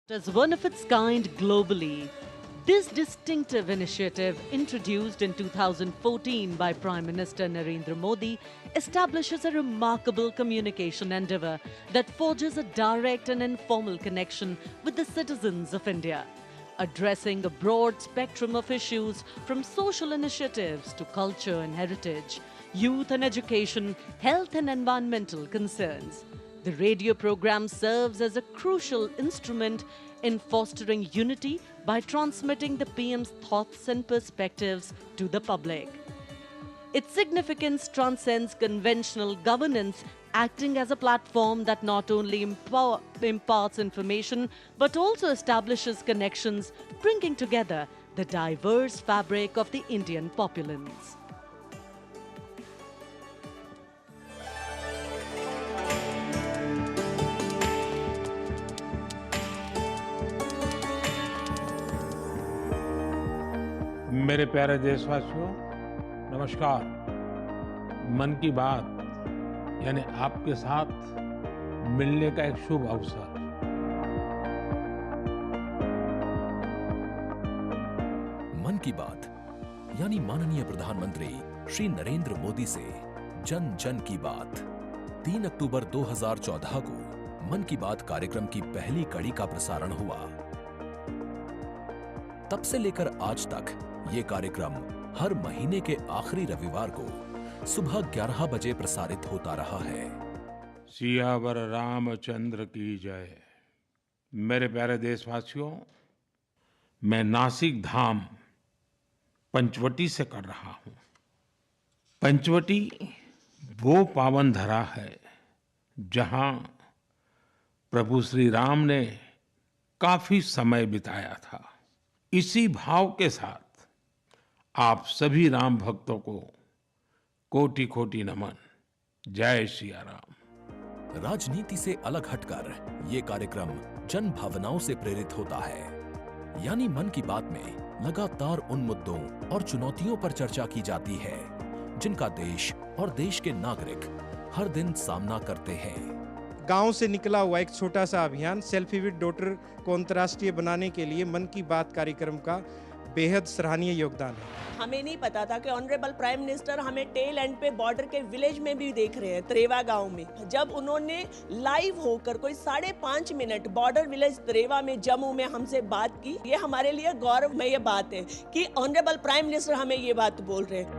As one of its kind globally, this distinctive initiative, introduced in 2014 by Prime Minister Narendra Modi, establishes a remarkable communication endeavor that forges a direct and informal connection with the citizens of India, addressing a broad spectrum of issues from social initiatives to culture and heritage, youth and education, health and environmental concerns. The radio program serves as a crucial instrument in fostering unity by transmitting the PM's thoughts and perspectives to the public. Its significance transcends conventional governance, acting as a platform that not only imparts information but also establishes connections, bringing together the diverse fabric of the Indian populace. मेरे प्यारे देशवासियों, नमस्कार। मन की बात यानी आपके साथ मिलने का एक शुभ अवसर। मन की बात यानी माननीय प्रधानमंत्री श्री नरेंद्र मोदी से जन जन की बात। 3 अक्टूबर 2014 को मन की बात कार्यक्रम की पहली कड़ी का प्रसारण हुआ। तब से लेकर आज तक ये कार्यक्रम हर महीने के आखिरी रविवार को सुबह 11 बजे प्रसारित होता रहा है। सियावर रामचंद्र की जय। मेरे प्यारे देशवासियों, मैं नासिक धाम पंचवटी से कर रहा हूं। पंचवटी वो पावन धरा है जहां प्रभु श्री राम ने काफी समय बिताया था। इसी भाव के साथ आप सभी राम भक्तों को कोटि कोटि नमन। जय सिया राम। राजनीति से अलग हटकर ये कार्यक्रम जन भावनाओं से प्रेरित होता है। यानी मन की बात में लगातार उन मुद्दों और चुनौतियों पर चर्चा की जाती है जिनका देश और देश के नागरिक हर दिन सामना करते हैं। गांव से निकला हुआ एक छोटा सा अभियान सेल्फी विद डॉटर को अंतर्राष्ट्रीय बनाने के लिए मन की बात कार्यक्रम का बेहद सराहनीय योगदान है। हमें नहीं पता था कि ऑनरेबल प्राइम मिनिस्टर हमें टेल एंड पे बॉर्डर के विलेज में भी देख रहे हैं, त्रेवा गांव में। जब उन्होंने लाइव होकर कोई 5.5 मिनट बॉर्डर विलेज त्रेवा में जम्मू में हमसे बात की, ये हमारे लिए गौरवमय बात है कि ऑनरेबल प्राइम मिनिस्टर हमें ये बात बोल रहे हैं।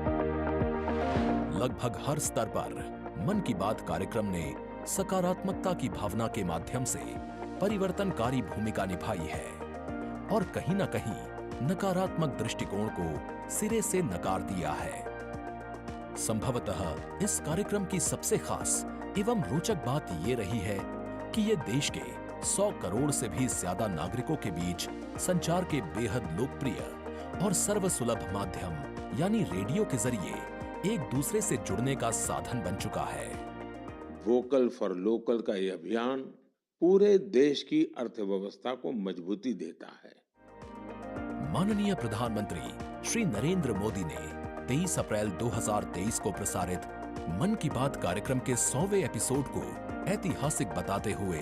लगभग हर स्तर पर मन की बात कार्यक्रम ने सकारात्मकता की भावना के माध्यम से परिवर्तनकारी भूमिका निभाई है और कहीं न कहीं नकारात्मक दृष्टिकोण को सिरे से नकार दिया है। संभवतः इस कार्यक्रम की सबसे खास एवं रोचक बात ये रही है कि ये देश के 100 करोड़ से भी ज्यादा नागरिकों के बीच संचार के बेहद लोकप्रिय और सर्वसुलभ माध्यम यानी रेडियो के जरिए एक दूसरे से जुड़ने का साधन बन चुका है। वोकल फॉर लोकल का ये अभियान पूरे देश की अर्थव्यवस्था को मजबूती देता है। माननीय प्रधानमंत्री श्री नरेंद्र मोदी ने 23 अप्रैल 2023 को प्रसारित मन की बात कार्यक्रम के 100वें एपिसोड को ऐतिहासिक बताते हुए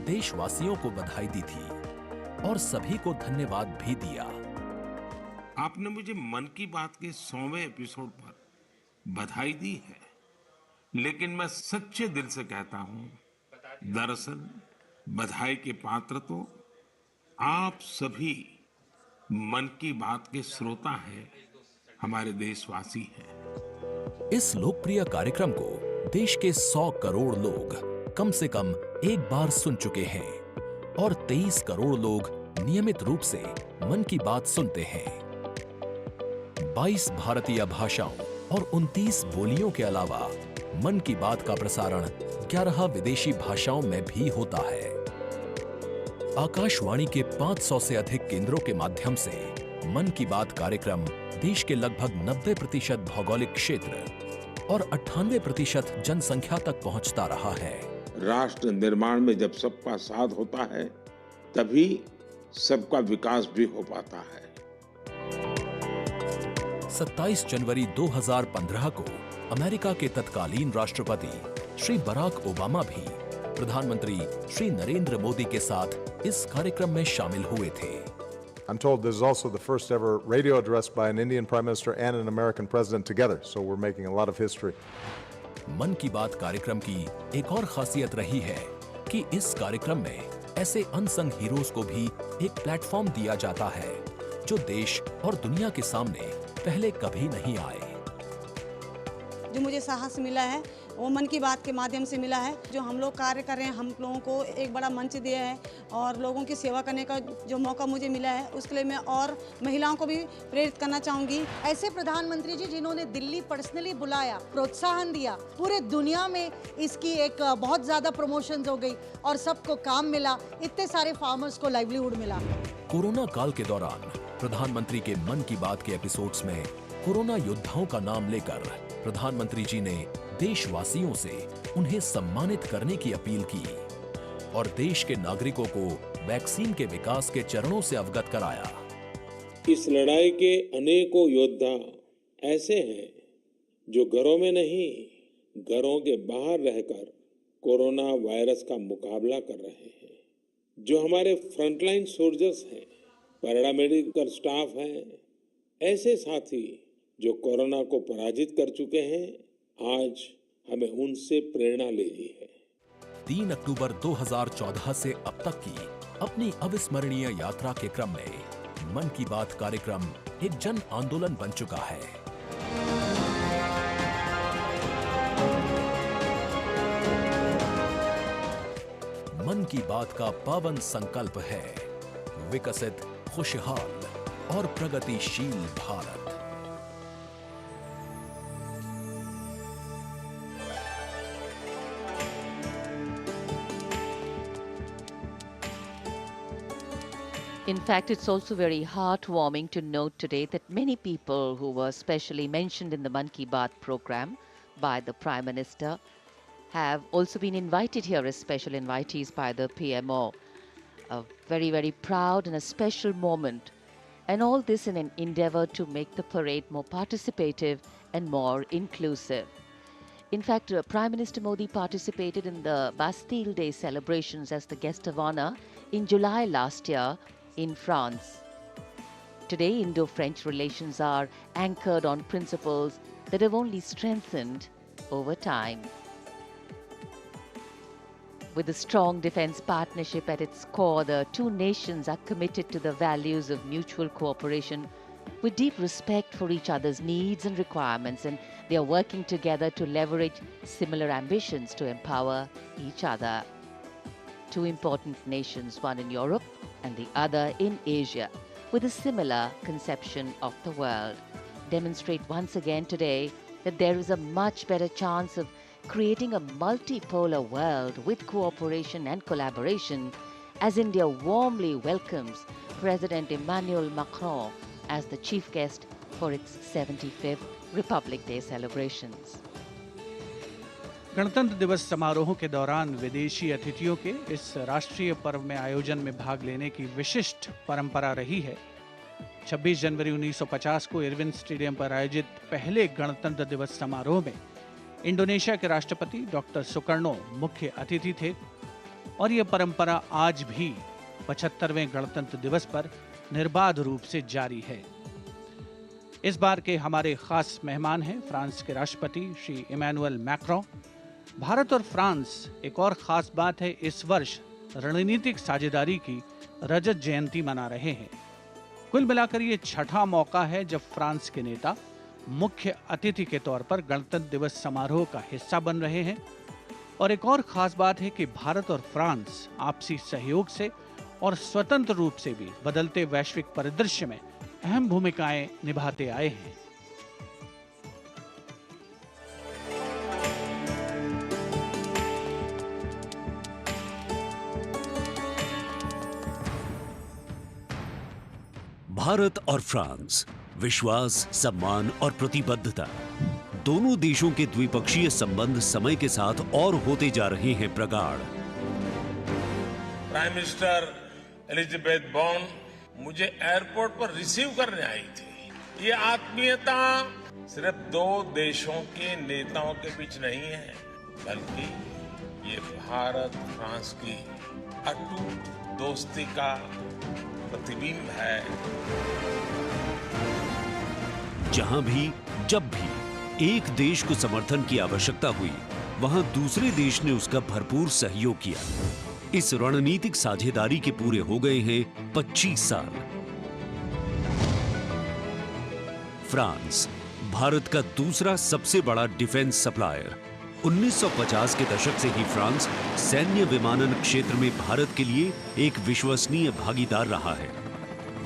देशवासियों को बधाई दी थी और सभी को धन्यवाद भी दिया। आपने मुझे मन की बात के 100वें एपिसोड पर बधाई दी है, लेकिन मैं सच्चे दिल से कहता हूं, दरअसल बधाई के पात्र तो आप सभी मन की बात के श्रोता हैं, हमारे देशवासी हैं। इस लोकप्रिय कार्यक्रम को देश के 100 करोड़ लोग कम से कम एक बार सुन चुके हैं और 23 करोड़ लोग नियमित रूप से मन की बात सुनते हैं। 22 भारतीय भाषाओं और 29 बोलियों के अलावा मन की बात का प्रसारण 11 विदेशी भाषाओं में भी होता है। आकाशवाणी के 500 से अधिक केंद्रों के माध्यम से मन की बात कार्यक्रम देश के लगभग 90% भौगोलिक क्षेत्र और 98% जनसंख्या तक पहुंचता रहा है। राष्ट्र निर्माण में जब सबका साथ होता है, तभी सबका विकास भी हो पाता है। 27 जनवरी 2015 को अमेरिका के तत्कालीन राष्ट्रपति श्री बराक ओबामा भी प्रधानमंत्री श्री नरेंद्र मोदी के साथ इस कार्यक्रम में शामिल हुए थे। I'm told this is also the first ever radio address by an Indian Prime Minister and an American President together, so we're making a lot of history. मन की बात कार्यक्रम की एक और खासियत रही है कि इस कार्यक्रम में ऐसे अनसंग हीरोज को भी एक प्लेटफॉर्म दिया जाता है जो देश और दुनिया के सामने पहले कभी नहीं आए। जो मुझे साहस मिला है वो मन की बात के माध्यम से मिला है। जो हम लोग कार्य कर रहे हैं, हम लोगों को एक बड़ा मंच दिया है और लोगों की सेवा करने का जो मौका मुझे मिला है उसके लिए मैं और महिलाओं को भी प्रेरित करना चाहूँगी। ऐसे प्रधानमंत्री जी जिन्होंने दिल्ली पर्सनली बुलाया, प्रोत्साहन दिया, पूरे दुनिया में इसकी एक बहुत ज़्यादा प्रमोशन हो गई और सबको काम मिला, इतने सारे फार्मर्स को लाइवलीहुड मिला। कोरोना काल के दौरान प्रधानमंत्री के मन की बात के एपिसोड्स में कोरोना योद्धाओं का नाम लेकर प्रधानमंत्री जी ने देशवासियों से उन्हें सम्मानित करने की अपील की और देश के नागरिकों को वैक्सीन के विकास के चरणों से अवगत कराया। इस लड़ाई के अनेकों योद्धा ऐसे हैं जो घरों में नहीं, घरों के बाहर रहकर कोरोना वायरस का मुकाबला कर रहे हैं। जो हमारे फ्रंटलाइन सोल्जर्स हैं, पैरामेडिकल स्टाफ हैं, ऐसे साथी जो कोरोना को पराजित कर चुके हैं, आज हमें उनसे प्रेरणा लेनी है। 3 अक्टूबर 2014 से अब तक की अपनी अविस्मरणीय यात्रा के क्रम में मन की बात कार्यक्रम एक जन आंदोलन बन चुका है। मन की बात का पावन संकल्प है विकसित, खुशहाल और प्रगतिशील Bharat. In fact, it's also very heartwarming to note today that many people who were specially mentioned in the Man Ki Baat program by the Prime Minister have also been invited here as special invitees by the PMO. A very, very proud and a special moment. And all this in an endeavor to make the parade more participative and more inclusive. In fact, Prime Minister Modi participated in the Bastille Day celebrations as the guest of honor in July last year in France. Today, Indo-French relations are anchored on principles that have only strengthened over time. With a strong defense partnership at its core, the two nations are committed to the values of mutual cooperation with deep respect for each other's needs and requirements, and they are working together to leverage similar ambitions to empower each other. Two important nations, one in Europe and the other in Asia, with a similar conception of the world, demonstrate once again today that there is a much better chance of creating a multipolar world with cooperation and collaboration, as India warmly welcomes President Emmanuel Macron as the chief guest for its 75th Republic Day celebrations. गणतंत्र दिवस समारोह के दौरान विदेशी अतिथियों के इस राष्ट्रीय पर्व में आयोजन में भाग लेने की विशिष्ट परंपरा रही है। 26 जनवरी 1950 को इरविन स्टेडियम पर आयोजित पहले गणतंत्र दिवस समारोह में इंडोनेशिया के राष्ट्रपति डॉक्टर सुकर्णो मुख्य अतिथि थे और ये परंपरा आज भी 75वें गणतंत्र दिवस पर निर्बाध रूप से जारी है। इस बार के हमारे खास मेहमान हैं फ्रांस के राष्ट्रपति श्री इमैनुअल मैक्रों। भारत और फ्रांस, एक और खास बात है, इस वर्ष रणनीतिक साझेदारी की रजत जयंती मना रहे हैं। कुल मिलाकर ये छठा मौका है जब फ्रांस के नेता मुख्य अतिथि के तौर पर गणतंत्र दिवस समारोह का हिस्सा बन रहे हैं। और एक और खास बात है कि भारत और फ्रांस आपसी सहयोग से और स्वतंत्र रूप से भी बदलते वैश्विक परिदृश्य में अहम भूमिकाएं निभाते आए हैं। भारत और फ्रांस, विश्वास, सम्मान और प्रतिबद्धता, दोनों देशों के द्विपक्षीय संबंध समय के साथ और होते जा रहे हैं प्रगाढ़। प्राइम मिनिस्टर एलिजाबेथ बॉर्न मुझे एयरपोर्ट पर रिसीव करने आई थी। ये आत्मीयता सिर्फ दो देशों के नेताओं के बीच नहीं है, बल्कि ये भारत फ्रांस की अटूट दोस्ती का प्रतिबिंब है। जहां भी जब भी एक देश को समर्थन की आवश्यकता हुई, वहां दूसरे देश ने उसका भरपूर सहयोग किया। इस रणनीतिक साझेदारी के पूरे हो गए हैं 25 साल। फ्रांस भारत का दूसरा सबसे बड़ा डिफेंस सप्लायर। 1950 के दशक से ही फ्रांस सैन्य विमानन क्षेत्र में भारत के लिए एक विश्वसनीय भागीदार रहा है।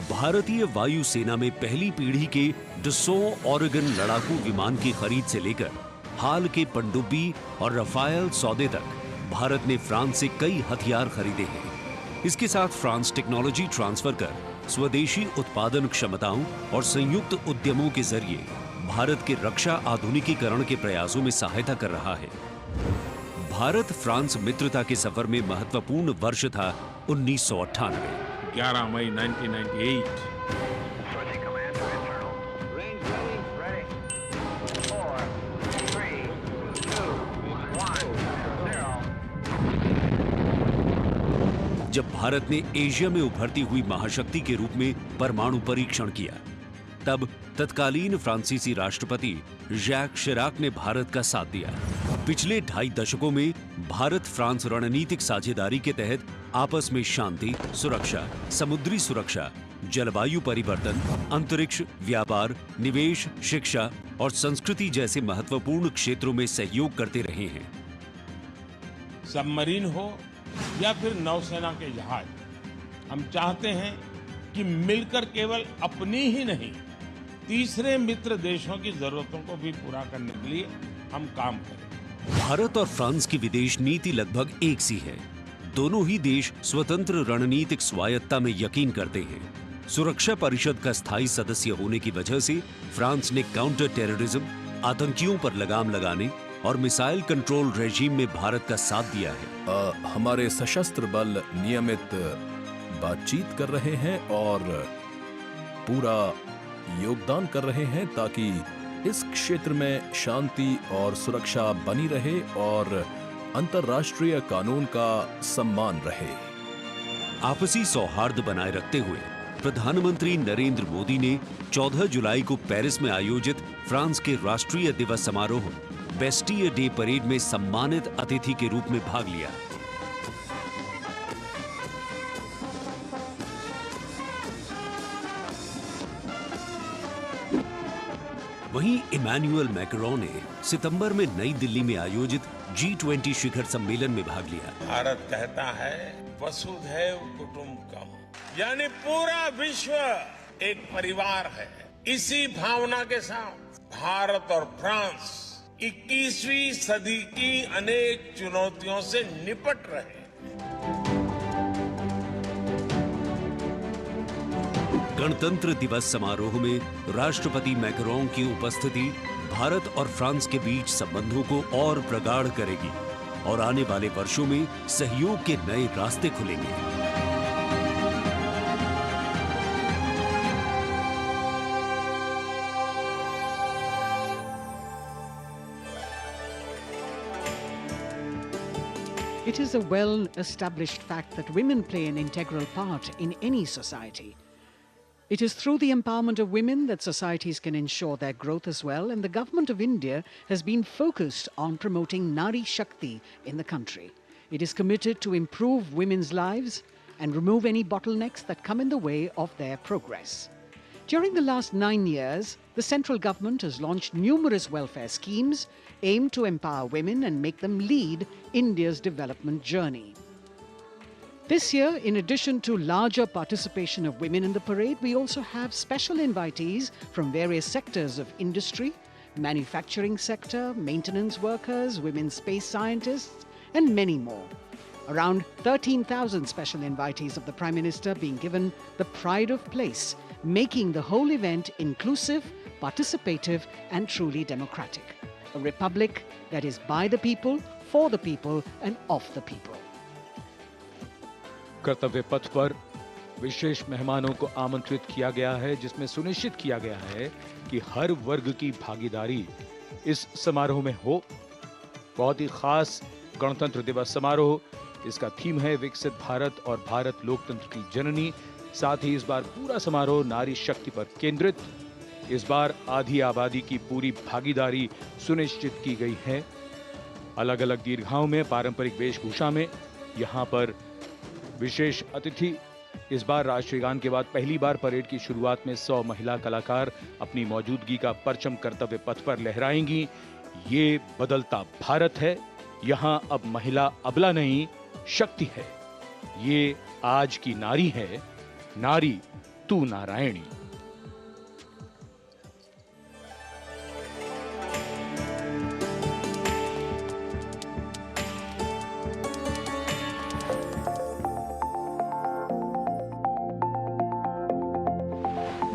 भारतीय वायुसेना में पहली पीढ़ी के डसो ओरेगन लड़ाकू विमान की खरीद से लेकर हाल के पनडुब्बी और रफायल सौदे तक भारत ने फ्रांस से कई हथियार खरीदे हैं। इसके साथ फ्रांस टेक्नोलॉजी ट्रांसफर कर स्वदेशी उत्पादन क्षमताओं और संयुक्त उद्यमों के जरिए भारत के रक्षा आधुनिकीकरण के प्रयासों में सहायता कर रहा है। भारत फ्रांस मित्रता के सफर में महत्वपूर्ण वर्ष था 1998। 11 मई 1998। जब भारत ने एशिया में उभरती हुई महाशक्ति के रूप में परमाणु परीक्षण किया, तब तत्कालीन फ्रांसीसी राष्ट्रपति जैक शिराक ने भारत का साथ दिया। पिछले 2.5 दशकों में भारत फ्रांस रणनीतिक साझेदारी के तहत आपस में शांति, सुरक्षा, समुद्री सुरक्षा, जलवायु परिवर्तन, अंतरिक्ष, व्यापार, निवेश, शिक्षा और संस्कृति जैसे महत्वपूर्ण क्षेत्रों में सहयोग करते रहे हैं। सबमरीन हो या फिर नौसेना के जहाज, हम चाहते हैं कि मिलकर केवल अपनी ही नहीं, तीसरे मित्र देशों की जरूरतों को भी पूरा करने के लिए हम काम करें। भारत और फ्रांस की विदेश नीति लगभग एक सी है। दोनों ही देश स्वतंत्र रणनीतिक स्वायत्ता में यकीन करते हैं। सुरक्षा परिषद का स्थायी सदस्य होने की वजह से फ्रांस ने काउंटर टेररिज्म, आतंकियों पर लगाम लगाने और मिसाइल कंट्रोल रेजीम में भारत का साथ दिया है। हमारे सशस्त्र बल नियमित बातचीत कर रहे हैं और पूरा योगदान कर रहे हैं ताकि इस क्षेत्र में शांति और सुरक्षा बनी रहे और अंतर्राष्ट्रीय कानून का सम्मान रहे। आपसी सौहार्द बनाए रखते हुए प्रधानमंत्री नरेंद्र मोदी ने 14 जुलाई को पेरिस में आयोजित फ्रांस के राष्ट्रीय दिवस समारोह बेस्टियर डे परेड में सम्मानित अतिथि के रूप में भाग लिया। वहीं इमैनुअल मैक्रोन ने सितंबर में नई दिल्ली में आयोजित G20 शिखर सम्मेलन में भाग लिया। भारत कहता है वसुधैव कुटुंबकम, यानी पूरा विश्व एक परिवार है। इसी भावना के साथ भारत और फ्रांस 21वीं सदी की अनेक चुनौतियों से निपट रहे हैं। गणतंत्र दिवस समारोह में राष्ट्रपति मैक्रोन की उपस्थिति भारत और फ्रांस के बीच संबंधों को और प्रगाढ़ करेगी और आने वाले वर्षों में सहयोग के नए रास्ते खुलेंगे। It is a well-established fact that women play an integral part in any society. It is through the empowerment of women that societies can ensure their growth as well, and the Government of India has been focused on promoting Nari Shakti in the country. It is committed to improve women's lives and remove any bottlenecks that come in the way of their progress. During the last 9 years, the central government has launched numerous welfare schemes aimed to empower women and make them lead India's development journey. This year, in addition to larger participation of women in the parade, we also have special invitees from various sectors of industry, manufacturing sector, maintenance workers, women space scientists, and many more. Around 13,000 special invitees of the Prime Minister being given the pride of place, making the whole event inclusive, participative, and truly democratic. A republic that is by the people, for the people, and of the people. कर्तव्य पथ पर विशेष मेहमानों को आमंत्रित किया गया है, जिसमें सुनिश्चित किया गया है कि हर वर्ग की भागीदारी इस समारोह में हो। बहुत ही खास गणतंत्र दिवस समारोह, इसका थीम है विकसित भारत और भारत लोकतंत्र की जननी। साथ ही इस बार पूरा समारोह नारी शक्ति पर केंद्रित। इस बार आधी आबादी की पूरी भागीदारी सुनिश्चित की गई है। अलग अलग दीर्घाओं में पारंपरिक वेशभूषा में यहाँ पर विशेष अतिथि। इस बार राष्ट्रीय गान के बाद पहली बार परेड की शुरुआत में 100 महिला कलाकार अपनी मौजूदगी का परचम कर्तव्य पथ पर लहराएंगी। ये बदलता भारत है, यहाँ अब महिला अबला नहीं, शक्ति है। ये आज की नारी है, नारी तू नारायणी।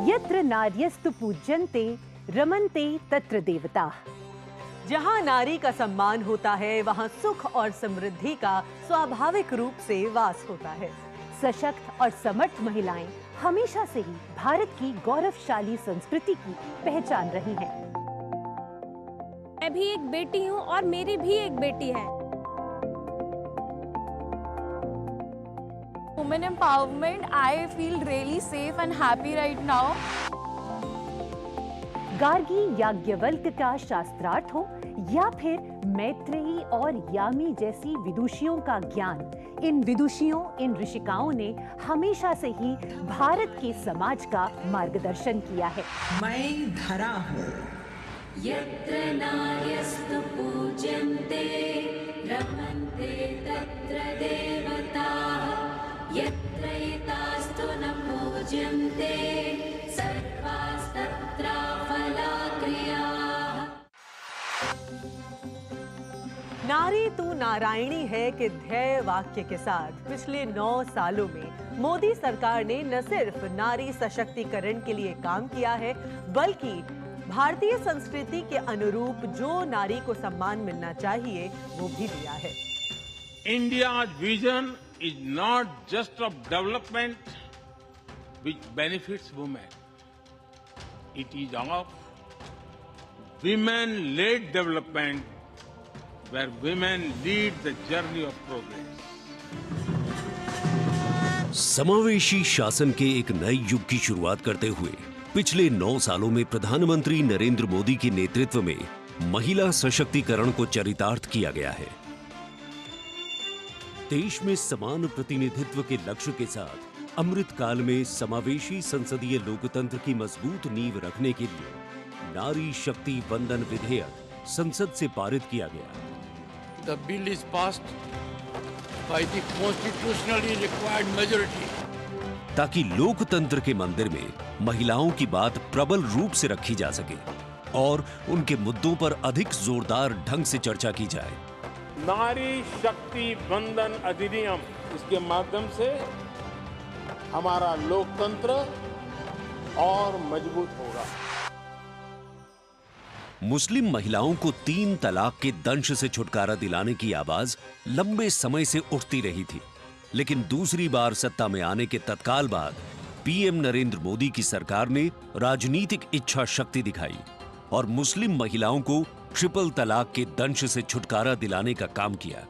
यत्र नार्यस्तु पूज्यन्ते रमन्ते तत्र देवताः। जहां नारी का सम्मान होता है वहां सुख और समृद्धि का स्वाभाविक रूप से वास होता है। सशक्त और समर्थ महिलाएं हमेशा से ही भारत की गौरवशाली संस्कृति की पहचान रही हैं। मैं भी एक बेटी हूं और मेरी भी एक बेटी है। Women empowerment, I feel really safe and happy right now. Gargi Yajnavalkya का शास्त्रार्थ हो या फिर मैत्रेयी और यामी जैसी विदुषियों का ज्ञान, इन विदुषियों, इन ऋषिकाओं ने हमेशा से ही भारत के समाज का मार्गदर्शन किया है। मैं धरा हूँ। यत्र नार्यस्तु पूज्यन्ते रमन्ते तत्र देवताः। यत्र एतास्तु न पूज्यन्ते सर्वास्तत्र फलाक्रियाः। नारी तू नारायणी है के ध्येय वाक्य के साथ पिछले 9 सालों में मोदी सरकार ने न सिर्फ नारी सशक्तिकरण के लिए काम किया है, बल्कि भारतीय संस्कृति के अनुरूप जो नारी को सम्मान मिलना चाहिए वो भी दिया है। India's vision is not just of development which benefits women. It is of women-led development where women lead the journey of progress. समावेशी शासन के एक नए युग की शुरुआत करते हुए पिछले 9 सालों में प्रधानमंत्री नरेंद्र मोदी के नेतृत्व में महिला सशक्तिकरण को चरितार्थ किया गया है। देश में समान प्रतिनिधित्व के लक्ष्य के साथ अमृत काल में समावेशी संसदीय लोकतंत्र की मजबूत नींव रखने के लिए नारी शक्ति वंदन विधेयक संसद से पारित किया गया। The bill is passed by the constitutionally required majority. ताकि लोकतंत्र के मंदिर में महिलाओं की बात प्रबल रूप से रखी जा सके और उनके मुद्दों पर अधिक जोरदार ढंग से चर्चा की जाए। नारी शक्ति वंदन अधिनियम, इसके माध्यम से हमारा लोकतंत्र और मजबूत होगा। मुस्लिम महिलाओं को 3 तलाक के दंश से छुटकारा दिलाने की आवाज लंबे समय से उठती रही थी, लेकिन दूसरी बार सत्ता में आने के तत्काल बाद पीएम नरेंद्र मोदी की सरकार ने राजनीतिक इच्छा शक्ति दिखाई और मुस्लिम महिलाओं को ट्रिपल तलाक के दंश से छुटकारा दिलाने का काम किया।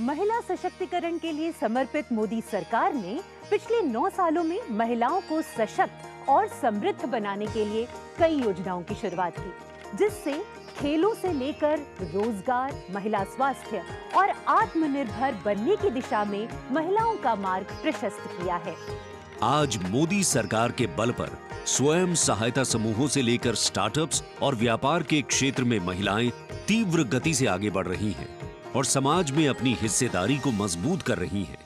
महिला सशक्तिकरण के लिए समर्पित मोदी सरकार ने पिछले 9 सालों में महिलाओं को सशक्त और समृद्ध बनाने के लिए कई योजनाओं की शुरुआत की, जिससे खेलों से लेकर रोजगार, महिला स्वास्थ्य और आत्मनिर्भर बनने की दिशा में महिलाओं का मार्ग प्रशस्त किया है। आज मोदी सरकार के बल पर स्वयं सहायता समूहों से लेकर स्टार्टअप्स और व्यापार के क्षेत्र में महिलाएं तीव्र गति से आगे बढ़ रही हैं और समाज में अपनी हिस्सेदारी को मजबूत कर रही हैं।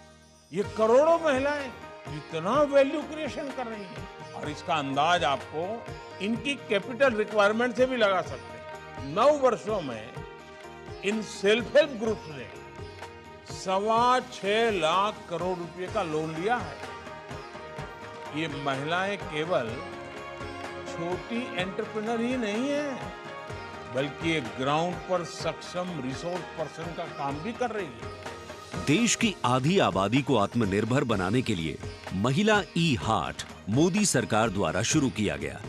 ये करोड़ों महिलाएं जितना वैल्यू क्रिएशन कर रही हैं और इसका अंदाज आपको इनकी कैपिटल रिक्वायरमेंट से भी लगा सकते हैं। 9 वर्षों में इन सेल्फ हेल्प ग्रुप्स ने 6.25 लाख करोड़ रुपए का लोन लिया है। ये महिलाएं केवल छोटी एंटरप्रेन्योर ही नहीं है, बल्कि एक ग्राउंड पर सक्षम रिसोर्स पर्सन का काम भी कर रही है। देश की आधी आबादी को आत्मनिर्भर बनाने के लिए महिला ई-हाट मोदी सरकार द्वारा शुरू किया गया।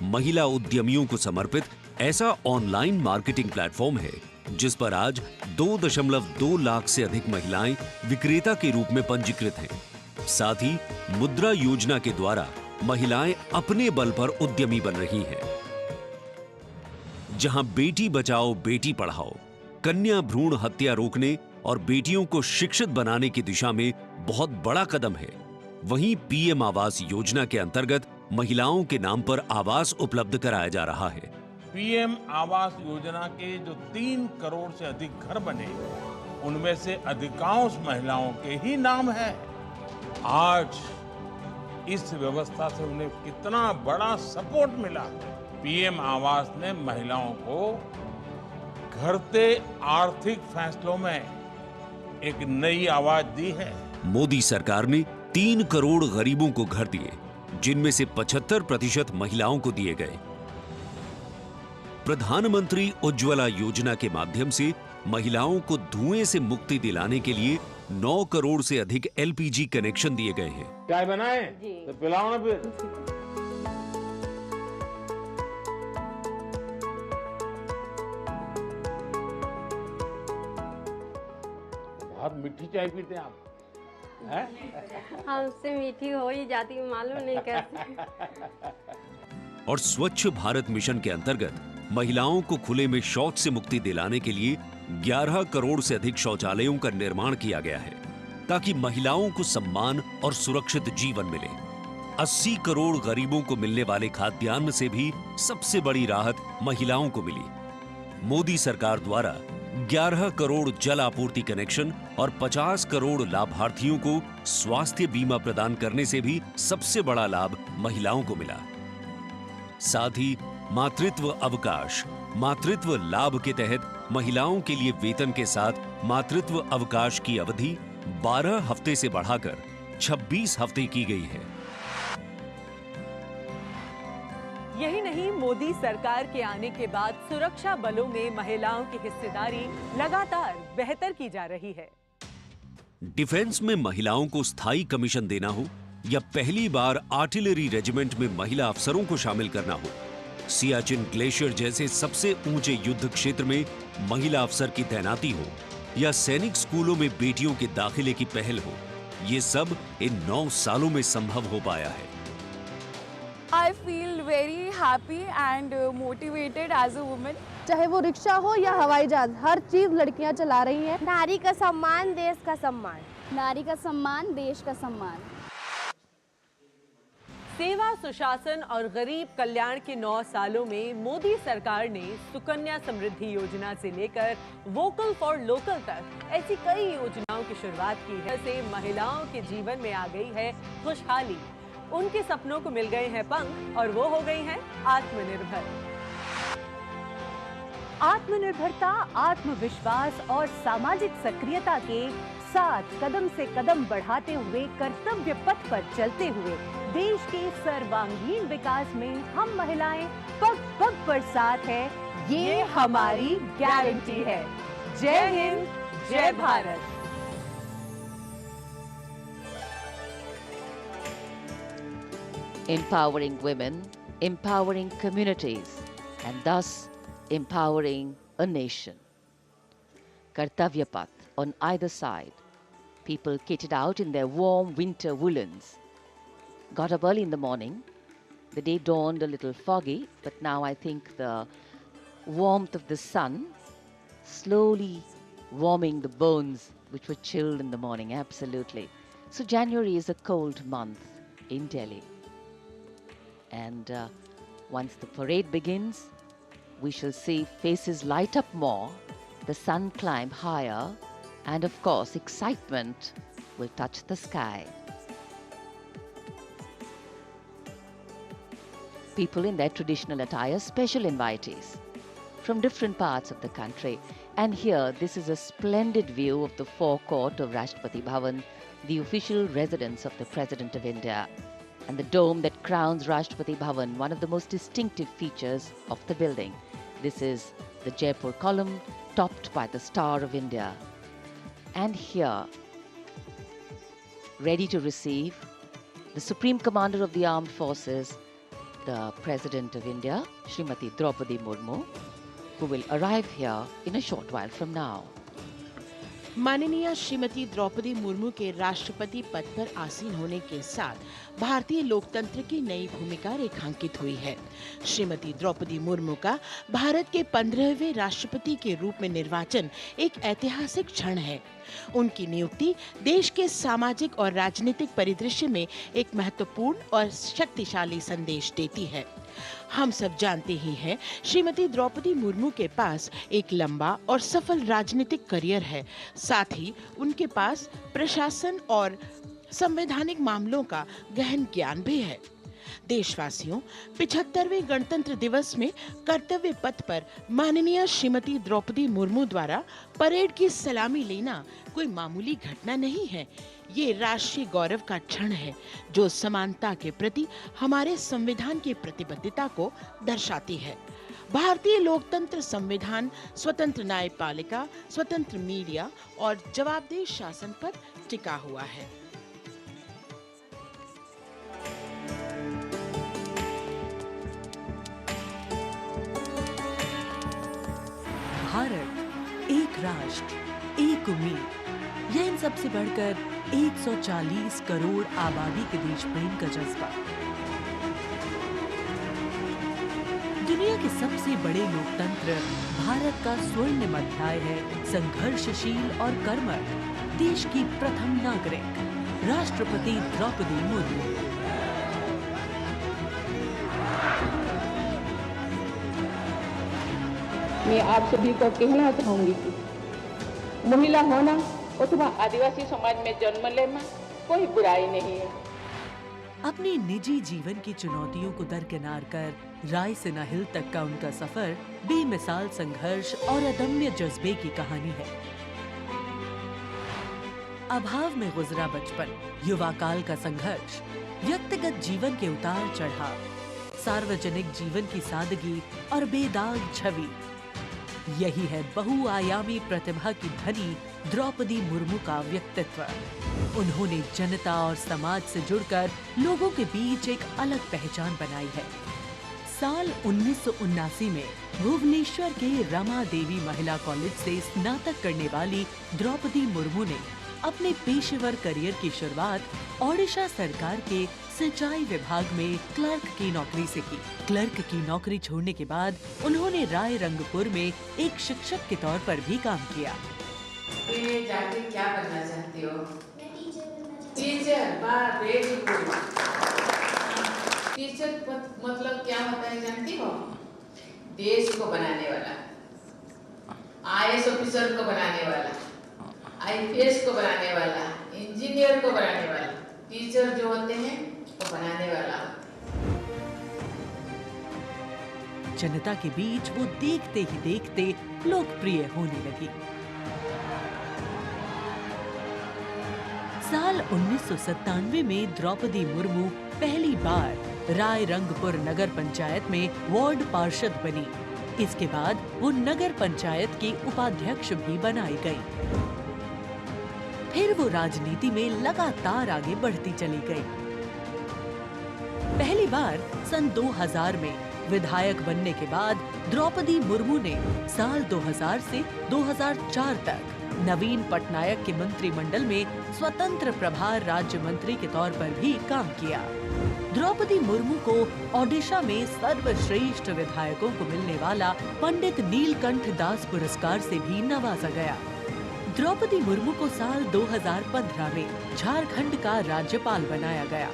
महिला उद्यमियों को समर्पित ऐसा ऑनलाइन मार्केटिंग प्लेटफॉर्म है जिस पर आज 2.2 लाख से अधिक महिलाएं विक्रेता के रूप में पंजीकृत हैं। साथ ही मुद्रा योजना के द्वारा महिलाएं अपने बल पर उद्यमी बन रही हैं। जहां बेटी बचाओ बेटी पढ़ाओ, कन्या भ्रूण हत्या रोकने और बेटियों को शिक्षित बनाने की दिशा में बहुत बड़ा कदम है, वहीं पीएम आवास योजना के अंतर्गत महिलाओं के नाम पर आवास उपलब्ध कराया जा रहा है। पीएम आवास योजना के जो 3 करोड़ से अधिक घर बने, उनमें से अधिकांश महिलाओं के ही नाम है। आज इस व्यवस्था से उन्हें कितना बड़ा सपोर्ट मिला। पीएम आवास ने महिलाओं को घरते आर्थिक फैसलों में एक नई आवाज दी है। मोदी सरकार ने 3 करोड़ गरीबों को घर दिए, जिनमें से 75% महिलाओं को दिए गए। प्रधानमंत्री उज्ज्वला योजना के माध्यम से महिलाओं को धुएं से मुक्ति दिलाने के लिए 9 करोड़ से अधिक एलपीजी कनेक्शन दिए गए हैं। चाय बनाए तो पिलाओ ना फिर। बहुत मीठी चाय पीते हैं आप, हैं? हमसे मीठी हो ही जाती, मालूम नहीं कैसे। और स्वच्छ भारत मिशन के अंतर्गत महिलाओं को खुले में शौच से मुक्ति दिलाने के लिए 11 करोड़ से अधिक शौचालयों का निर्माण किया गया है, ताकि महिलाओं को सम्मान और सुरक्षित जीवन मिले। 80 करोड़ गरीबों को मिलने वाले खाद्यान्न से भी सबसे बड़ी राहत महिलाओं को मिली। मोदी सरकार द्वारा 11 करोड़ जल आपूर्ति कनेक्शन और 50 करोड़ लाभार्थियों को स्वास्थ्य बीमा प्रदान करने से भी सबसे बड़ा लाभ महिलाओं को मिला। साथ ही मातृत्व अवकाश, मातृत्व लाभ के तहत महिलाओं के लिए वेतन के साथ मातृत्व अवकाश की अवधि 12 हफ्ते से बढ़ाकर 26 हफ्ते की गई है। यही नहीं, मोदी सरकार के आने के बाद सुरक्षा बलों में महिलाओं की हिस्सेदारी लगातार बेहतर की जा रही है। डिफेंस में महिलाओं को स्थायी कमीशन देना हो या पहली बार आर्टिलरी रेजिमेंट में महिला अफसरों को शामिल करना हो, सियाचिन ग्लेशियर जैसे सबसे ऊंचे युद्ध क्षेत्र में महिला अफसर की तैनाती हो या सैनिक स्कूलों में बेटियों के दाखिले की पहल हो, ये सब इन 9 सालों में संभव हो पाया है। I feel very happy and motivated as a woman. चाहे वो रिक्शा हो या हवाई जहाज, हर चीज लड़कियां चला रही हैं। नारी का सम्मान, देश का सम्मान। नारी का सम्मान, देश का सम्मान। सेवा, सुशासन और गरीब कल्याण के 9 सालों में मोदी सरकार ने सुकन्या समृद्धि योजना से लेकर वोकल फॉर लोकल तक ऐसी कई योजनाओं की शुरुआत की है। से महिलाओं के जीवन में आ गई है खुशहाली, उनके सपनों को मिल गए हैं पंख और वो हो गई हैं आत्मनिर्भर। आत्मनिर्भरता, आत्मविश्वास और सामाजिक सक्रियता के साथ कदम से कदम बढ़ाते हुए कर्तव्य पथ पर चलते हुए देश के सर्वांगीण विकास में हम महिलाएं पग पग पर साथ है, ये हमारी गारंटी है। जय हिंद, जय Bharat. Empowering women, empowering communities, and thus empowering a nation. Kartavya Path on either side, people kitted out in their warm winter woolens. Got up early in the morning. The day dawned a little foggy, but now I think the warmth of the sun slowly warming the bones which were chilled in the morning, absolutely. So January is a cold month in Delhi. And once the parade begins, we shall see faces light up more, the sun climb higher, and of course, excitement will touch the sky. People in their traditional attire, special invitees from different parts of the country. And here, this is a splendid view of the forecourt of Rashtrapati Bhavan, the official residence of the President of India. And the dome that crowns Rashtrapati Bhavan, one of the most distinctive features of the building. This is the Jaipur column, topped by the Star of India. And here, ready to receive the Supreme Commander of the Armed Forces, the President of India, Srimati Draupadi Murmu, who will arrive here in a short while from now. माननीय श्रीमती द्रौपदी मुर्मू के राष्ट्रपति पद पर आसीन होने के साथ भारतीय लोकतंत्र की नई भूमिका रेखांकित हुई है। श्रीमती द्रौपदी मुर्मू का भारत के 15वें राष्ट्रपति के रूप में निर्वाचन एक ऐतिहासिक क्षण है। उनकी नियुक्ति देश के सामाजिक और राजनीतिक परिदृश्य में एक महत्वपूर्ण और शक्तिशाली संदेश देती है। हम सब जानते ही हैं, श्रीमती द्रौपदी मुर्मू के पास एक लंबा और सफल राजनीतिक करियर है। साथ ही उनके पास प्रशासन और संवैधानिक मामलों का गहन ज्ञान भी है। देशवासियों, 75वें गणतंत्र दिवस में कर्तव्य पथ पर माननीय श्रीमती द्रौपदी मुर्मू द्वारा परेड की सलामी लेना कोई मामूली घटना नहीं है। ये राष्ट्रीय गौरव का क्षण है जो समानता के प्रति हमारे संविधान की प्रतिबद्धता को दर्शाती है। भारतीय लोकतंत्र संविधान स्वतंत्र न्यायपालिका, स्वतंत्र मीडिया और जवाबदेह शासन पर टिका हुआ है। भारत, एक राष्ट्र, एक उम्मीद, यह इन सबसे बढ़कर 140 करोड़ आबादी के देश प्रेम का जज्बा। दुनिया के सबसे बड़े लोकतंत्र भारत का स्वर्णिम अध्याय है संघर्षशील और कर्मठ देश की प्रथम नागरिक राष्ट्रपति द्रौपदी मुर्मू। मैं आप सभी को कहना चाहूंगी कि महिला होना अथवा आदिवासी समाज में जन्म लेना कोई बुराई नहीं है। अपने निजी जीवन की चुनौतियों को दरकिनार कर रायसीना हिल तक का उनका सफर बेमिसाल संघर्ष और अदम्य जज्बे की कहानी है। अभाव में गुजरा बचपन, युवा काल का संघर्ष, व्यक्तिगत जीवन के उतार चढ़ाव, सार्वजनिक जीवन की सादगी और बेदाग छवि, यही है बहुआयामी प्रतिभा की धनी द्रौपदी मुर्मू का व्यक्तित्व। उन्होंने जनता और समाज से जुड़कर लोगों के बीच एक अलग पहचान बनाई है। साल 1979 में भुवनेश्वर के रमा देवी महिला कॉलेज से स्नातक करने वाली द्रौपदी मुर्मू ने अपने पेशेवर करियर की शुरुआत ओडिशा सरकार के सिंचाई विभाग में क्लर्क की नौकरी से की। क्लर्क की नौकरी छोड़ने के बाद उन्होंने राय रंगपुर में एक शिक्षक के तौर पर भी काम किया। जाके क्या बनना चाहती हो? टीचर। वाह, वेरी गुड। टीचर मतलब क्या होता है जानती हो? देश को बनाने वाला, IAS ऑफिसर को बनाने वाला, IPS को बनाने वाला, इंजीनियर को बनाने वाला। टीचर जो होते हैं वो बनाने वाला। जनता के बीच वो देखते ही देखते लोकप्रिय होने लगी। साल 1997 में द्रौपदी मुर्मू पहली बार राय रंगपुर नगर पंचायत में वार्ड पार्षद बनी। इसके बाद वो नगर पंचायत की उपाध्यक्ष भी बनाई गई। फिर वो राजनीति में लगातार आगे बढ़ती चली गई। पहली बार सन 2000 में विधायक बनने के बाद द्रौपदी मुर्मू ने साल 2000 से 2004 तक नवीन पटनायक के मंत्रिमंडल में स्वतंत्र प्रभार राज्य मंत्री के तौर पर भी काम किया। द्रौपदी मुर्मू को ओडिशा में सर्वश्रेष्ठ विधायकों को मिलने वाला पंडित नीलकंठ दास पुरस्कार से भी नवाजा गया। द्रौपदी मुर्मू को साल 2015 में झारखंड का राज्यपाल बनाया गया।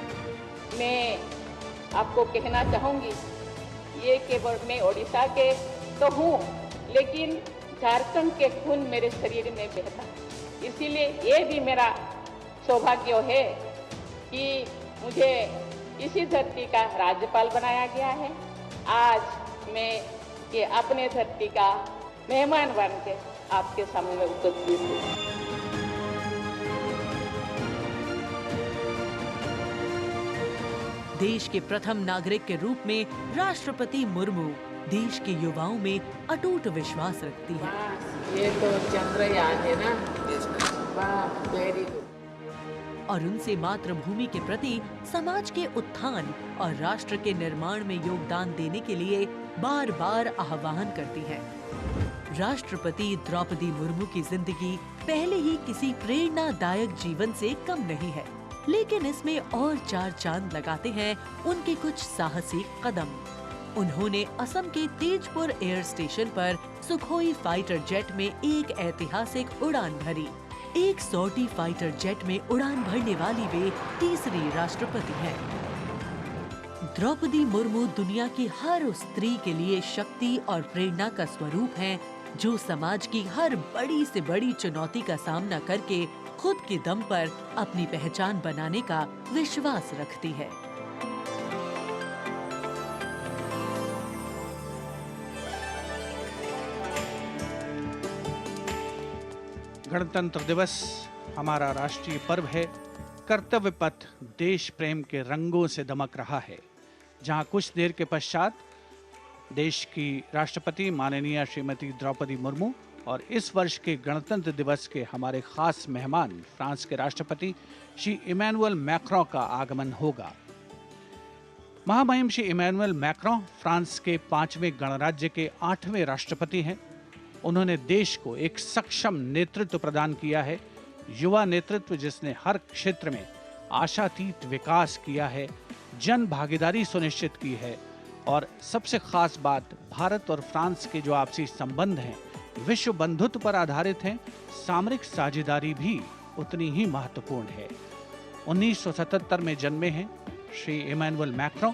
मैं आपको कहना चाहूंगी, ये केवल मैं ओडिशा के तो हूँ, लेकिन झारखंड के खून मेरे शरीर में बहता, इसीलिए ये भी मेरा सौभाग्य है कि मुझे इसी धरती का राज्यपाल बनाया गया है। आज मैं ये अपने धरती का मेहमान बनकर आपके सामने उपस्थित हूँ। देश के प्रथम नागरिक के रूप में राष्ट्रपति मुर्मू देश के युवाओं में अटूट विश्वास रखती है। ये तो चंद्रयान है ना? वाह, वेरी गुड। और उनसे मातृभूमि के प्रति समाज के उत्थान और राष्ट्र के निर्माण में योगदान देने के लिए बार बार आह्वान करती है। राष्ट्रपति द्रौपदी मुर्मू की जिंदगी पहले ही किसी प्रेरणादायक जीवन से कम नहीं है, लेकिन इसमें और 4 चांद लगाते हैं उनके कुछ साहसी कदम। उन्होंने असम के तेजपुर एयर स्टेशन पर सुखोई फाइटर जेट में एक ऐतिहासिक उड़ान भरी। एक सॉर्टी फाइटर जेट में उड़ान भरने वाली वे तीसरी राष्ट्रपति हैं। द्रौपदी मुर्मू दुनिया की हर उस स्त्री के लिए शक्ति और प्रेरणा का स्वरूप हैं, जो समाज की हर बड़ी से बड़ी चुनौती का सामना करके खुद के दम पर अपनी पहचान बनाने का विश्वास रखती है। गणतंत्र दिवस हमारा राष्ट्रीय पर्व है। कर्तव्य पथ देश प्रेम के रंगों से दमक रहा है, जहां कुछ देर के पश्चात देश की राष्ट्रपति माननीय श्रीमती द्रौपदी मुर्मू और इस वर्ष के गणतंत्र दिवस के हमारे खास मेहमान फ्रांस के राष्ट्रपति श्री इमैनुअल मैक्रों का आगमन होगा। महामहिम श्री इमैनुअल मैक्रों फ्रांस के 5वें गणराज्य के 8वें राष्ट्रपति हैं। उन्होंने देश को एक सक्षम नेतृत्व प्रदान किया है, युवा नेतृत्व जिसने हर क्षेत्र में आशातीत विकास किया है, जन भागीदारी सुनिश्चित की है और सबसे खास बात, भारत और फ्रांस के जो आपसी संबंध हैं विश्व बंधुत्व पर आधारित हैं। सामरिक साझेदारी भी उतनी ही महत्वपूर्ण है। 1977 में जन्मे हैं श्री इमैनुअल मैक्रों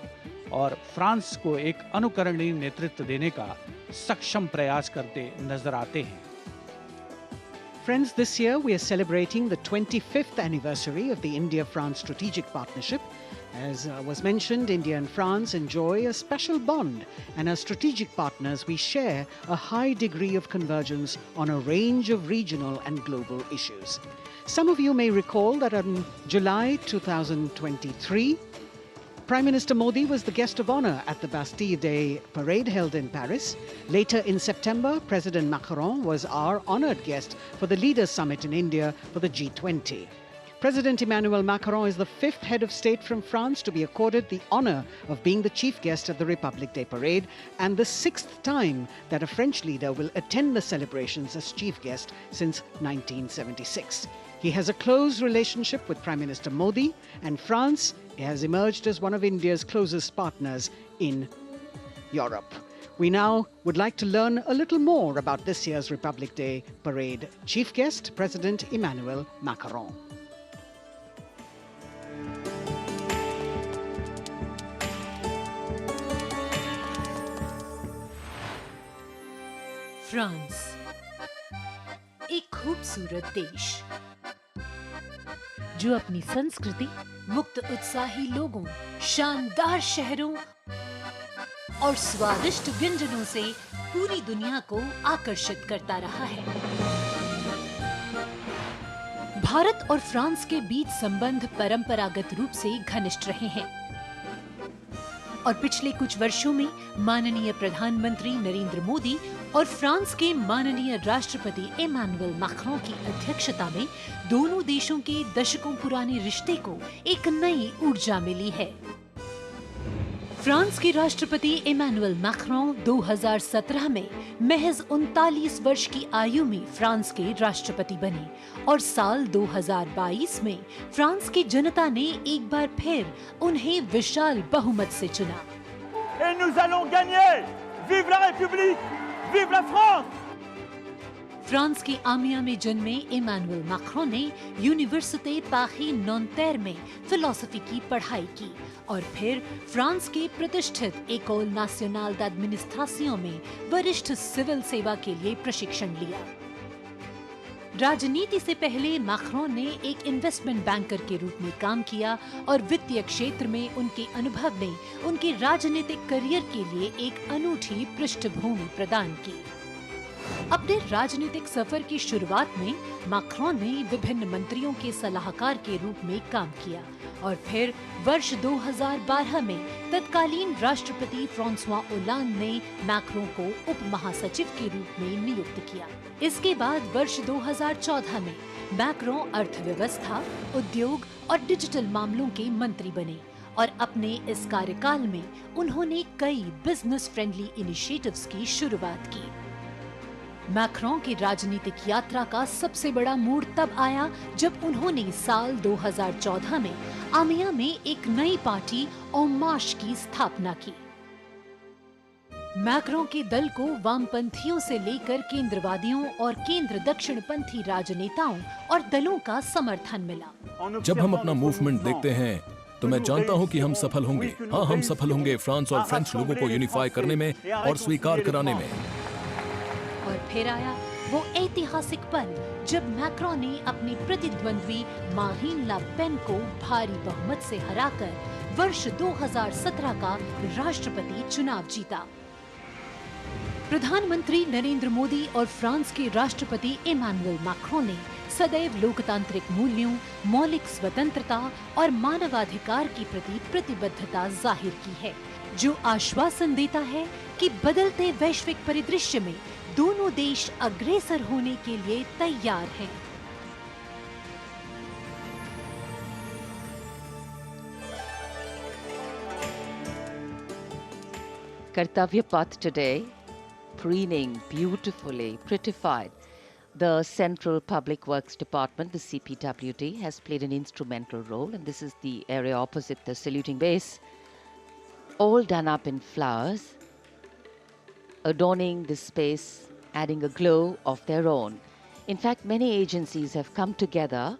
और फ्रांस को एक अनुकरणीय नेतृत्व देने का सक्षम प्रयास करते नजर आते हैं। Friends, this year we are celebrating the 25th anniversary of the India-France strategic partnership. As was mentioned, India and France enjoy a special bond, and as strategic partners we share a high degree of convergence on a range of regional and global issues. Some of you may recall that in July 2023, Prime Minister Modi was the guest of honor at the Bastille Day parade held in Paris. Later in September, President Macron was our honored guest for the Leaders Summit in India for the G20. President Emmanuel Macron is the 5th head of state from France to be accorded the honor of being the chief guest at the Republic Day parade, and the 6th time that a French leader will attend the celebrations as chief guest since 1976. He has a close relationship with Prime Minister Modi, and France has emerged as one of India's closest partners in Europe. We now would like to learn a little more about this year's Republic Day parade. Chief guest, President Emmanuel Macron. France, एक खूबसूरत देश जो अपनी संस्कृति, मुक्त उत्साही लोगों, शानदार शहरों और स्वादिष्ट व्यंजनों से पूरी दुनिया को आकर्षित करता रहा है। भारत और फ्रांस के बीच संबंध परंपरागत रूप से घनिष्ठ रहे हैं और पिछले कुछ वर्षों में माननीय प्रधानमंत्री नरेंद्र मोदी और फ्रांस के माननीय राष्ट्रपति इमैनुअल मैक्रों की अध्यक्षता में दोनों देशों के दशकों पुराने रिश्ते को एक नई ऊर्जा मिली है। फ्रांस के राष्ट्रपति इमैनुअल मैक्रों 2017 में महज 39 वर्ष की आयु में फ्रांस के राष्ट्रपति बने और साल 2022 में फ्रांस की जनता ने एक बार फिर उन्हें विशाल बहुमत से चुना। Et nous allons gagner! Vive la République! Vive la France! France के आमिया में जन्मे इमैनुअल मैक्रों ने यूनिवर्सिटी पारी नॉन्तेर में फिलॉसफी की पढ़ाई की और फिर फ्रांस के प्रतिष्ठित एकोल नाशनल d'administration में वरिष्ठ सिविल सेवा के लिए प्रशिक्षण लिया। राजनीति से पहले मैक्रों ने एक इन्वेस्टमेंट बैंकर के रूप में काम किया और वित्तीय क्षेत्र में उनके अनुभव ने उनके राजनीतिक करियर के लिए एक अनूठी पृष्ठभूमि प्रदान की। अपने राजनीतिक सफर की शुरुआत में मैक्रोन ने विभिन्न मंत्रियों के सलाहकार के रूप में काम किया और फिर वर्ष 2012 में तत्कालीन राष्ट्रपति फ्रांसवा ओलांद ने मैक्रोन को उप महासचिव के रूप में नियुक्त किया। इसके बाद वर्ष 2014 में मैक्रोन अर्थव्यवस्था, उद्योग और डिजिटल मामलों के मंत्री बने और अपने इस कार्यकाल में उन्होंने कई बिजनेस फ्रेंडली इनिशिएटिव्स की शुरुआत की। मैक्रोन की राजनीतिक यात्रा का सबसे बड़ा मोड़ तब आया जब उन्होंने साल 2014 में आमिया में एक नई पार्टी En Marche की स्थापना की। मैक्रोन के दल को वामपंथियों से लेकर केंद्रवादियों और केंद्र दक्षिणपंथी राजनेताओं और दलों का समर्थन मिला। जब हम अपना मूवमेंट देखते हैं तो मैं जानता हूं कि हम सफल होंगे। हाँ, हम सफल होंगे फ्रांस और फ्रेंच लोगों को यूनिफाई करने में और स्वीकार कराने में। और फिर आया वो ऐतिहासिक पल जब मैक्रोन ने अपने प्रतिद्वंद्वी मारीन ला पेन को भारी बहुमत से हराकर वर्ष 2017 का राष्ट्रपति चुनाव जीता। प्रधानमंत्री नरेंद्र मोदी और फ्रांस के राष्ट्रपति इमैनुअल मैक्रोन ने सदैव लोकतांत्रिक मूल्यों, मौलिक स्वतंत्रता और मानवाधिकार के प्रति प्रतिबद्धता जाहिर की है, जो आश्वासन देता है कि बदलते वैश्विक परिदृश्य में दोनों देश अग्रसर होने के लिए तैयार हैं। Kartavya Path today, preening beautifully, prettified. The Central Public Works Department, the CPWD, has played an instrumental role, and this is the area opposite the saluting base, all done up in flowers, adorning this space, adding a glow of their own. In fact, many agencies have come together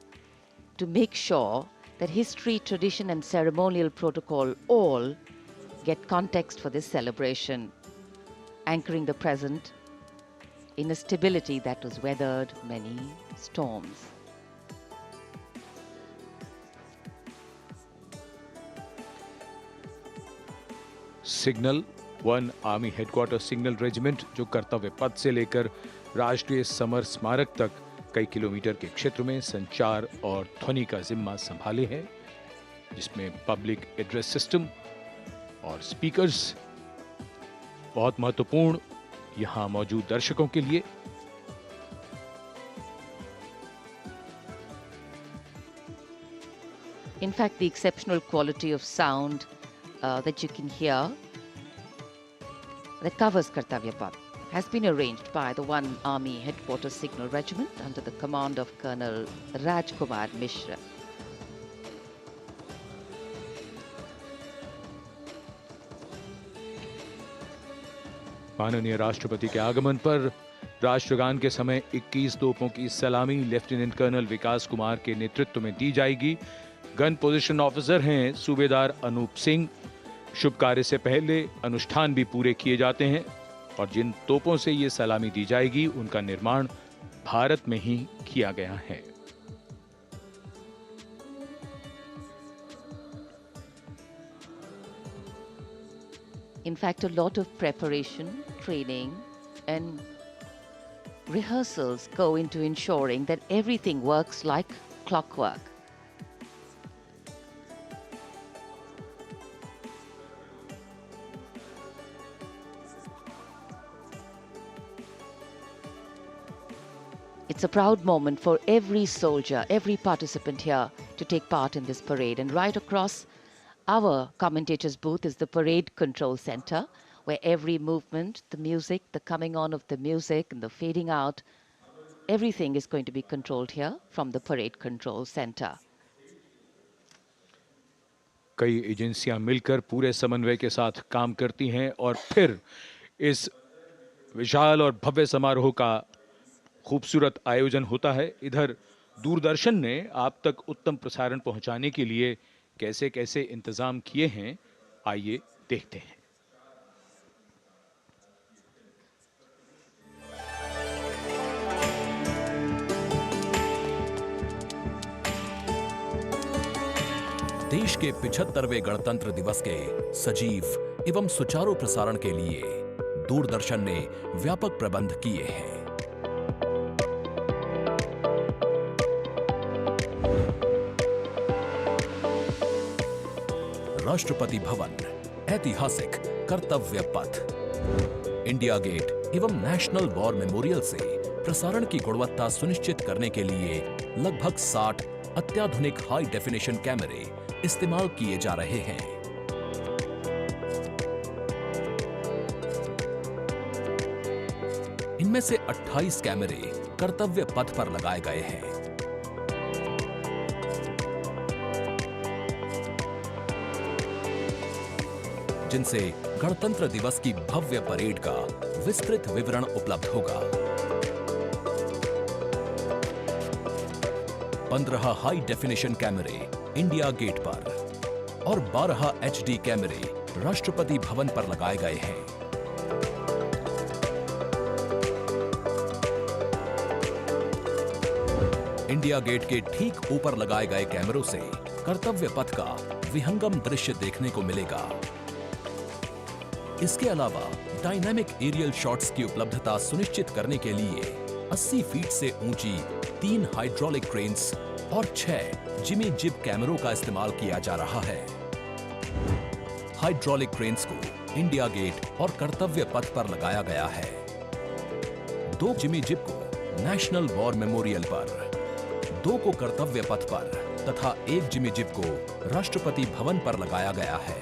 to make sure that history, tradition, and ceremonial protocol all get context for this celebration, anchoring the present in a stability that was weathered many storms. Signal 1 army headquarter signal regiment, जो कर्तव्य पथ से लेकर राष्ट्रीय summer स्मारक तक कई kilometre के क्षेत्र में संचार और ध्वनि का जिम्मा संभाले हैं, जिसमें पब्लिक एड्रेस सिस्टम और स्पीकर्स बहुत महत्वपूर्ण यहां मौजूद दर्शकों के लिए। In fact, the exceptional quality of sound that you can hear that covers Kartavya Path has been arranged by the 1 Army Headquarters Signal Regiment under the command of Colonel Rajkumar Mishra. माननीय राष्ट्रपति के आगमन पर राष्ट्रगान के समय 21 तोपों की सलामी लेफ्टिनेंट कर्नल विकास कुमार के नेतृत्व में दी जाएगी। गन पोजीशन ऑफिसर हैं सूबेदार अनूप सिंह। शुभ कार्य से पहले अनुष्ठान भी पूरे किए जाते हैं और जिन तोपों से ये सलामी दी जाएगी उनका निर्माण भारत में ही किया गया है। In fact, a lot of preparation, training, and rehearsals go into ensuring that everything works like clockwork. It's a proud moment for every soldier, every participant here to take part in this parade. And right across our commentator's booth is the Parade Control Center, where every movement, the music, the coming on of the music and the fading out, everything is going to be controlled here from the Parade Control Center. कई एजेंसियां मिलकर पूरे समन्वय के साथ काम करती हैं और फिर इस विशाल और भव्य समारोह का खूबसूरत आयोजन होता है। इधर दूरदर्शन ने आप तक उत्तम प्रसारण पहुंचाने के लिए कैसे कैसे इंतजाम किए हैं, आइए देखते हैं। देश के 75वें गणतंत्र दिवस के सजीव एवं सुचारू प्रसारण के लिए दूरदर्शन ने व्यापक प्रबंध किए हैं। राष्ट्रपति भवन, ऐतिहासिक कर्तव्य पथ। इंडिया गेट एवं नेशनल वॉर मेमोरियल से प्रसारण की गुणवत्ता सुनिश्चित करने के लिए लगभग 60 अत्याधुनिक हाई डेफिनेशन कैमरे इस्तेमाल किए जा रहे हैं। इनमें से 28 कैमरे कर्तव्य पथ पर लगाए गए हैं। जिनसे गणतंत्र दिवस की भव्य परेड का विस्तृत विवरण उपलब्ध होगा। 15 हाई डेफिनेशन कैमरे इंडिया गेट पर और 12 HD कैमरे राष्ट्रपति भवन पर लगाए गए हैं। इंडिया गेट के ठीक ऊपर लगाए गए कैमरों से कर्तव्य पथ का विहंगम दृश्य देखने को मिलेगा। इसके अलावा डायनामिक एरियल शॉट्स की उपलब्धता सुनिश्चित करने के लिए 80 फीट से ऊंची 3 हाइड्रोलिक क्रेन्स और 6 जिमी जिब कैमरों का इस्तेमाल किया जा रहा है। हाइड्रोलिक क्रेन्स को इंडिया गेट और कर्तव्य पथ पर लगाया गया है। 2 जिमी जिब को नेशनल वॉर मेमोरियल पर, 2 को कर्तव्य पथ पर तथा 1 जिमी जिब को राष्ट्रपति भवन पर लगाया गया है।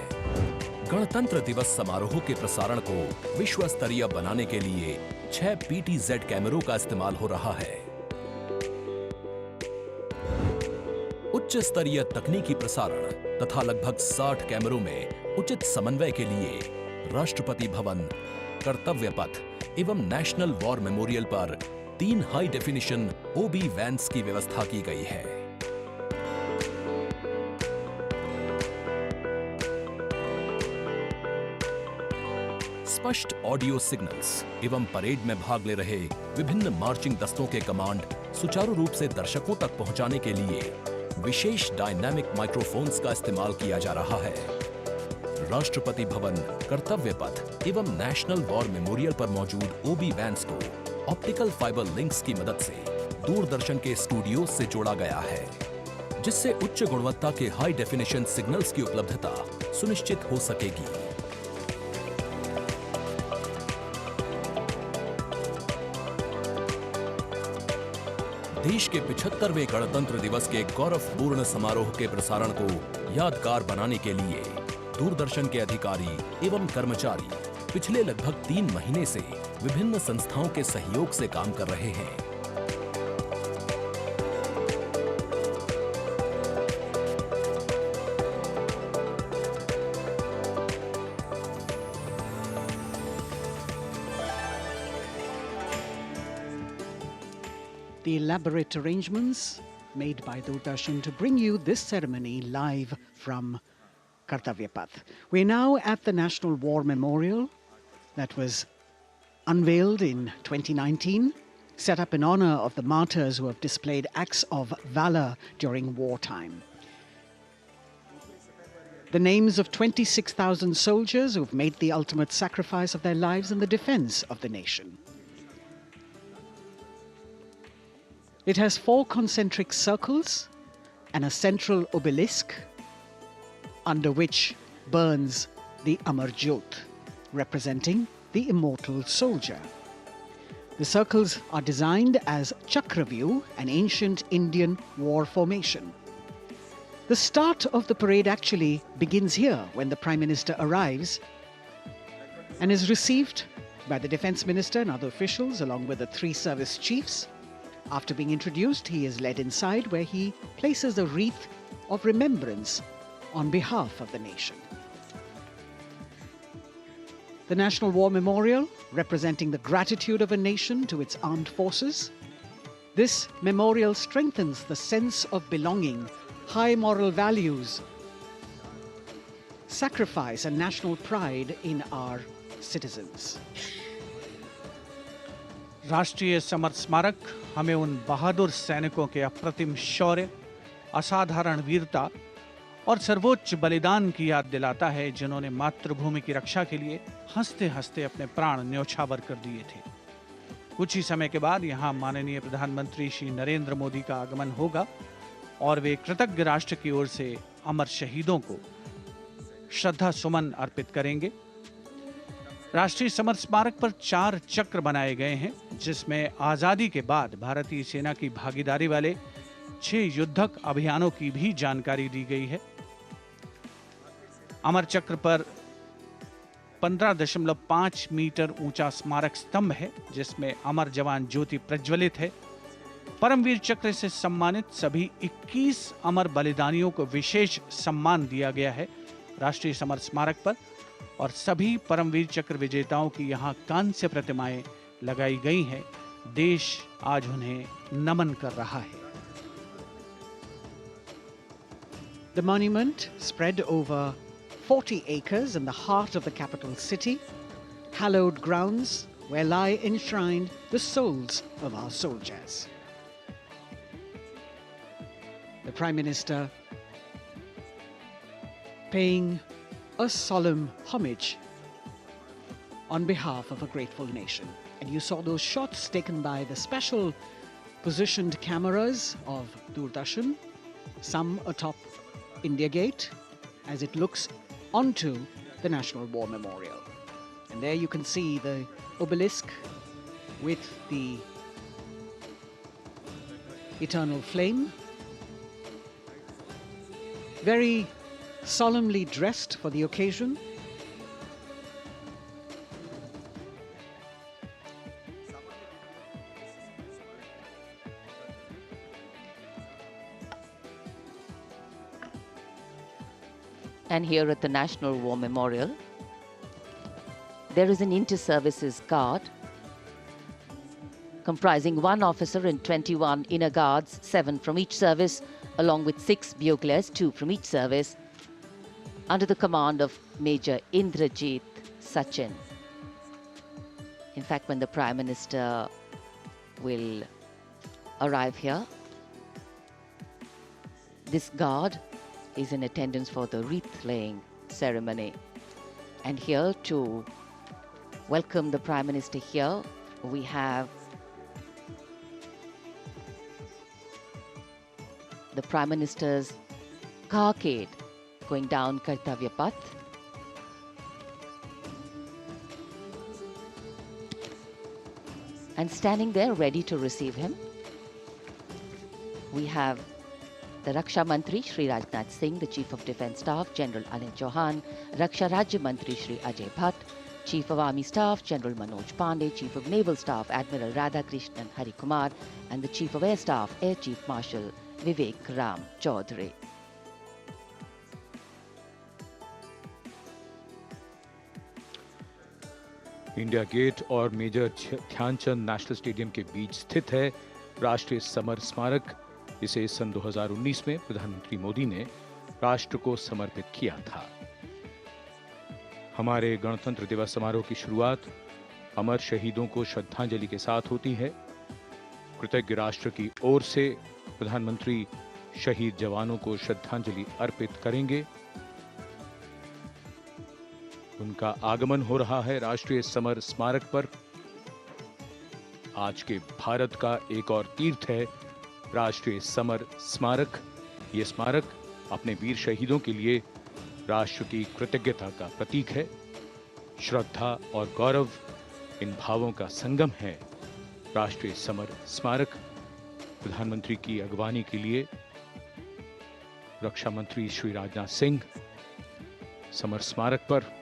गणतंत्र दिवस समारोह के प्रसारण को विश्व स्तरीय बनाने के लिए 6 PTZ कैमरों का इस्तेमाल हो रहा है। उच्च स्तरीय तकनीकी प्रसारण तथा लगभग 60 कैमरों में उचित समन्वय के लिए राष्ट्रपति भवन, कर्तव्य पथ एवं नेशनल वॉर मेमोरियल पर 3 हाई डेफिनेशन OB वैन्स की व्यवस्था की गई है। स्पष्ट ऑडियो सिग्नल्स एवं परेड में भाग ले रहे विभिन्न मार्चिंग दस्तों के कमांड सुचारू रूप से दर्शकों तक पहुंचाने के लिए विशेष डायनामिक माइक्रोफोन्स का इस्तेमाल किया जा रहा है। राष्ट्रपति भवन, कर्तव्य पथ एवं नेशनल वॉर मेमोरियल पर मौजूद OB वैन्स को ऑप्टिकल फाइबर लिंक्स की मदद से दूरदर्शन के स्टूडियो से जोड़ा गया है, जिससे उच्च गुणवत्ता के हाई डेफिनेशन सिग्नल्स की उपलब्धता सुनिश्चित हो सकेगी। देश के 75वें गणतंत्र दिवस के गौरवपूर्ण समारोह के प्रसारण को यादगार बनाने के लिए दूरदर्शन के अधिकारी एवं कर्मचारी पिछले लगभग 3 महीने से विभिन्न संस्थाओं के सहयोग से काम कर रहे हैं। The elaborate arrangements made by Doordarshan to bring you this ceremony live from Kartavya Path. We're now at the National War Memorial that was unveiled in 2019, set up in honor of the martyrs who have displayed acts of valor during wartime. The names of 26,000 soldiers who've made the ultimate sacrifice of their lives in the defense of the nation. It has 4 concentric circles and a central obelisk under which burns the Amar Jyot, representing the immortal soldier. The circles are designed as Chakravyu, an ancient Indian war formation. The start of the parade actually begins here when the Prime Minister arrives and is received by the Defence Minister and other officials along with the 3 service chiefs. After being introduced, he is led inside where he places a wreath of remembrance on behalf of the nation. The National War Memorial, representing the gratitude of a nation to its armed forces. This memorial strengthens the sense of belonging, high moral values, sacrifice and national pride in our citizens. राष्ट्रीय summer स्मारक हमें उन बहादुर सैनिकों के अप्रतिम शौर्य, असाधारण वीरता और सर्वोच्च बलिदान की याद दिलाता है, जिन्होंने मातृभूमि की रक्षा के लिए हंसते हंसते अपने प्राण न्योछावर कर दिए थे। कुछ ही समय के बाद यहाँ माननीय प्रधानमंत्री श्री नरेंद्र मोदी का आगमन होगा और वे कृतज्ञ राष्ट्र की ओर से अमर शहीदों को श्रद्धा सुमन अर्पित करेंगे। राष्ट्रीय समर स्मारक पर 4 चक्र बनाए गए हैं, जिसमें आजादी के बाद भारतीय सेना की भागीदारी वाले 6 युद्धक अभियानों की भी जानकारी दी गई है। अमर चक्र पर 15.5 मीटर ऊंचा स्मारक स्तंभ है, जिसमें अमर जवान ज्योति प्रज्वलित है। परमवीर चक्र से सम्मानित सभी 21 अमर बलिदानियों को विशेष सम्मान दिया गया है राष्ट्रीय समर स्मारक पर, और सभी परमवीर चक्र विजेताओं की यहां कांस्य प्रतिमाएं लगाई गई हैं। देश आज उन्हें नमन कर रहा है। The monument, spread over 40 acres in the heart of the capital city, hallowed grounds where lie enshrined the souls of our soldiers. The Prime Minister paying a solemn homage on behalf of a grateful nation. And you saw those shots taken by the special positioned cameras of Doordarshan, some atop India Gate, as it looks onto the National War Memorial. And there you can see the obelisk with the eternal flame, very solemnly dressed for the occasion. And here at the National War Memorial, there is an inter-services guard comprising 1 officer and 21 inner guards, 7 from each service, along with 6 buglers, 2 from each service, under the command of Major Indrajit Sachin. In fact, when the Prime Minister will arrive here, this guard is in attendance for the wreath-laying ceremony. And here to welcome the Prime Minister here, we have the Prime Minister's carcade going down Kartavya Path. And standing there ready to receive him, we have the Raksha Mantri Shri Rajnath Singh, the Chief of Defence Staff General Anil Chauhan, Raksha Rajya Mantri Shri Ajay Bhatt, Chief of Army Staff General Manoj Pandey, Chief of Naval Staff Admiral Radhakrishnan Harikumar, and the Chief of Air Staff Air Chief Marshal Vivek Ram Chaudhary. India gate और major Dhyan Chand national stadium के बीच स्थित है राष्ट्रीय summer स्मारक। इसे सन 2019 में प्रधानमंत्री मोदी ने राष्ट्र को समर्पित किया था। हमारे गणतंत्र दिवस समारोह की शुरुआत अमर शहीदों को श्रद्धांजलि के साथ होती है। कृतज्ञ राष्ट्र की ओर से प्रधानमंत्री शहीद जवानों को श्रद्धांजलि अर्पित करेंगे। उनका आगमन हो रहा है राष्ट्रीय समर स्मारक पर। आज के भारत का एक और तीर्थ है राष्ट्रीय समर स्मारक। ये स्मारक अपने वीर शहीदों के लिए राष्ट्र की कृतज्ञता का प्रतीक है। श्रद्धा और गौरव इन भावों का संगम है राष्ट्रीय समर स्मारक। प्रधानमंत्री की अगवानी के लिए रक्षा मंत्री श्री राजनाथ सिंह समर स्मारक पर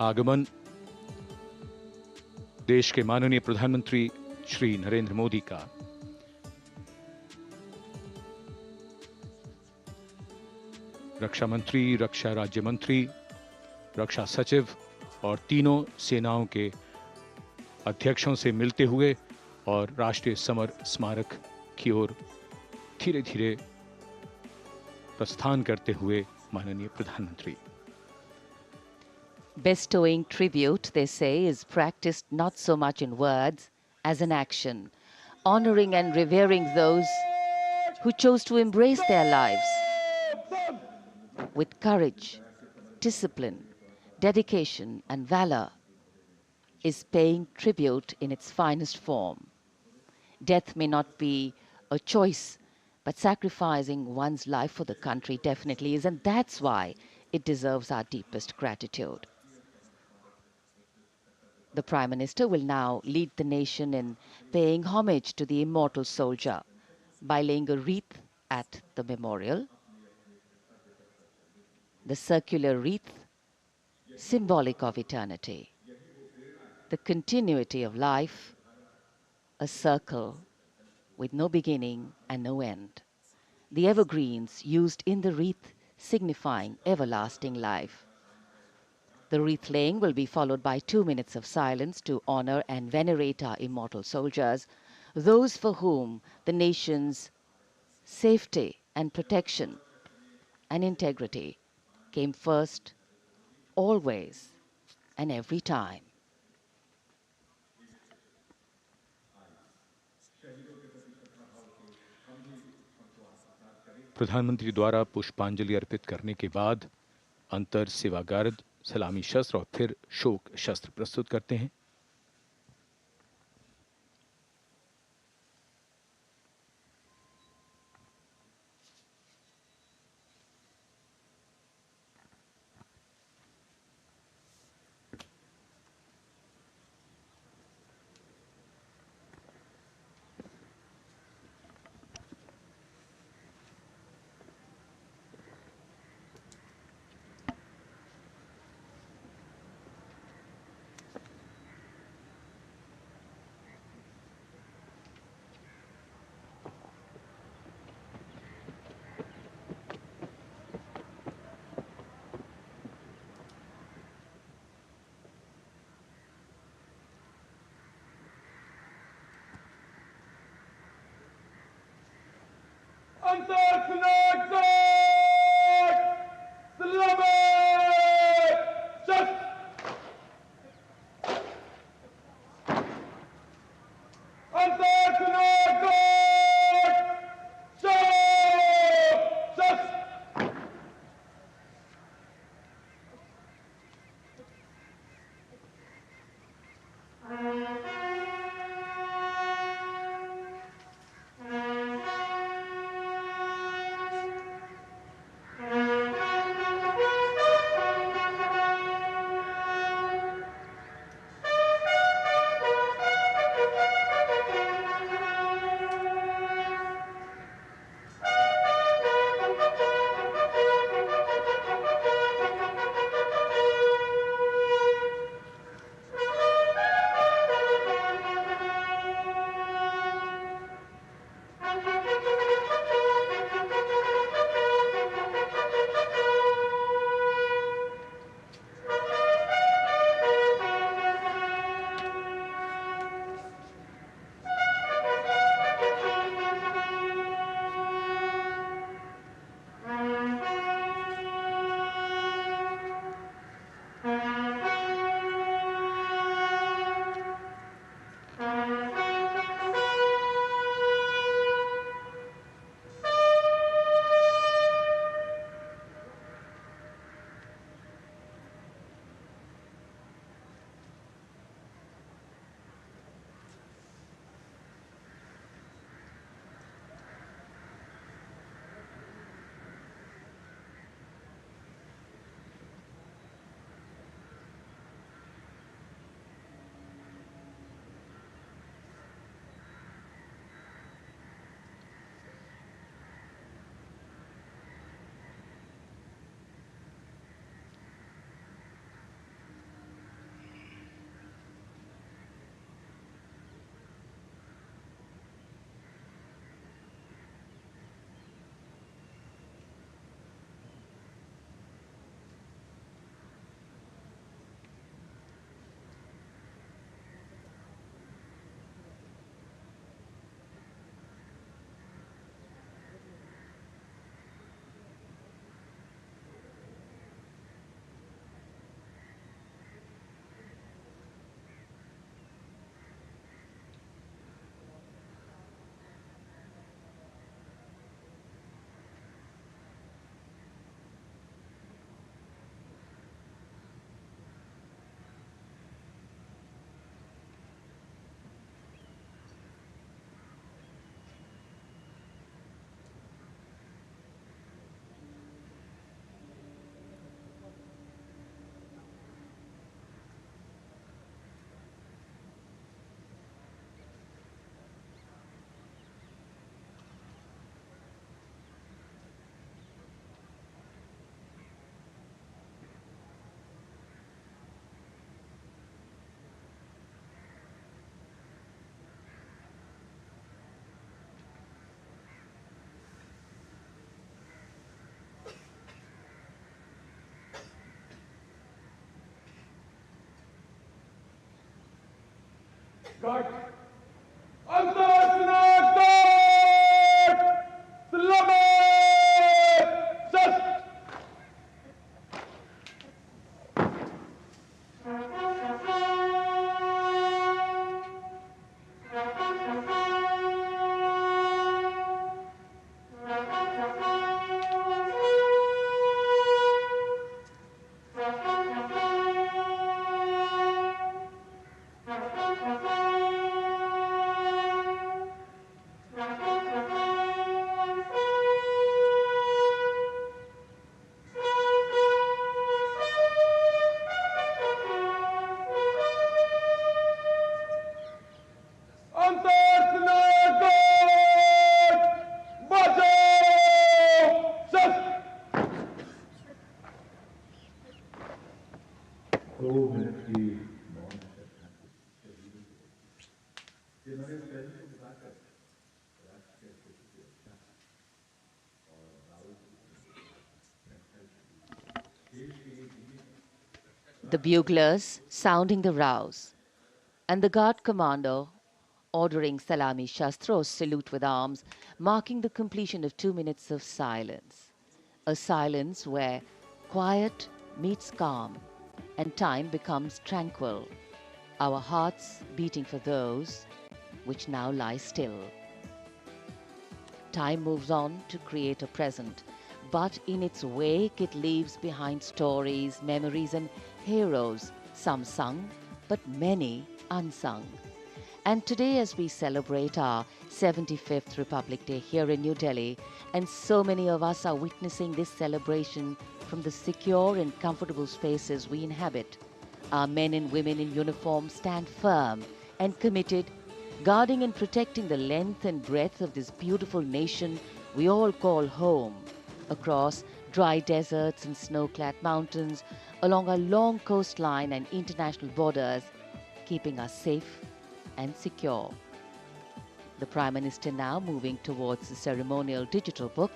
आगमन देश के माननीय प्रधानमंत्री श्री नरेंद्र मोदी का। रक्षा मंत्री, रक्षा राज्य मंत्री, रक्षा सचिव और तीनों सेनाओं के अध्यक्षों से मिलते हुए और राष्ट्रीय समर स्मारक की ओर धीरे धीरे प्रस्थान करते हुए माननीय प्रधानमंत्री। Bestowing tribute, they say, is practiced not so much in words as in action, honoring and revering those who chose to embrace their lives with courage, discipline, dedication, and valor is paying tribute in its finest form. Death may not be a choice, but sacrificing one's life for the country definitely is, and that's why it deserves our deepest gratitude. The Prime Minister will now lead the nation in paying homage to the immortal soldier by laying a wreath at the memorial. The circular wreath, symbolic of eternity, the continuity of life, a circle with no beginning and no end. The evergreens used in the wreath signifying everlasting life. The wreath laying will be followed by 2 minutes of silence to honor and venerate our immortal soldiers, those for whom the nation's safety and protection and integrity came first, always and every time. प्रधानमंत्री द्वारा पुष्पांजलि अर्पित करने के बाद अंतर सेवागार्द सलामी शस्त्र और फिर शोक शस्त्र प्रस्तुत करते हैं। The buglers sounding the rouse, and the guard commander ordering Salami Shastros salute with arms, marking the completion of 2 minutes of silence. A silence where quiet meets calm and time becomes tranquil, our hearts beating for those which now lie still. Time moves on to create a present, but in its wake it leaves behind stories, memories and heroes, some sung, but many unsung. And today, as we celebrate our 75th Republic Day here in New Delhi, and so many of us are witnessing this celebration from the secure and comfortable spaces we inhabit, our men and women in uniform stand firm and committed, guarding and protecting the length and breadth of this beautiful nation we all call home, across dry deserts and snow-clad mountains, along our long coastline and international borders, keeping us safe and secure. The Prime Minister now moving towards the ceremonial digital book,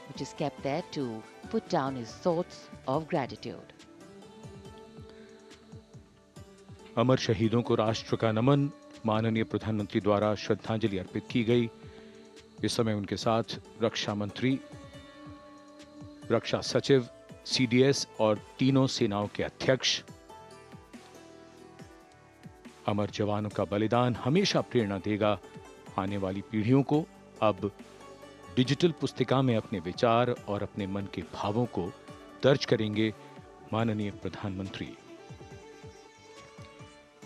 which is kept there to put down his thoughts of gratitude. अमर शहीदों को राष्ट्र का नमन, माननीय प्रधानमंत्री द्वारा श्रद्धांजलि अर्पित की गई। इस समय उनके साथ रक्षा मंत्री, रक्षा सचिव, सीडीएस और तीनों सेनाओं के अध्यक्ष। अमर जवानों का बलिदान हमेशा प्रेरणा देगा आने वाली पीढ़ियों को। अब डिजिटल पुस्तिका में अपने विचार और अपने मन के भावों को दर्ज करेंगे माननीय प्रधानमंत्री।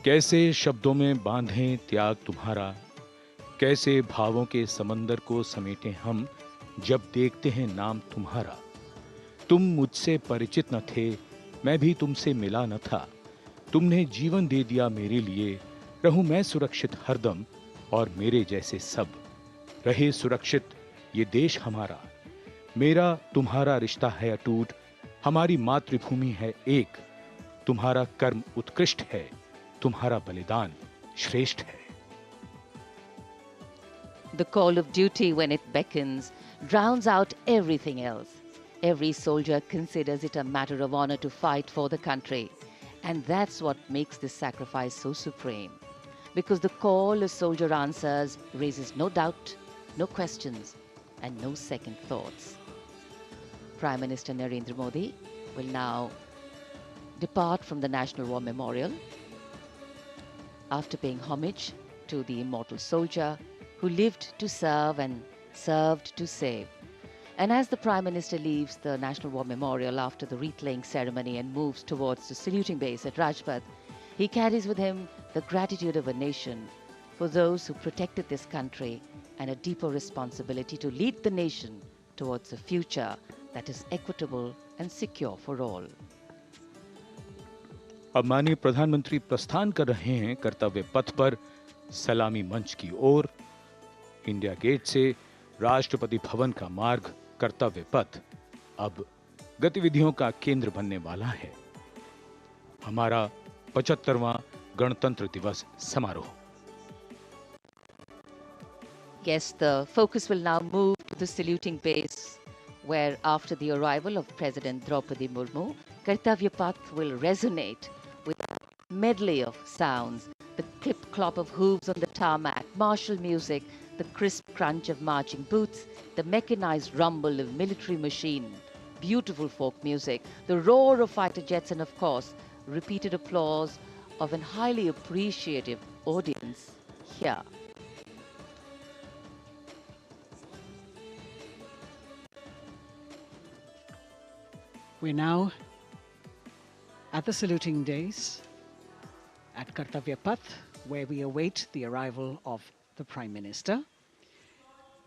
कैसे शब्दों में बांधें त्याग तुम्हारा, कैसे भावों के समंदर को समेटें हम जब देखते हैं नाम तुम्हारा। तुम मुझसे परिचित न थे, मैं भी तुमसे मिला न था, तुमने जीवन दे दिया मेरे लिए, रहूं मैं सुरक्षित हरदम और मेरे जैसे सब। रहे सुरक्षित ये देश हमारा, मेरा तुम्हारा रिश्ता है अटूट, हमारी मातृभूमि है एक, तुम्हारा कर्म उत्कृष्ट है, तुम्हारा बलिदान श्रेष्ठ है। The call of duty, when it beckons, drowns out everything else. Every soldier considers it a matter of honor to fight for the country. And that's what makes this sacrifice so supreme. Because the call a soldier answers raises no doubt, no questions, and no second thoughts. Prime Minister Narendra Modi will now depart from the National War Memorial after paying homage to the immortal soldier who lived to serve and served to save. And as the Prime Minister leaves the National War Memorial after the wreath-laying ceremony and moves towards the saluting base at Rajpath, he carries with him the gratitude of a nation for those who protected this country and a deeper responsibility to lead the nation towards a future that is equitable and secure for all. अब माननीय प्रधानमंत्री प्रस्थान कर रहे हैं कर्तव्य पथ पर सलामी मंच की ओर। इंडिया गेट से राष्ट्रपति भवन का मार्ग कर्तव्य पथ अब गतिविधियों का केंद्र बनने वाला है। हमारा 75वां गणतंत्र दिवस समारोह। Yes, the focus will now move to the saluting base, where after the arrival of President Draupadi Murmu, Kartavya Path will resonate with a medley of sounds, the clip-clop of hooves on the tarmac, martial music, the crisp crunch of marching boots, the mechanized rumble of military machine, beautiful folk music, the roar of fighter jets, and of course, repeated applause of an highly appreciative audience here. We're now at the saluting days at Kartavya Path, where we await the arrival of the Prime Minister.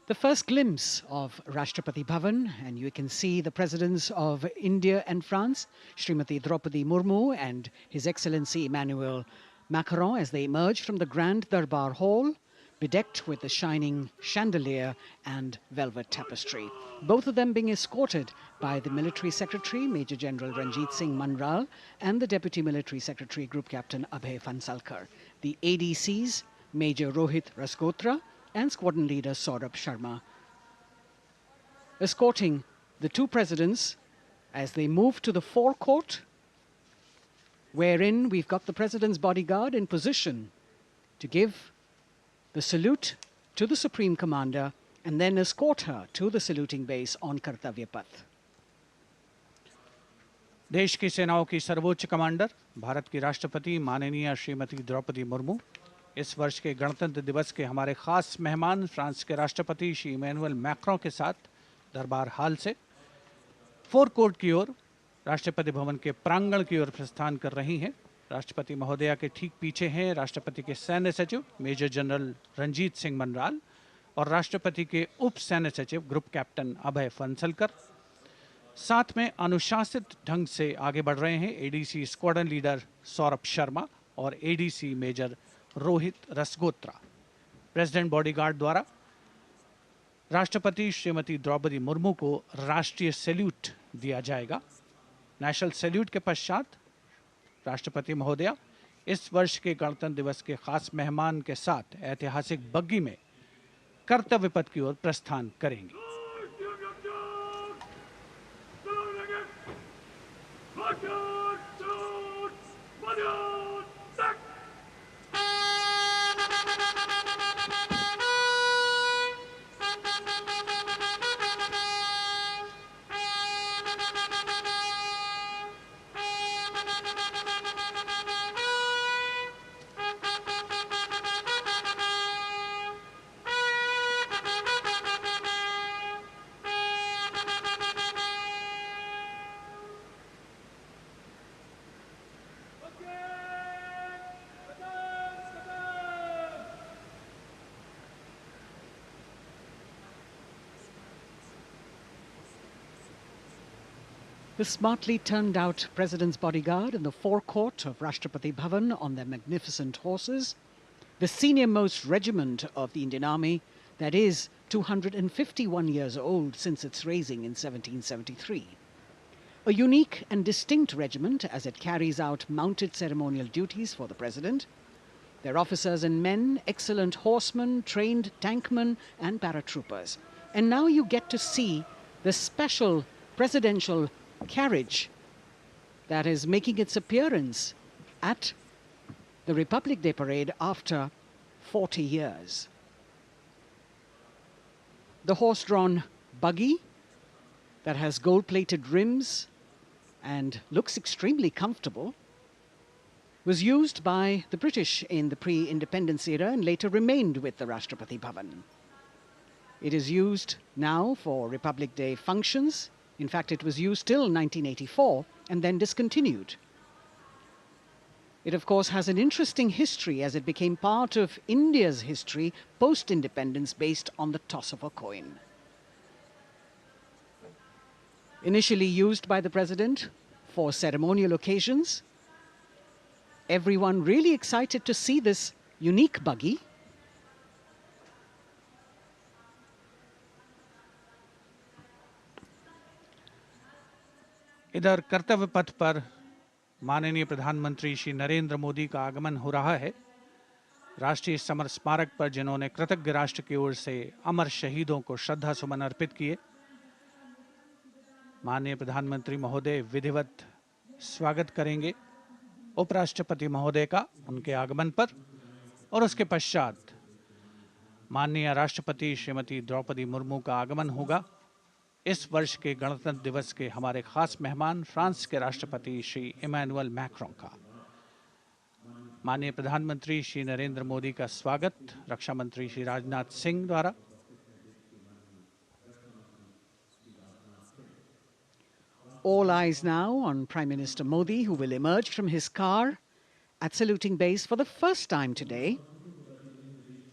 The first glimpse of Rashtrapati Bhavan, and you can see the presidents of India and France, Srimati Draupadi Murmu and His Excellency Emmanuel Macron, as they emerge from the Grand Darbar Hall, bedecked with the shining chandelier and velvet tapestry. Both of them being escorted by the Military Secretary, Major General Ranjit Singh Manral, and the Deputy Military Secretary, Group Captain Abhay Phansalkar. The ADCs, Major Rohit Rasgotra and Squadron Leader Saurabh Sharma, escorting the two presidents as they move to the forecourt, wherein we've got the President's bodyguard in position to give the salute to the Supreme Commander and then escort her to the saluting base on Kartavya Path. देश की सेनाओं की सर्वोच्च commander Bharat की राष्ट्रपति माननीय श्रीमती द्रौपदी मुर्मू इस वर्ष के गणतंत्र दिवस के हमारे खास मेहमान फ्रांस के राष्ट्रपति श्री इमैनुअल मैक्रों के साथ दरबार हाल से फोर कोर्ट की ओर राष्ट्रपति भवन के प्रांगण की ओर प्रस्थान कर रही हैं। राष्ट्रपति महोदया के ठीक पीछे हैं राष्ट्रपति के सैन्य सचिव मेजर जनरल रंजीत सिंह मनराल और राष्ट्रपति के उप सैन्य सचिव ग्रुप कैप्टन अभय फंसलकर। साथ में अनुशासित ढंग से आगे बढ़ रहे हैं ADC squadron leader Saurabh Sharma और ADC major Rohit Rasgotra. President bodyguard द्वारा राष्ट्रपति श्रीमती द्रौपदी मुर्मू को राष्ट्रीय सैल्यूट दिया जाएगा। नेशनल सैल्यूट के पश्चात राष्ट्रपति महोदया इस वर्ष के गणतंत्र दिवस के खास मेहमान के साथ ऐतिहासिक बग्गी में कर्तव्य पथ की ओर प्रस्थान करेंगी। The smartly turned out President's bodyguard in the forecourt of Rashtrapati Bhavan on their magnificent horses, the senior-most regiment of the Indian Army, that is 251 years old since its raising in 1773. A unique and distinct regiment as it carries out mounted ceremonial duties for the President. Their officers and men, excellent horsemen, trained tankmen and paratroopers. And now you get to see the special presidential carriage that is making its appearance at the Republic Day parade after 40 years. The horse-drawn buggy that has gold-plated rims and looks extremely comfortable was used by the British in the pre-independence era and later remained with the Rashtrapati Bhavan. It is used now for Republic Day functions. In fact, it was used till 1984 and then discontinued. It, of course, has an interesting history as it became part of India's history post-independence based on the toss of a coin. Initially used by the President for ceremonial occasions, everyone really excited to see this unique buggy. इधर कर्तव्य पथ पर माननीय प्रधानमंत्री श्री नरेंद्र मोदी का आगमन हो रहा है। राष्ट्रीय समर स्मारक पर जिन्होंने कृतज्ञ राष्ट्र की ओर से अमर शहीदों को श्रद्धा सुमन अर्पित किए, माननीय प्रधानमंत्री महोदय विधिवत स्वागत करेंगे उपराष्ट्रपति महोदय का उनके आगमन पर और उसके पश्चात माननीय राष्ट्रपति श्रीमती द्रौपदी मुर्मू का आगमन होगा। इस वर्ष के गणतंत्र दिवस के हमारे खास मेहमान फ्रांस के राष्ट्रपति श्री इमैनुअल मैक्रों का। माननीय प्रधानमंत्री श्री नरेंद्र मोदी का स्वागत रक्षा मंत्री श्री राजनाथ सिंह द्वारा। All eyes now on Prime Minister Modi, who will emerge from his car at saluting base for the first time today.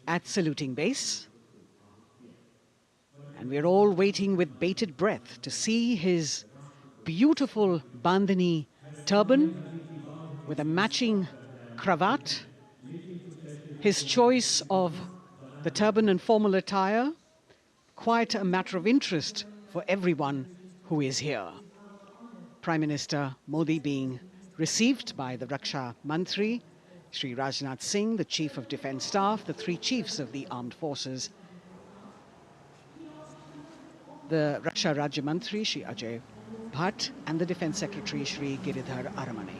At saluting base. And we're all waiting with bated breath to see his beautiful bandhani turban with a matching cravat. His choice of the turban and formal attire, quite a matter of interest for everyone who is here. Prime Minister Modi being received by the Raksha Mantri, Shri Rajnath Singh, the Chief of Defence Staff, the three chiefs of the armed forces, the Raksha Rajya Mantri, Shri Ajay Bhatt, and the Defence Secretary, Shri Giridhar Aramane.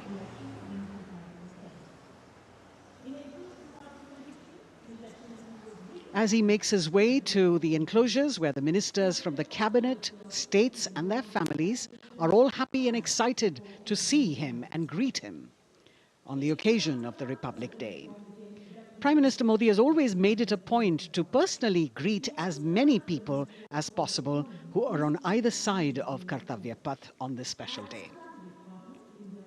As he makes his way to the enclosures where the ministers from the cabinet, states and their families are all happy and excited to see him and greet him on the occasion of the Republic Day. Prime Minister Modi has always made it a point to personally greet as many people as possible who are on either side of Kartavya Path on this special day.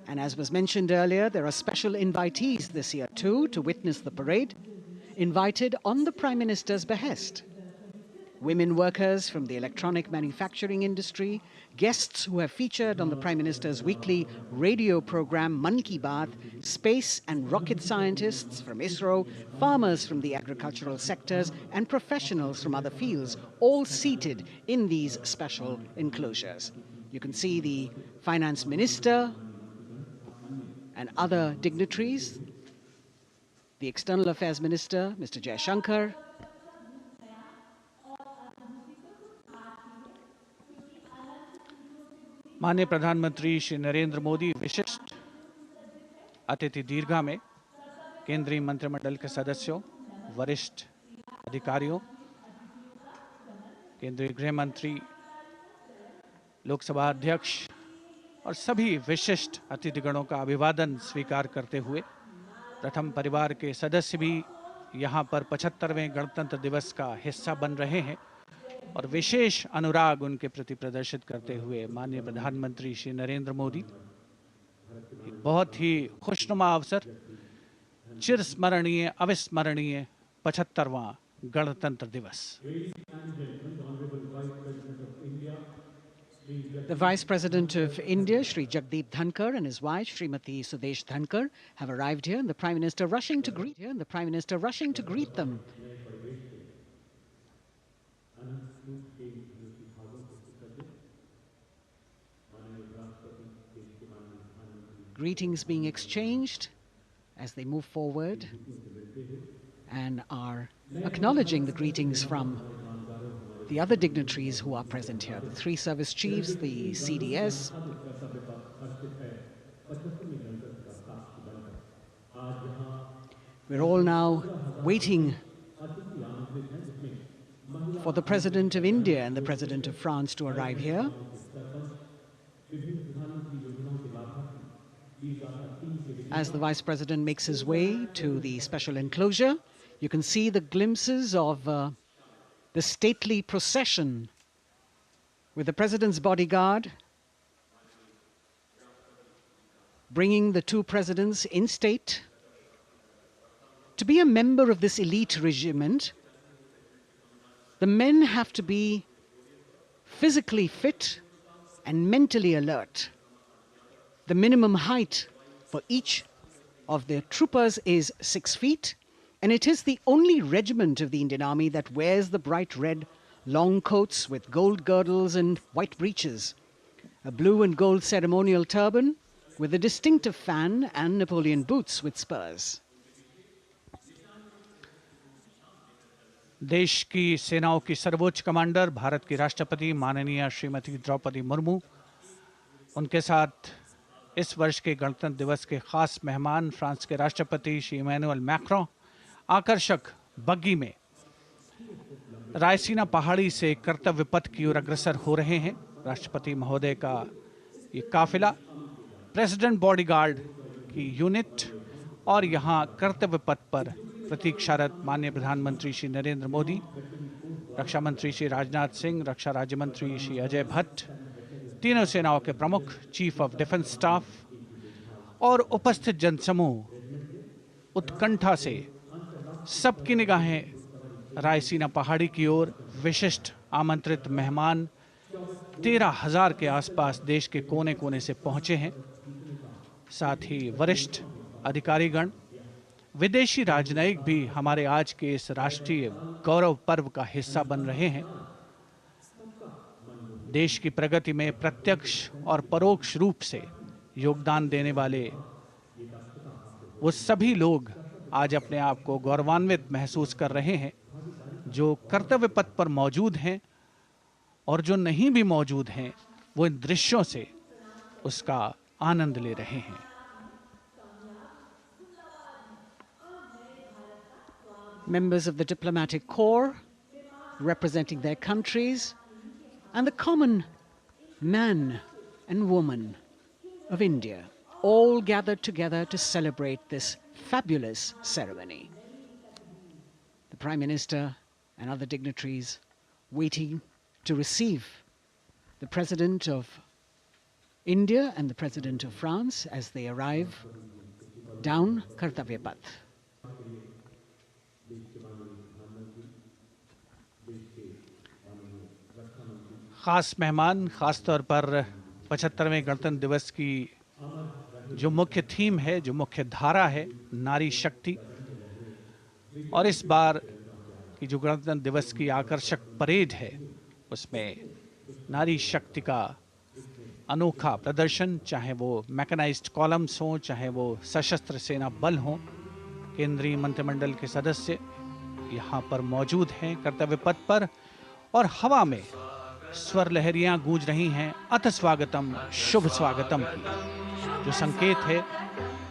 And as was mentioned earlier, there are special invitees this year too to witness the parade, invited on the Prime Minister's behest. Women workers from the electronic manufacturing industry, guests who have featured on the Prime Minister's weekly radio program Mann Ki Baat, space and rocket scientists from ISRO, farmers from the agricultural sectors and professionals from other fields, all seated in these special enclosures. You can see the Finance Minister and other dignitaries, the External Affairs Minister, Mr. Jaishankar, माननीय प्रधानमंत्री श्री नरेंद्र मोदी विशिष्ट अतिथि दीर्घा में केंद्रीय मंत्रिमंडल के सदस्यों, वरिष्ठ अधिकारियों, केंद्रीय गृह मंत्री, लोकसभा अध्यक्ष और सभी विशिष्ट अतिथिगणों का अभिवादन स्वीकार करते हुए प्रथम परिवार के सदस्य भी यहाँ पर 75वें गणतंत्र दिवस का हिस्सा बन रहे हैं और विशेष अनुराग उनके प्रति प्रदर्शित करते हुए माननीय प्रधानमंत्री श्री नरेंद्र मोदी एक बहुत ही खुशनुमा अवसर, चिरस्मरणीय अविस्मरणीय 75वां गणतंत्र दिवस। The Vice President of India, Shri Jagdeep Dhankar, and his wife, Srimati Sudesh Dhankar, have arrived here, and the Prime Minister rushing to greet them. Greetings being exchanged as they move forward and are acknowledging the greetings from the other dignitaries who are present here, the three service chiefs, the CDS. We're all now waiting for the President of India and the President of France to arrive here. As the Vice President makes his way to the special enclosure, you can see the glimpses of the stately procession with the President's bodyguard bringing the two presidents in state. To be a member of this elite regiment, the men have to be physically fit and mentally alert. The minimum height for each of the troopers is 6 feet, and it is the only regiment of the Indian Army that wears the bright red long coats with gold girdles and white breeches, a blue and gold ceremonial turban with a distinctive fan and Napoleon boots with spurs. देश की सेनाओं की सर्वोच्च commander Bharat की राष्ट्रपति माननीय श्रीमती द्रौपदी मुर्मू, उनके साथ इस वर्ष के गणतंत्र दिवस के खास मेहमान फ्रांस के राष्ट्रपति श्री इमैनुअल मैक्रों, आकर्षक बग्गी में रायसीना पहाड़ी से कर्तव्य पथ की ओर अग्रसर हो रहे हैं। राष्ट्रपति महोदय का ये काफिला, प्रेसिडेंट बॉडीगार्ड की यूनिट और यहाँ कर्तव्य पथ पर प्रतीक्षारत माननीय प्रधानमंत्री श्री नरेंद्र मोदी, रक्षा मंत्री श्री राजनाथ सिंह, रक्षा राज्य मंत्री श्री अजय भट्ट, तीनों सेनाओं के प्रमुख, चीफ ऑफ डिफेंस स्टाफ और उपस्थित जनसमूह उत्कंठा से सबकी निगाहें रायसीना पहाड़ी की ओर। विशिष्ट आमंत्रित मेहमान 13,000 के आसपास देश के कोने कोने से पहुंचे हैं। साथ ही वरिष्ठ अधिकारीगण, विदेशी राजनयिक भी हमारे आज के इस राष्ट्रीय गौरव पर्व का हिस्सा बन रहे हैं। देश की प्रगति में प्रत्यक्ष और परोक्ष रूप से योगदान देने वाले वो सभी लोग आज अपने आप को गौरवान्वित महसूस कर रहे हैं, जो कर्तव्य पथ पर मौजूद हैं और जो नहीं भी मौजूद हैं, वो इन दृश्यों से उसका आनंद ले रहे हैं। Members of the diplomatic corps representing their countries and the common man and woman of India all gathered together to celebrate this fabulous ceremony. The Prime Minister and other dignitaries waiting to receive the President of India and the President of France as they arrive down Kartavya Path. खास मेहमान, खास तौर पर 75वें गणतंत्र दिवस की जो मुख्य थीम है, जो मुख्य धारा है, नारी शक्ति, और इस बार की जो गणतंत्र दिवस की आकर्षक परेड है उसमें नारी शक्ति का अनोखा प्रदर्शन, चाहे वो मैकेनाइज्ड कॉलम्स हों, चाहे वो सशस्त्र सेना बल हों, केंद्रीय मंत्रिमंडल के सदस्य यहाँ पर मौजूद हैं कर्तव्य पथ पर, और हवा में स्वर लहरियां गूंज रही हैं अथ स्वागतम, शुभ स्वागतम की, जो संकेत है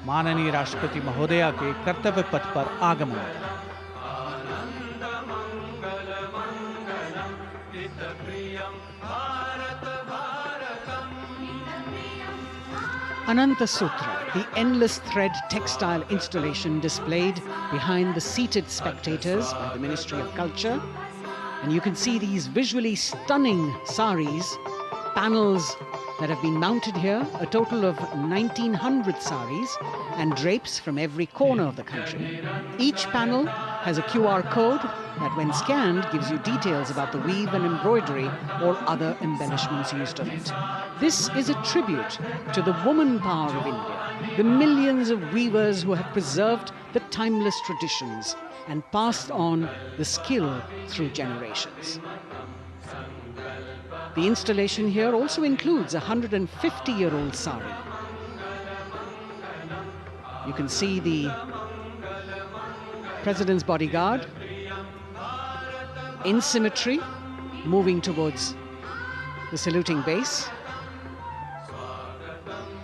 माननीय राष्ट्रपति महोदया के कर्तव्य पथ पर आगमन का। Ananta Sutra, the endless thread textile installation displayed behind the seated spectators by the Ministry of Culture. And you can see these visually stunning saris, panels that have been mounted here, a total of 1,900 saris and drapes from every corner of the country. Each panel has a QR code that when scanned gives you details about the weave and embroidery or other embellishments used on it. This is a tribute to the woman power of India, the millions of weavers who have preserved the timeless traditions and passed on the skill through generations. The installation here also includes a 150-year-old sari. You can see the President's bodyguard in symmetry moving towards the saluting base,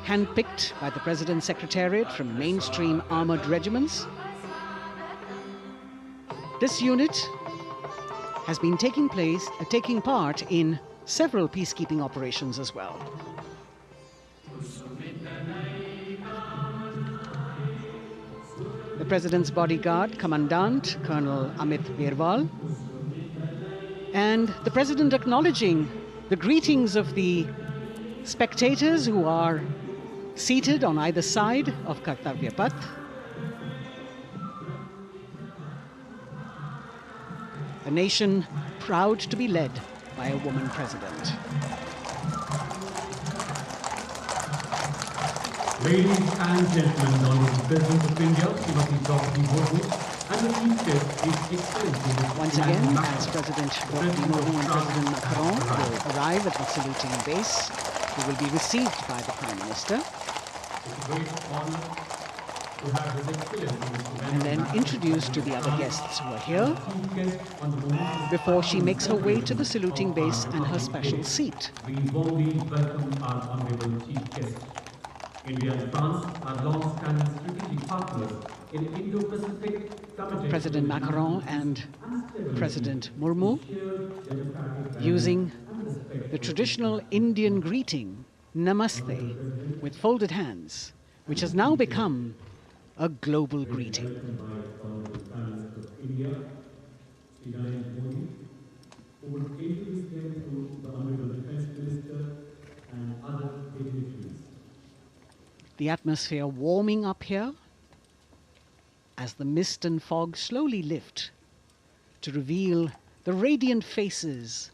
handpicked by the President's Secretariat from mainstream armored regiments. This unit has been taking part in several peacekeeping operations as well. The President's bodyguard, Commandant Colonel Amit Birwal, and the President acknowledging the greetings of the spectators who are seated on either side of Kartavya Path. A nation proud to be led by a woman president. Ladies and gentlemen, Honorable President of India, Srimati Draupadi Murmu, and the Chief Guest, His Excellency. Once again, as President Draupadi Murmu and President Macron will arrive at the saluting base, they will be received by the Prime Minister. It's a great honor to have His Excellency and then introduced to the other guests who are here before she makes her way to the saluting base and her special seat. We warmly welcome our Honorable Chief Guest. India and France are long-standing strategic partners in Indo-Pacific. President Macron and President Murmu using the traditional Indian greeting, Namaste, with folded hands, which has now become a global greeting. The atmosphere warming up here as the mist and fog slowly lift to reveal the radiant faces,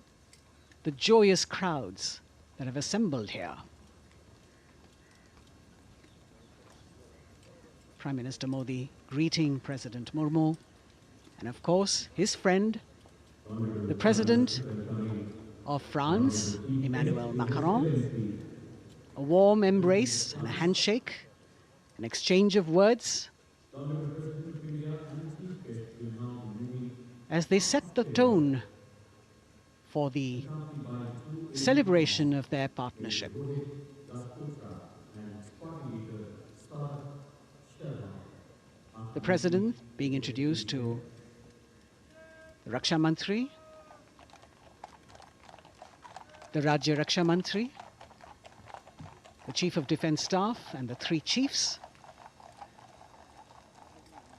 the joyous crowds that have assembled here. Prime Minister Modi greeting President Murmu, and of course his friend, the President of France, Emmanuel Macron. A warm embrace and a handshake, an exchange of words as they set the tone for the celebration of their partnership. The President being introduced to the Raksha Mantri, the Rajya Raksha Mantri, the Chief of Defence Staff and the three chiefs,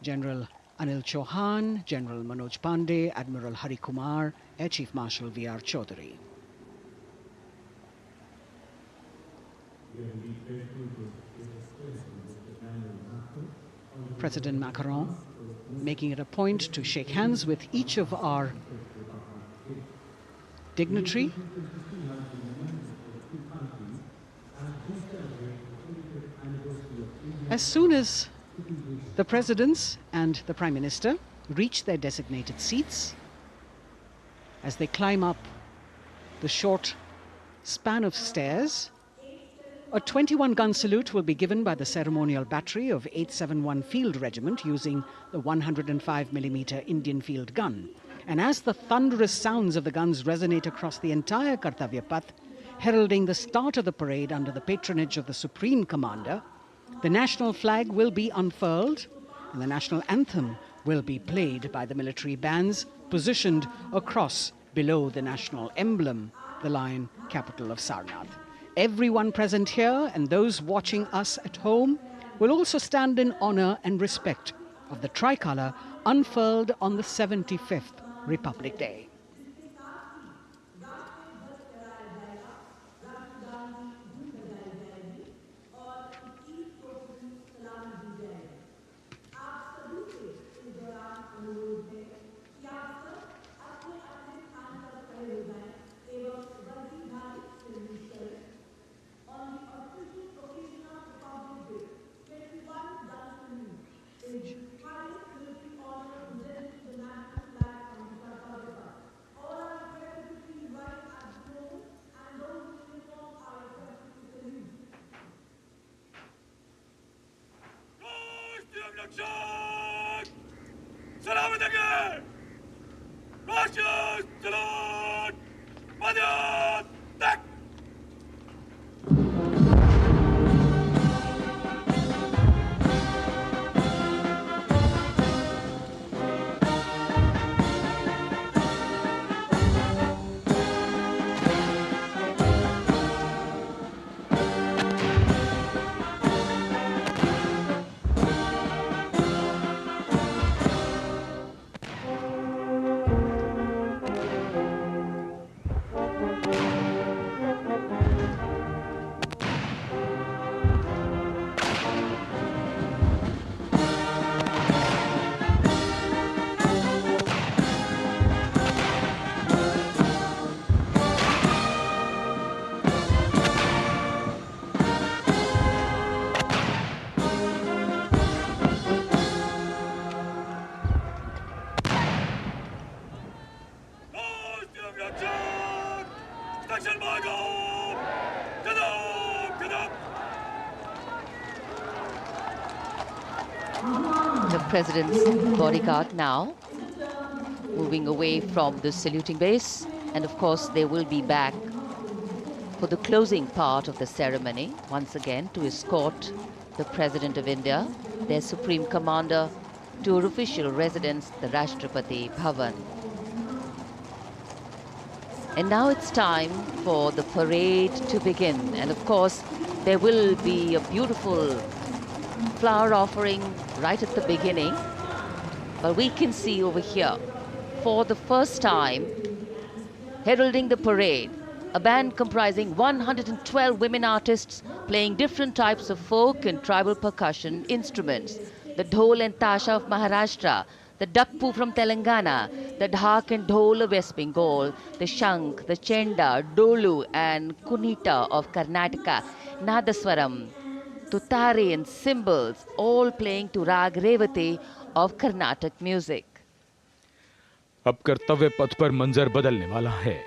General Anil Chauhan, General Manoj Pandey, Admiral Hari Kumar, Air Chief Marshal V.R. Chaudhary. President Macron making it a point to shake hands with each of our dignitary. As soon as the presidents and the Prime Minister reach their designated seats, as they climb up the short span of stairs, a 21-gun salute will be given by the ceremonial battery of 871 Field Regiment using the 105mm Indian field gun. And as the thunderous sounds of the guns resonate across the entire Kartavya Path, heralding the start of the parade under the patronage of the Supreme Commander, the national flag will be unfurled and the national anthem will be played by the military bands positioned across below the national emblem, the lion capital of Sarnath. Everyone present here and those watching us at home will also stand in honor and respect of the tricolour unfurled on the 75th Republic Day. The President's bodyguard now moving away from the saluting base, and of course they will be back for the closing part of the ceremony, once again to escort the President of India, their Supreme Commander, to her official residence, the Rashtrapati Bhavan. And now it's time for the parade to begin. And of course, there will be a beautiful flower offering right at the beginning. But we can see over here, for the first time, heralding the parade, a band comprising 112 women artists playing different types of folk and tribal percussion instruments. The dhol and tasha of Maharashtra, the dakpu from Telangana, the dhak and dhol of West Bengal, the shank, the chenda, dolu and kunita of Karnataka, nadaswaram, tutari and cymbals, all playing to Rag Revati of Carnatic music. अब कर्तव्य पथ पर मंजर बदलने वाला है।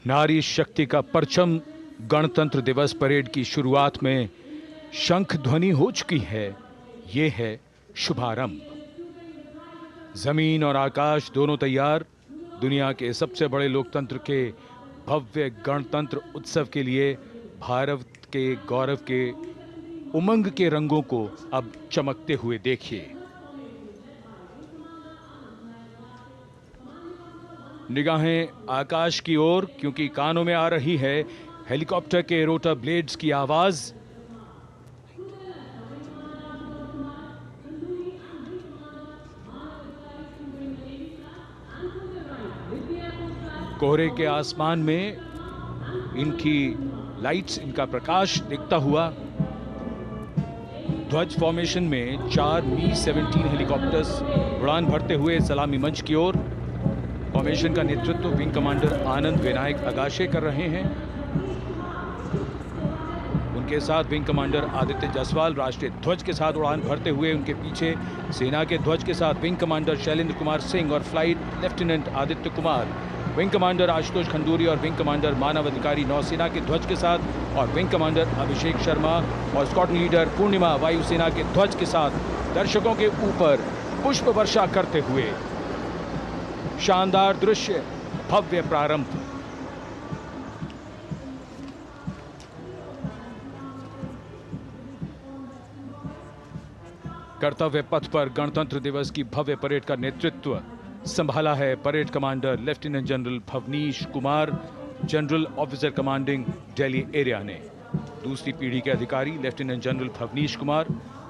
नारी शक्ति का परचम गणतंत्र दिवस परेड की शुरुआत में शंख ध्वनि हो चुकी है। ये है शुभारंभ। जमीन और आकाश दोनों तैयार। दुनिया के सबसे बड़े लोकतंत्र के भव्य गणतंत्र उत्सव के लिए भारत के गौरव के उमंग के रंगों को अब चमकते हुए देखिए। निगाहें आकाश की ओर, क्योंकि कानों में आ रही है हेलीकॉप्टर के रोटर ब्लेड्स की आवाज। कोहरे के आसमान में इनकी लाइट्स, इनका प्रकाश दिखता हुआ। ध्वज फॉर्मेशन में 4 Mi-17 हेलीकॉप्टर्स उड़ान भरते हुए सलामी मंच की ओर। फॉर्मेशन का नेतृत्व विंग कमांडर आनंद विनायक अगाशे कर रहे हैं। उनके उनके साथ विंग कमांडर आदित्य जायसवाल राष्ट्रीय ध्वज के साथ उड़ान भरते हुए उनके पीछे सेना के ध्वज के साथ विंग कमांडर शैलेंद्र कुमार सिंह और flight lieutenant Aditya Kumar, wing commander Ashutosh Khanduri और विंग कमांडर मानव अधिकारी नौसेना के ध्वज के साथ और विंग कमांडर अभिषेक शर्मा और स्क्वाड्रन लीडर पूर्णिमा वायुसेना के ध्वज के साथ दर्शकों के ऊपर पुष्प वर्षा करते हुए। शानदार दृश्य, भव्य प्रारंभ। कर्तव्य पथ पर गणतंत्र दिवस की भव्य परेड का नेतृत्व संभाला है parade commander lieutenant general Bhavnish Kumar, general officer commanding Delhi area ने। दूसरी पीढ़ी के अधिकारी लेफ्टिनेंट जनरल भवनीश कुमार,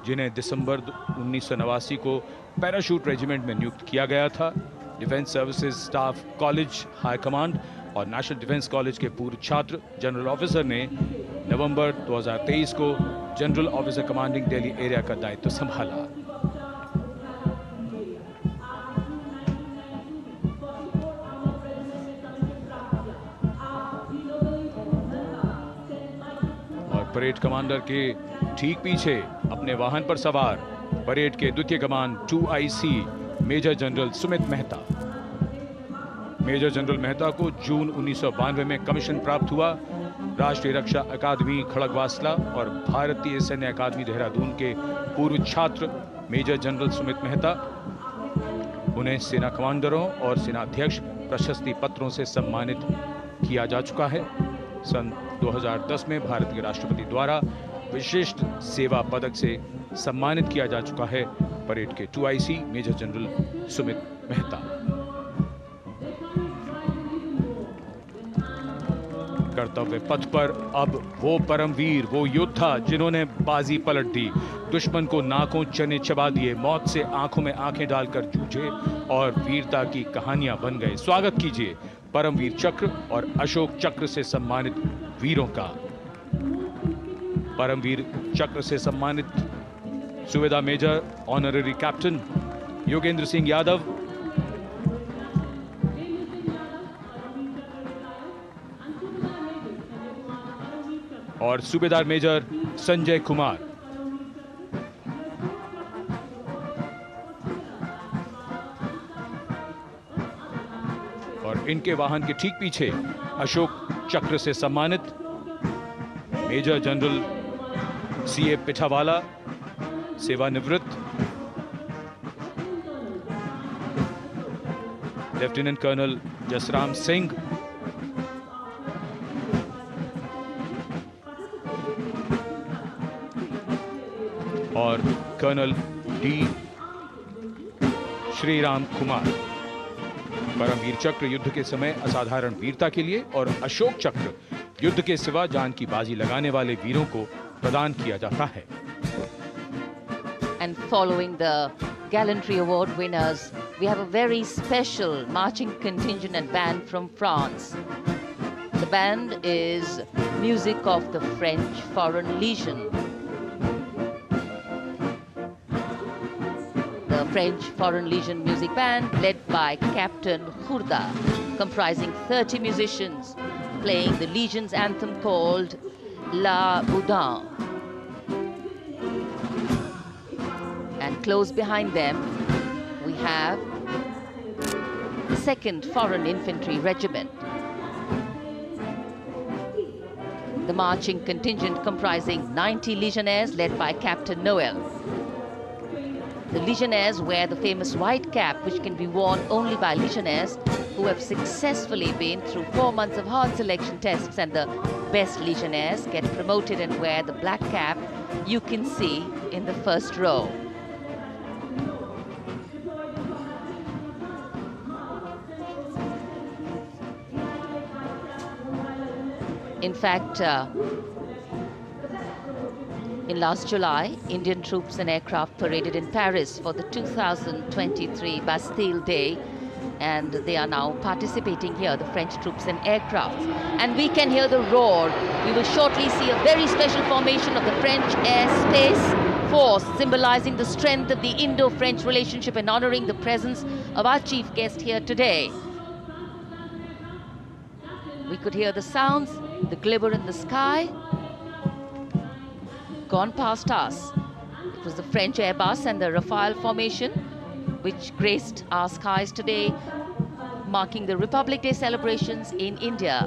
जिन्हें दिसंबर 1989 को पैराशूट रेजिमेंट में नियुक्त किया गया था, defence services staff college high command और नेशनल डिफेंस कॉलेज के पूर्व छात्र जनरल ऑफिसर ने नवंबर 2023 को general officer commanding Delhi area का दायित्व संभाला। और परेड कमांडर के ठीक पीछे अपने वाहन पर सवार परेड के द्वितीय कमान 2IC major general Sumit Mehta. Major general Mehta को जून 1992 में कमीशन प्राप्त हुआ। राष्ट्रीय रक्षा अकादमी खड़गवासला और भारतीय सैन्य अकादमी देहरादून के पूर्व छात्र मेजर जनरल सुमित मेहता। उन्हें सेना कमांडरों और सेनाध्यक्ष प्रशस्ति पत्रों से सम्मानित किया जा चुका है। सन 2010 में भारत के राष्ट्रपति द्वारा विशिष्ट सेवा पदक से सम्मानित किया जा चुका है परेड के 2IC major general Sumit Mehta. कर्तव्य पथ पर अब वो परमवीर, वो योद्धा जिन्होंने बाजी पलट दी, दुश्मन को नाकों चने चबा दिए, मौत से आंखों में आंखें डालकर जूझे और वीरता की कहानियां बन गए। स्वागत कीजिए परमवीर चक्र और अशोक चक्र से सम्मानित वीरों का। परमवीर चक्र से सम्मानित सुबेदार major honorary captain Yogendra Singh Yadav, और सूबेदार मेजर संजय कुमार। और इनके वाहन के ठीक पीछे अशोक चक्र से सम्मानित मेजर जनरल CA पिठावाला, सेवानिवृत्त, लेफ्टिनेंट कर्नल जसराम सिंह, और कर्नल D श्रीराम कुमार। परमवीर चक्र युद्ध के समय असाधारण वीरता के लिए और अशोक चक्र युद्ध के सिवा जान की बाजी लगाने वाले वीरों को प्रदान किया जाता है। And following the Gallantry Award winners, we have a very special marching contingent and band from France. The band is music of the French Foreign Legion. The French Foreign Legion music band led by Captain Khourda, comprising 30 musicians, playing the Legion's anthem called La Boudin. And close behind them, we have the 2nd Foreign Infantry Regiment. The marching contingent comprising 90 Legionnaires led by Captain Noel. The Legionnaires wear the famous white cap, which can be worn only by Legionnaires who have successfully been through 4 months of hard selection tests, and the best Legionnaires get promoted and wear the black cap you can see in the first row. In fact, in last July, Indian troops and aircraft paraded in Paris for the 2023 Bastille Day, and they are now participating here, the French troops and aircraft. And we can hear the roar. We will shortly see a very special formation of the French Air Space Force, symbolizing the strength of the Indo-French relationship and honoring the presence of our chief guest here today. We could hear the sounds, the glimmer in the sky. gone past us. It was the French Airbus and the Rafale formation which graced our skies today, marking the Republic Day celebrations in India.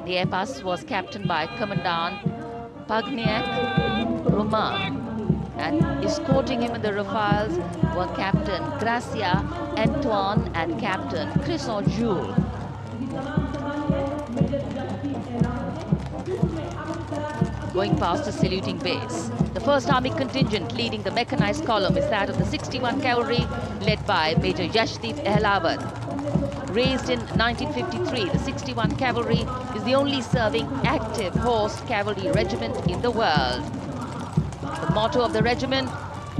The Airbus was captained by Commandant Pagniak Roman, and escorting him in the Rafales were Captain Gracia Antoine and Captain Crisson Jules. Going past the saluting base, the 1st Army contingent leading the mechanized column is that of the 61 Cavalry, led by Major Yashdeep Ehlawat. Raised in 1953, the 61 Cavalry is the only serving active horse cavalry regiment in the world. The motto of the regiment,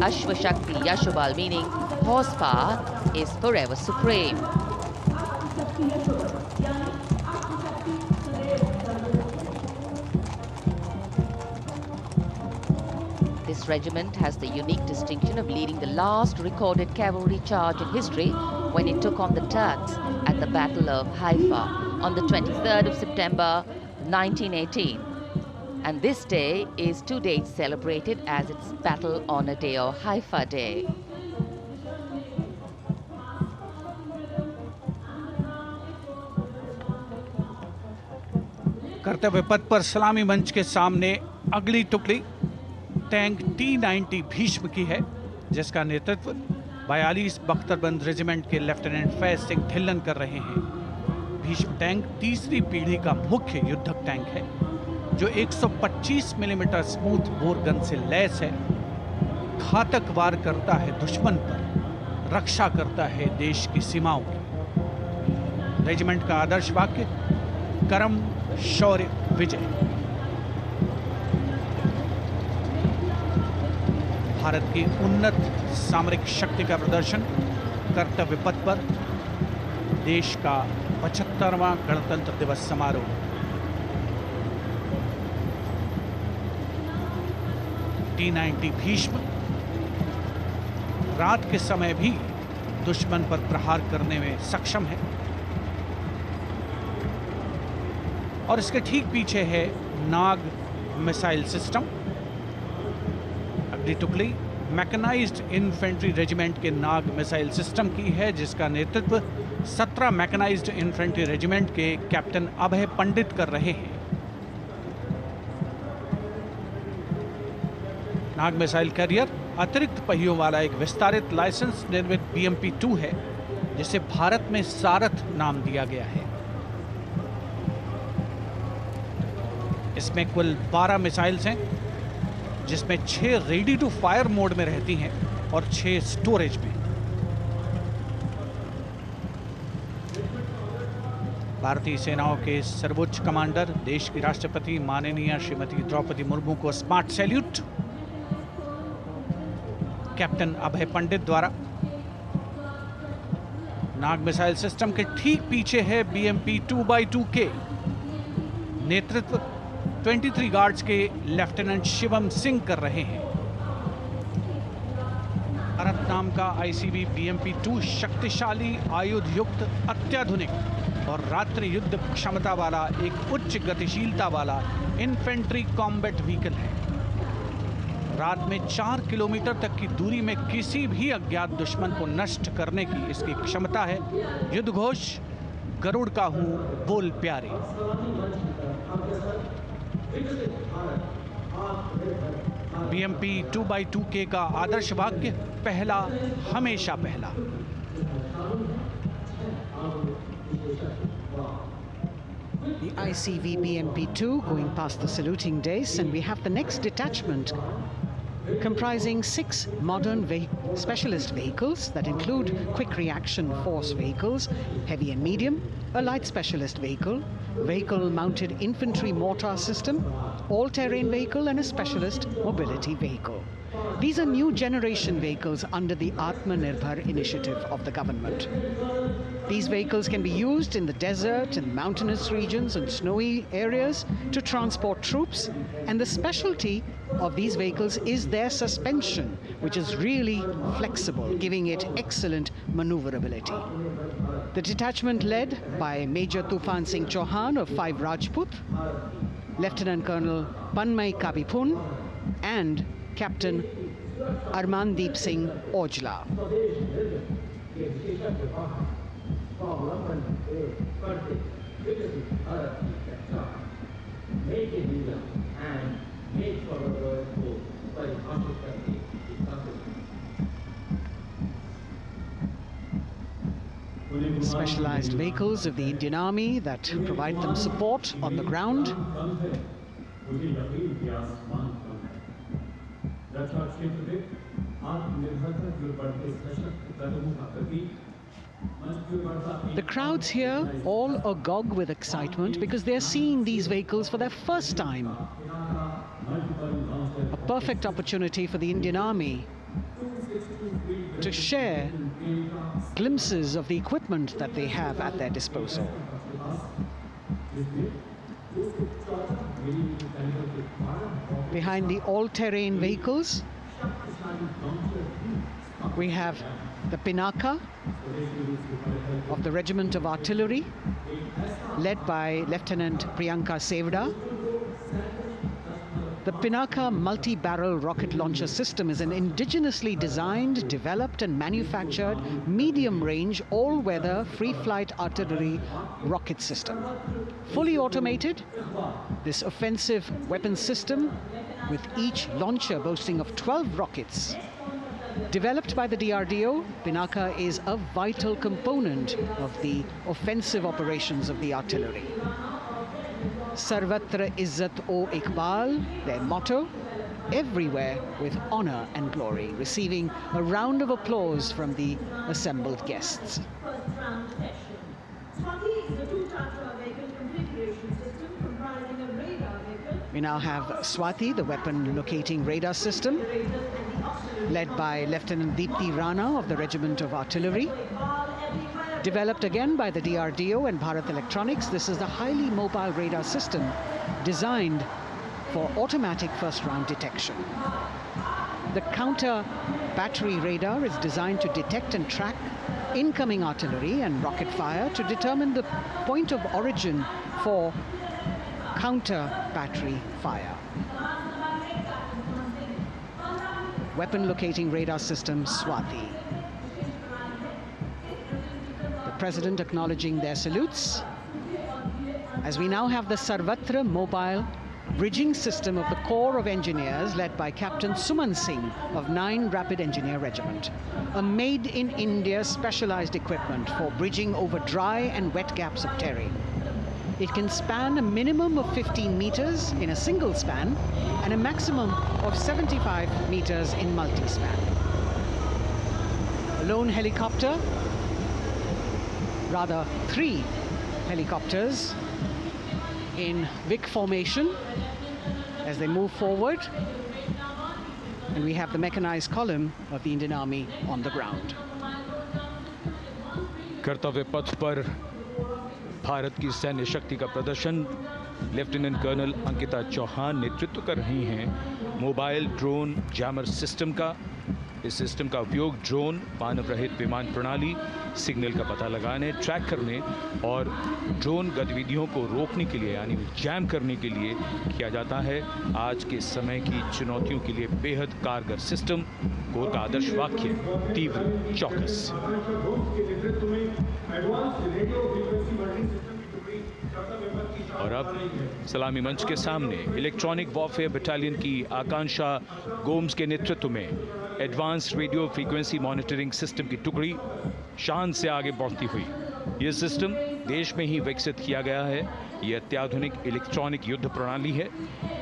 Ashwa Shakti Yashobal, meaning horsepower is forever supreme. This regiment has the unique distinction of leading the last recorded cavalry charge in history when it took on the Turks at the Battle of Haifa on the 23rd of September 1918. And this day is to date celebrated as its Battle Honor Day or Haifa Day. कर्तव्य पथ पर सलामी मंच के सामने अगली टुकड़ी tank T-90 Bhishma की है, जिसका नेतृत्व 42 बख्तरबंद रेजिमेंट के लेफ्टिनेंट फैज सिंह ढिल्लन कर रहे हैं। भीष्म टैंक तीसरी पीढ़ी का मुख्य युद्धक टैंक है, जो 125 मिलीमीटर स्मूथ बोर गन से लैस है, घातक वार करता है दुश्मन पर, रक्षा करता है देश की सीमाओं की। रेजिमेंट का आदर्श वाक्य कर्म शौर्य विजय। भारत की उन्नत सामरिक शक्ति का प्रदर्शन कर्तव्य पथ पर देश का 75वां गणतंत्र दिवस समारोह। T-90 भीष्म रात के समय भी दुश्मन पर प्रहार करने में सक्षम है और इसके ठीक पीछे है नाग मिसाइल सिस्टम। अगली टुकड़ी मैकेनाइज्ड इन्फेंट्री रेजिमेंट के नाग मिसाइल सिस्टम की है, जिसका नेतृत्व 17 मैकेनाइज्ड इन्फेंट्री रेजिमेंट के कैप्टन अभय पंडित कर रहे हैं। नाग मिसाइल कैरियर अतिरिक्त पहियों वाला एक विस्तारित लाइसेंस निर्मित BMP-2 है, जिसे भारत में सारथ नाम दिया गया है। इसमें कुल 12 मिसाइल्स हैं, जिसमें 6 रेडी टू फायर मोड में रहती हैं और 6 स्टोरेज में। भारतीय सेनाओं के सर्वोच्च कमांडर देश की राष्ट्रपति माननीय श्रीमती द्रौपदी मुर्मू को स्मार्ट सैल्यूट कैप्टन अभय पंडित द्वारा। नाग मिसाइल सिस्टम के ठीक पीछे है BMP-2x2K। नेतृत्व 23 गार्ड्स के लेफ्टिनेंट शिवम सिंह कर रहे हैं। भारत नाम का ICB BMP-2 शक्तिशाली आयुध युक्त अत्याधुनिक और रात्रि युद्ध क्षमता वाला एक उच्च गतिशीलता वाला इन्फेंट्री कॉम्बैट व्हीकल है। रात में 4 किलोमीटर तक की दूरी में किसी भी अज्ञात दुश्मन को नष्ट करने की इसकी क्षमता है। युद्ध घोष गरुड़ का हूं बोल प्यारे। BMP-2x2K का आदर्श वाक्य पहला हमेशा पहला। The ICV BMP-2 going past the saluting days, and we have the next detachment comprising 6 modern specialist vehicles that include quick reaction force vehicles, heavy and medium, a light specialist vehicle, vehicle-mounted infantry mortar system, all-terrain vehicle, and a specialist mobility vehicle. These are new generation vehicles under the Atmanirbhar initiative of the government. These vehicles can be used in the desert and mountainous regions and snowy areas to transport troops, and the specialty of these vehicles is their suspension, which is really flexible, giving it excellent maneuverability. The detachment led by Major Tufan Singh Chauhan of 5 Rajput, Lieutenant Colonel Panmay Kabipun, and Captain Armandeep Singh Aujla. Specialized vehicles of the Indian Army that provide them support on the ground. The crowds here all agog with excitement because they're seeing these vehicles for their first time. A perfect opportunity for the Indian Army to share glimpses of the equipment that they have at their disposal. Behind the all-terrain vehicles, we have the Pinaka of the Regiment of Artillery, led by Lieutenant Priyanka Sevda. The Pinaka multi-barrel rocket launcher system is an indigenously designed, developed and manufactured medium-range, all-weather, free-flight artillery rocket system. Fully automated, this offensive weapon system, with each launcher boasting of 12 rockets, developed by the DRDO, Pinaka is a vital component of the offensive operations of the artillery. Sarvatra Izzat o Iqbal, their motto, everywhere with honor and glory, receiving a round of applause from the assembled guests. We now have Swati, the weapon locating radar system, led by Lieutenant Deepthi Rana of the Regiment of Artillery. Developed again by the DRDO and Bharat Electronics, this is the highly mobile radar system designed for automatic first-round detection. The counter battery radar is designed to detect and track incoming artillery and rocket fire to determine the point of origin for counter battery fire. Weapon locating radar system Swati. President acknowledging their salutes, as we now have the Sarvatra mobile bridging system of the Corps of Engineers, led by Captain Suman Singh of 9 Rapid Engineer Regiment, a made-in-India specialized equipment for bridging over dry and wet gaps of terrain. It can span a minimum of 15 meters in a single span and a maximum of 75 meters in multi-span. A lone helicopter, rather 3 helicopters in Vic formation as they move forward, and we have the mechanized column of the Indian Army on the ground. कर्तव्य पथ पर भारत की सैन्य शक्ति का प्रदर्शन lieutenant colonel Ankita Chauhan नेतृत्व कर रही हैं मोबाइल ड्रोन जैमर सिस्टम का। इस सिस्टम का उपयोग ड्रोन, मानव रहित विमान प्रणाली, सिग्नल का पता लगाने, ट्रैक करने और ड्रोन गतिविधियों को रोकने के लिए यानी जैम करने के लिए किया जाता है। आज के समय की चुनौतियों के लिए बेहद कारगर सिस्टम। कोर का आदर्श वाक्य तीव्र चौकस। और अब सलामी मंच के सामने इलेक्ट्रॉनिक वॉरफेयर बटालियन की आकांक्षा गोम्स के नेतृत्व में advance radio frequency monitoring system की टुकड़ी शान से आगे बढ़ती हुई। यह सिस्टम देश में ही विकसित किया गया है। यह अत्याधुनिक इलेक्ट्रॉनिक युद्ध प्रणाली है।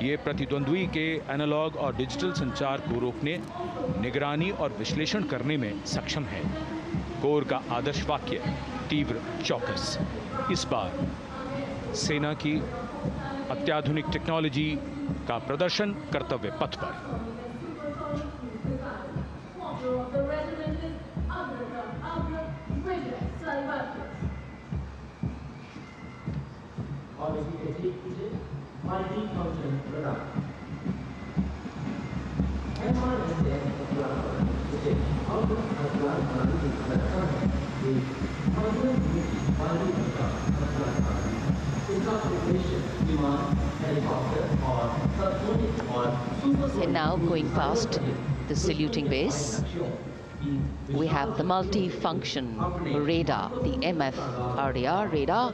ये प्रतिद्वंद्वी के एनालॉग और डिजिटल संचार को रोकने, निगरानी और विश्लेषण करने में सक्षम है। कोर का आदर्श वाक्य तीव्र चौकस। इस बार सेना की अत्याधुनिक टेक्नोलॉजी का प्रदर्शन कर्तव्य पथ पर। And now going past the saluting base, we have the multi-function radar, the MFRDR radar.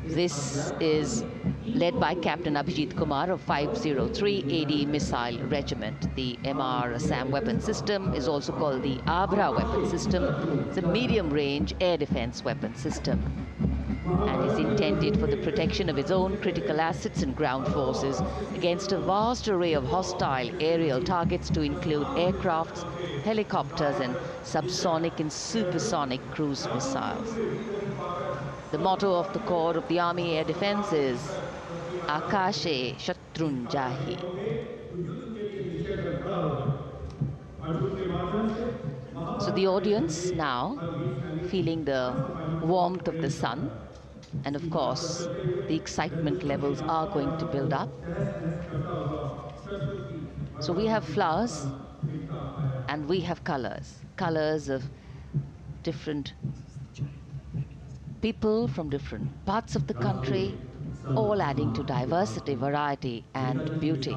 This is led by Captain Abhijit Kumar of 503 AD Missile Regiment. The MR-SAM weapon system is also called the Abra weapon system. It's a medium-range air defense weapon system and is intended for the protection of its own critical assets and ground forces against a vast array of hostile aerial targets to include aircrafts, helicopters, and subsonic and supersonic cruise missiles. The motto of the Corps of the Army Air Defense is Akashe Shatrun Jahi. So the audience now feeling the warmth of the sun, and of course the excitement levels are going to build up. So we have flowers and we have colors of different people from different parts of the country, all adding to diversity, variety, and beauty.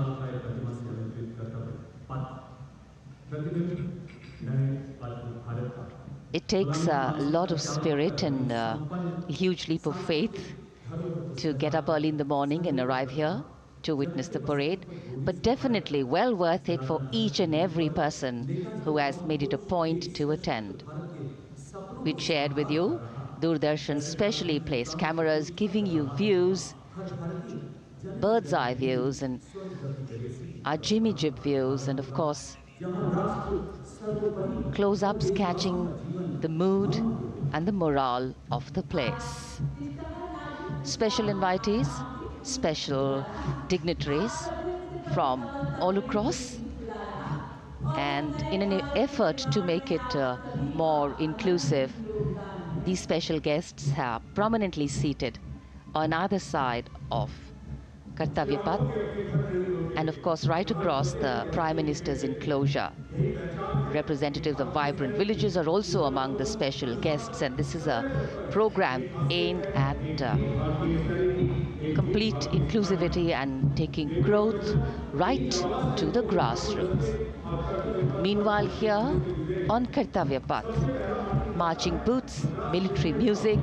It takes a lot of spirit and a huge leap of faith to get up early in the morning and arrive here to witness the parade, but definitely well worth it for each and every person who has made it a point to attend. We shared with you Doordarshan's specially placed cameras giving you views, bird's eye views, and our Jimmy Jib views, and of course close-ups catching the mood and the morale of the place. Special invitees, special dignitaries from all across, and in an effort to make it more inclusive, these special guests are prominently seated on either side of Kartavya Path, and of course right across the Prime Minister's enclosure. Representatives of vibrant villages are also among the special guests, and this is a program aimed at complete inclusivity and taking growth right to the grassroots. Meanwhile, here on Kartavya Path, marching boots, military music,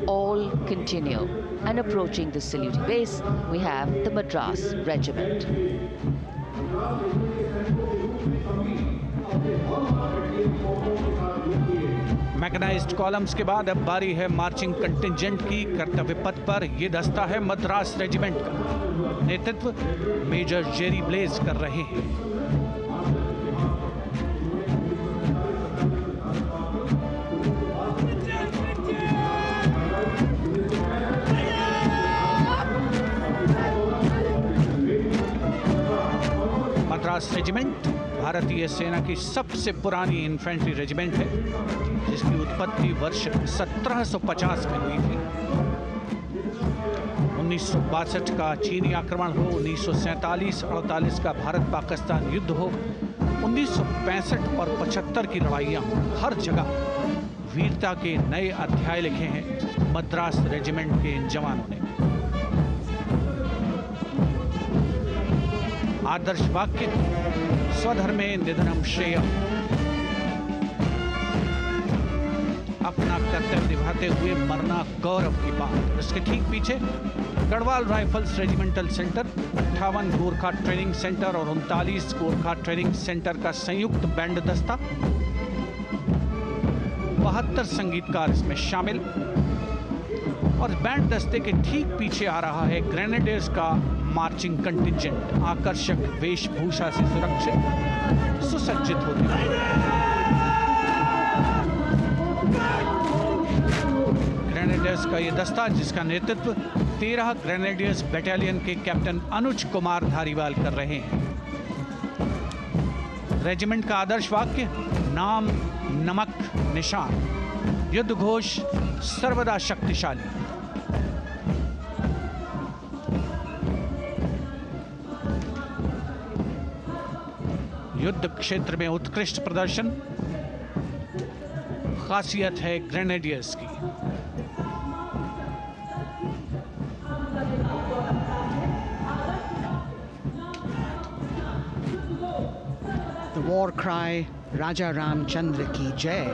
all continue. And approaching the saluting base, we have the Madras Regiment. Mechanised columns के बाद अब बारी है marching contingent की। कर्तव्य पथ पर ये दस्ता है मद्रास रेजिमेंट का। नेतृत्व मेजर जेरी ब्लेज कर रहे हैं। मद्रास रेजिमेंट भारतीय सेना की सबसे पुरानी इन्फेंट्री रेजिमेंट है, जिसकी उत्पत्ति वर्ष 1750 में हुई थी। 1962 का चीनी आक्रमण हो, 1947-48 का भारत पाकिस्तान युद्ध हो, 1965 और 75 की लड़ाइयाँ हो, हर जगह वीरता के नए अध्याय लिखे हैं मद्रास रेजिमेंट के इन जवानों ने। आदर्श वाक्य स्वधर्मे निधनम श्रेयः, अपना कर्तव्य निभाते हुए मरना गौरव की बात। इसके ठीक पीछे Garhwal rifles regimental centre, 58 Gorkha training centre और 39 गोरखा ट्रेनिंग सेंटर का संयुक्त बैंड दस्ता, 72 संगीतकार इसमें शामिल। और बैंड दस्ते के ठीक पीछे आ रहा है ग्रेनेडियर्स का मार्चिंग कंटिंजेंट, आकर्षक वेशभूषा से सुरक्षित सुसज्जित होते हुए। ग्रेनेडियर्स का ये दस्ता, जिसका नेतृत्व 13 ग्रेनेडियर्स बटालियन के कैप्टन अनुज कुमार धारीवाल कर रहे हैं। रेजिमेंट का आदर्श वाक्य नाम नमक निशान, युद्ध घोष सर्वदा शक्तिशाली। युद्ध क्षेत्र में उत्कृष्ट प्रदर्शन खासियत है ग्रेनेडियर्स की। the war cry Raja Ram Chandra Ki Jai,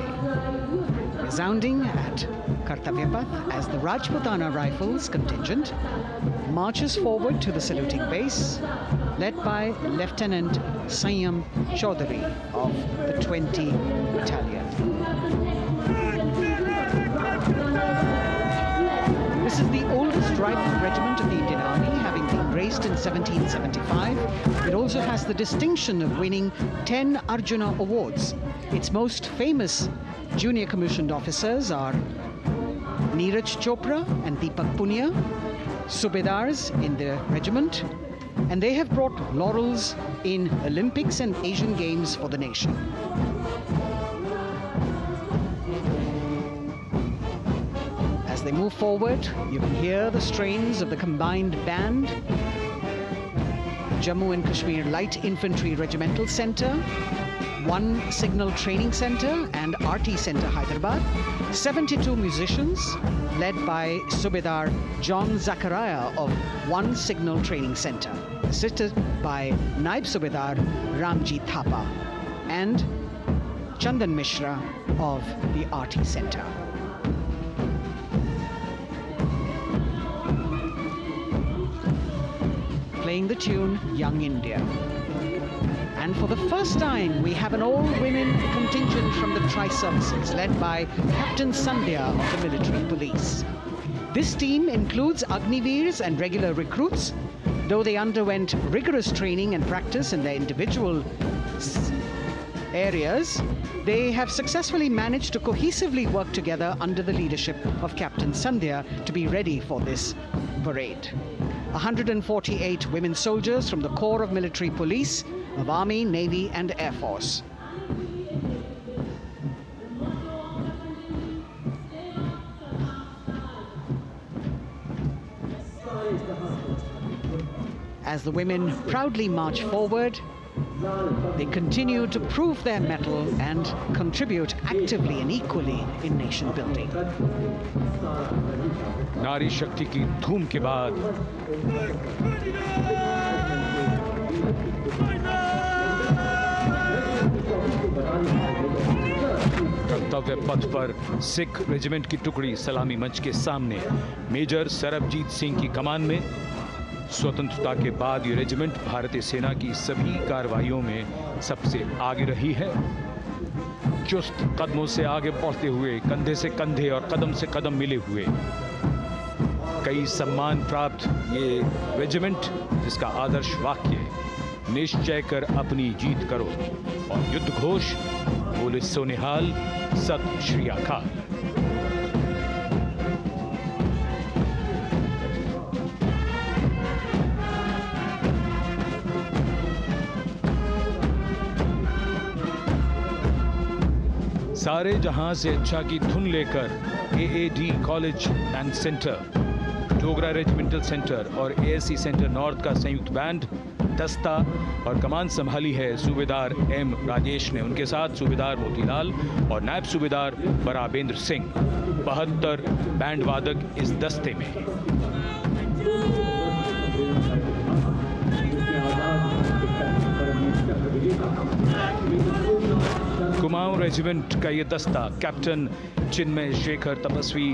resounding at Kartavya Path as the Rajputana Rifles contingent marches forward to the saluting base, led by Lieutenant Sanyam Chaudhary of the 20 Battalion. This is the oldest rifle regiment of the Indian Army, having been raised in 1775. It also has the distinction of winning 10 Arjuna Awards. Its most famous junior commissioned officers are Neeraj Chopra and Deepak Punia, Subedars in the regiment, and they have brought laurels in Olympics and Asian Games for the nation. As they move forward, you can hear the strains of the combined band. Jammu and Kashmir Light Infantry Regimental Centre, 1 Signal Training Centre and RT Centre Hyderabad, 72 musicians led by Subedar John Zachariah of 1 Signal Training Centre, assisted by Naib Subedar Ramji Thapa and Chandan Mishra of the RT Centre. Playing the tune Young India. And for the first time, we have an all-women contingent from the Tri-Services, led by Captain Sandhya of the military police. This team includes Agniveers and regular recruits. Though they underwent rigorous training and practice in their individual areas, they have successfully managed to cohesively work together under the leadership of Captain Sandhya to be ready for this parade. 148 women soldiers from the Corps of Military Police of Army, Navy and Air Force. As the women proudly march forward, they continue to prove their mettle and contribute actively and equally in nation building. नारी शक्ति की धूम के बाद कर्तव्य पथ पर Sikh regiment की टुकड़ी सलामी मंच के सामने मेजर सरबजीत सिंह की कमान में। स्वतंत्रता के बाद ये रेजिमेंट भारतीय सेना की सभी कार्रवाइयों में सबसे आगे रही है। चुस्त कदमों से आगे बढ़ते हुए, कंधे से कंधे और कदम से कदम मिले हुए, कई सम्मान प्राप्त ये रेजिमेंट, जिसका आदर्श वाक्य निश्चय कर अपनी जीत करो और युद्ध घोष बोले सोनिहाल सत श्री अकाल। सारे जहां से अच्छा की धुन लेकर AAD college and centre, Dogra regimental centre और ASC सेंटर नॉर्थ का संयुक्त बैंड, दस्ता और कमान संभाली है सूबेदार M राजेश ने। उनके साथ सूबेदार मोतीलाल और नायब सूबेदार बराबेंद्र सिंह। 72 बैंड वादक इस दस्ते में। कुमाऊं रेजिमेंट का ये दस्ता कैप्टन चिन्मय शेखर तपस्वी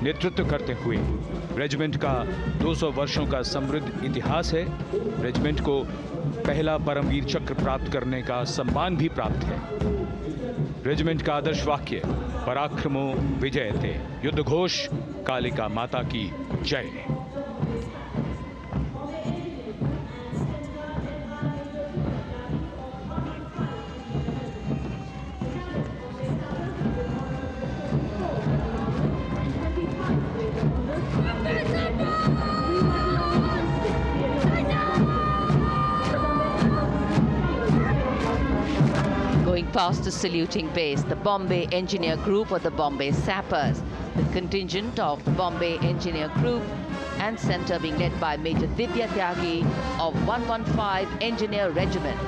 नेतृत्व करते हुए, रेजिमेंट का 200 वर्षों का समृद्ध इतिहास है। रेजिमेंट को पहला परमवीर चक्र प्राप्त करने का सम्मान भी प्राप्त है। रेजिमेंट का आदर्श वाक्य पराक्रमो विजयते, युद्ध घोष कालिका माता की जय। Past the saluting base, the Bombay Engineer Group or the Bombay Sappers, the contingent of the Bombay Engineer Group and Centre being led by Major Divya Tyagi of 115 Engineer Regiment.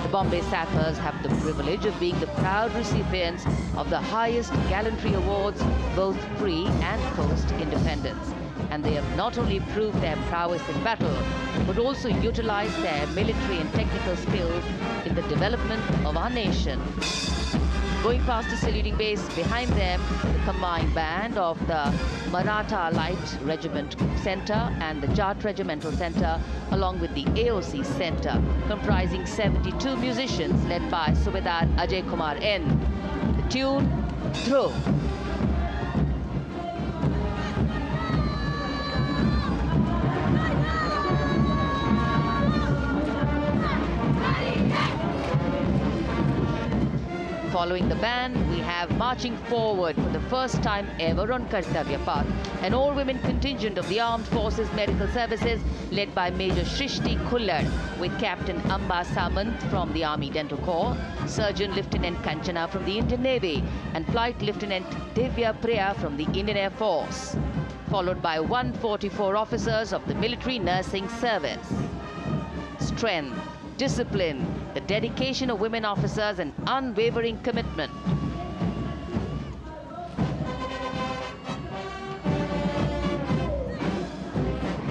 The Bombay Sappers have the privilege of being the proud recipients of the highest gallantry awards, both pre and post independence. and they have not only proved their prowess in battle, but also utilized their military and technical skills in the development of our nation. Going past the saluting base, behind them, the combined band of the Maratha Light Regiment Center and the Jat Regimental Center, along with the AOC Center, comprising 72 musicians led by Subedar Ajay Kumar N. The tune, Dhruv. Following the band, we have marching forward for the first time ever on Kartavya Path, an all-women contingent of the Armed Forces Medical Services led by Major Shrishti Khullar, with Captain Amba Samant from the Army Dental Corps, Surgeon Lieutenant Kanchana from the Indian Navy, and Flight Lieutenant Divya Priya from the Indian Air Force, followed by 144 officers of the Military Nursing Service. Strength, discipline, the dedication of women officers and unwavering commitment.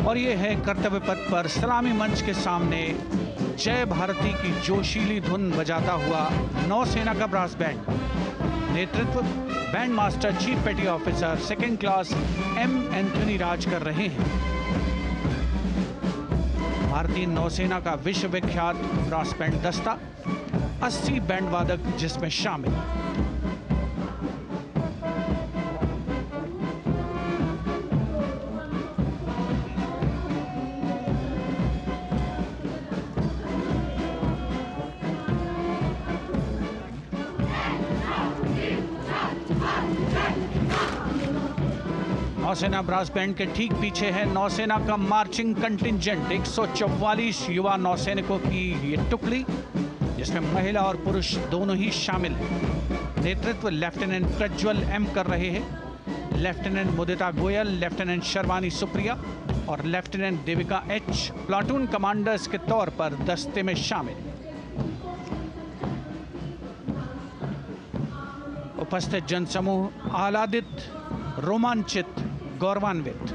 और ये है कर्तव्य पथ पर सलामी मंच के सामने जय भारती की जोशीली धुन बजाता हुआ नौसेना का ब्रास बैंड। नेतृत्व band master chief petty officer second class M Anthony Raj कर रहे हैं। भारतीय नौसेना का विश्व विख्यात ब्रास बैंड दस्ता, 80 बैंड वादक जिसमें शामिल। नौसेना ब्रास बैंड के ठीक पीछे है नौसेना का मार्चिंग कंटिंजेंट, 144 युवा नौसैनिकों की ये टुकड़ी, जिसमें महिला और पुरुष दोनों ही शामिल हैं। नेतृत्व लेफ्टिनेंट प्रज्वल एम कर रहे हैं। लेफ्टिनेंट मुदिता गोयल, लेफ्टिनेंट शर्वानी सुप्रिया और lieutenant Devika H platoon commanders के तौर पर दस्ते में शामिल। उपस्थित जनसमूह आह्लादित, रोमांचित, गौरवान्वित।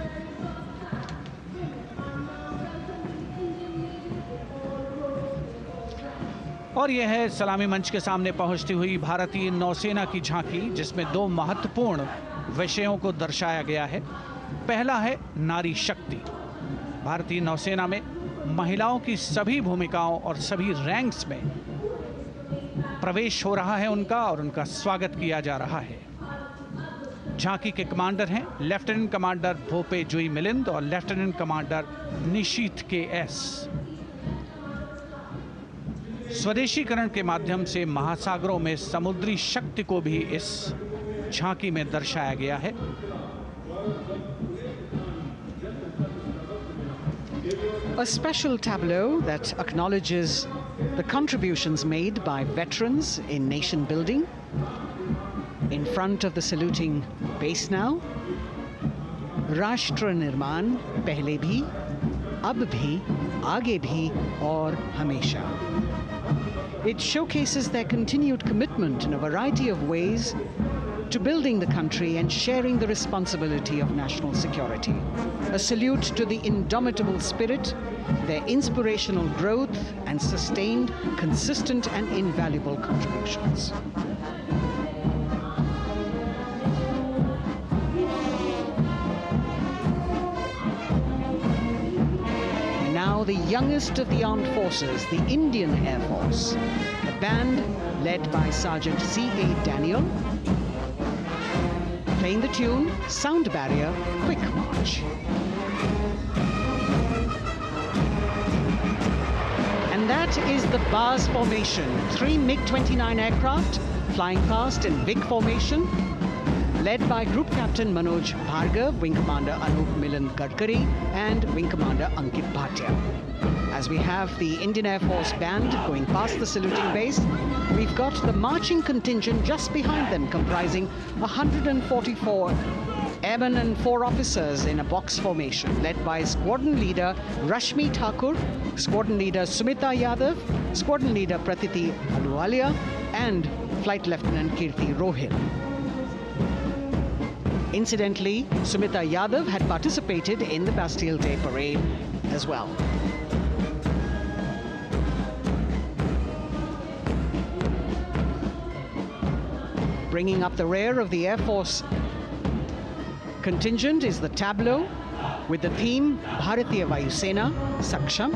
और यह है सलामी मंच के सामने पहुंचती हुई भारतीय नौसेना की झांकी, जिसमें दो महत्वपूर्ण विषयों को दर्शाया गया है। पहला है नारी शक्ति। भारतीय नौसेना में महिलाओं की सभी भूमिकाओं और सभी रैंक्स में प्रवेश हो रहा है उनका, और उनका स्वागत किया जा रहा है। झांकी के कमांडर हैं लेफ्टिनेंट कमांडर भोपे जुई मिलिंद और लेफ्टिनेंट कमांडर निशीथ के एस। स्वदेशीकरण के माध्यम से महासागरों में समुद्री शक्ति को भी इस झांकी में दर्शाया गया है। A special tableau that acknowledges the contributions made by veterans in nation building. In front of the saluting base now, राष्ट्र निर्माण पहले भी, अब भी, आगे भी और हमेशा. It showcases their continued commitment in a variety of ways to building the country and sharing the responsibility of national security. A salute to the indomitable spirit, their inspirational growth, and sustained, consistent, and invaluable contributions. Now the youngest of the armed forces, the Indian Air Force, a band led by Sergeant C.A. Daniel, playing the tune Sound Barrier Quick March. And that is the Bars formation, 3 MiG-29 aircraft flying past in big formation, led by Group Captain Manoj Bhargav, Wing Commander Anup Milan Gadkari, and Wing Commander Ankit Bhatia. As we have the Indian Air Force band going past the saluting base, we've got the marching contingent just behind them, comprising 144 airmen and 4 officers in a box formation, led by Squadron Leader Rashmi Thakur, Squadron Leader Sumita Yadav, Squadron Leader Pratiti Aluwalia, and Flight Lieutenant Kirti Rohil. Incidentally, Sumita Yadav had participated in the Bastille Day parade as well. Bringing up the rear of the Air Force contingent is the tableau with the theme Bharatiya Vayu Sena, Saksham,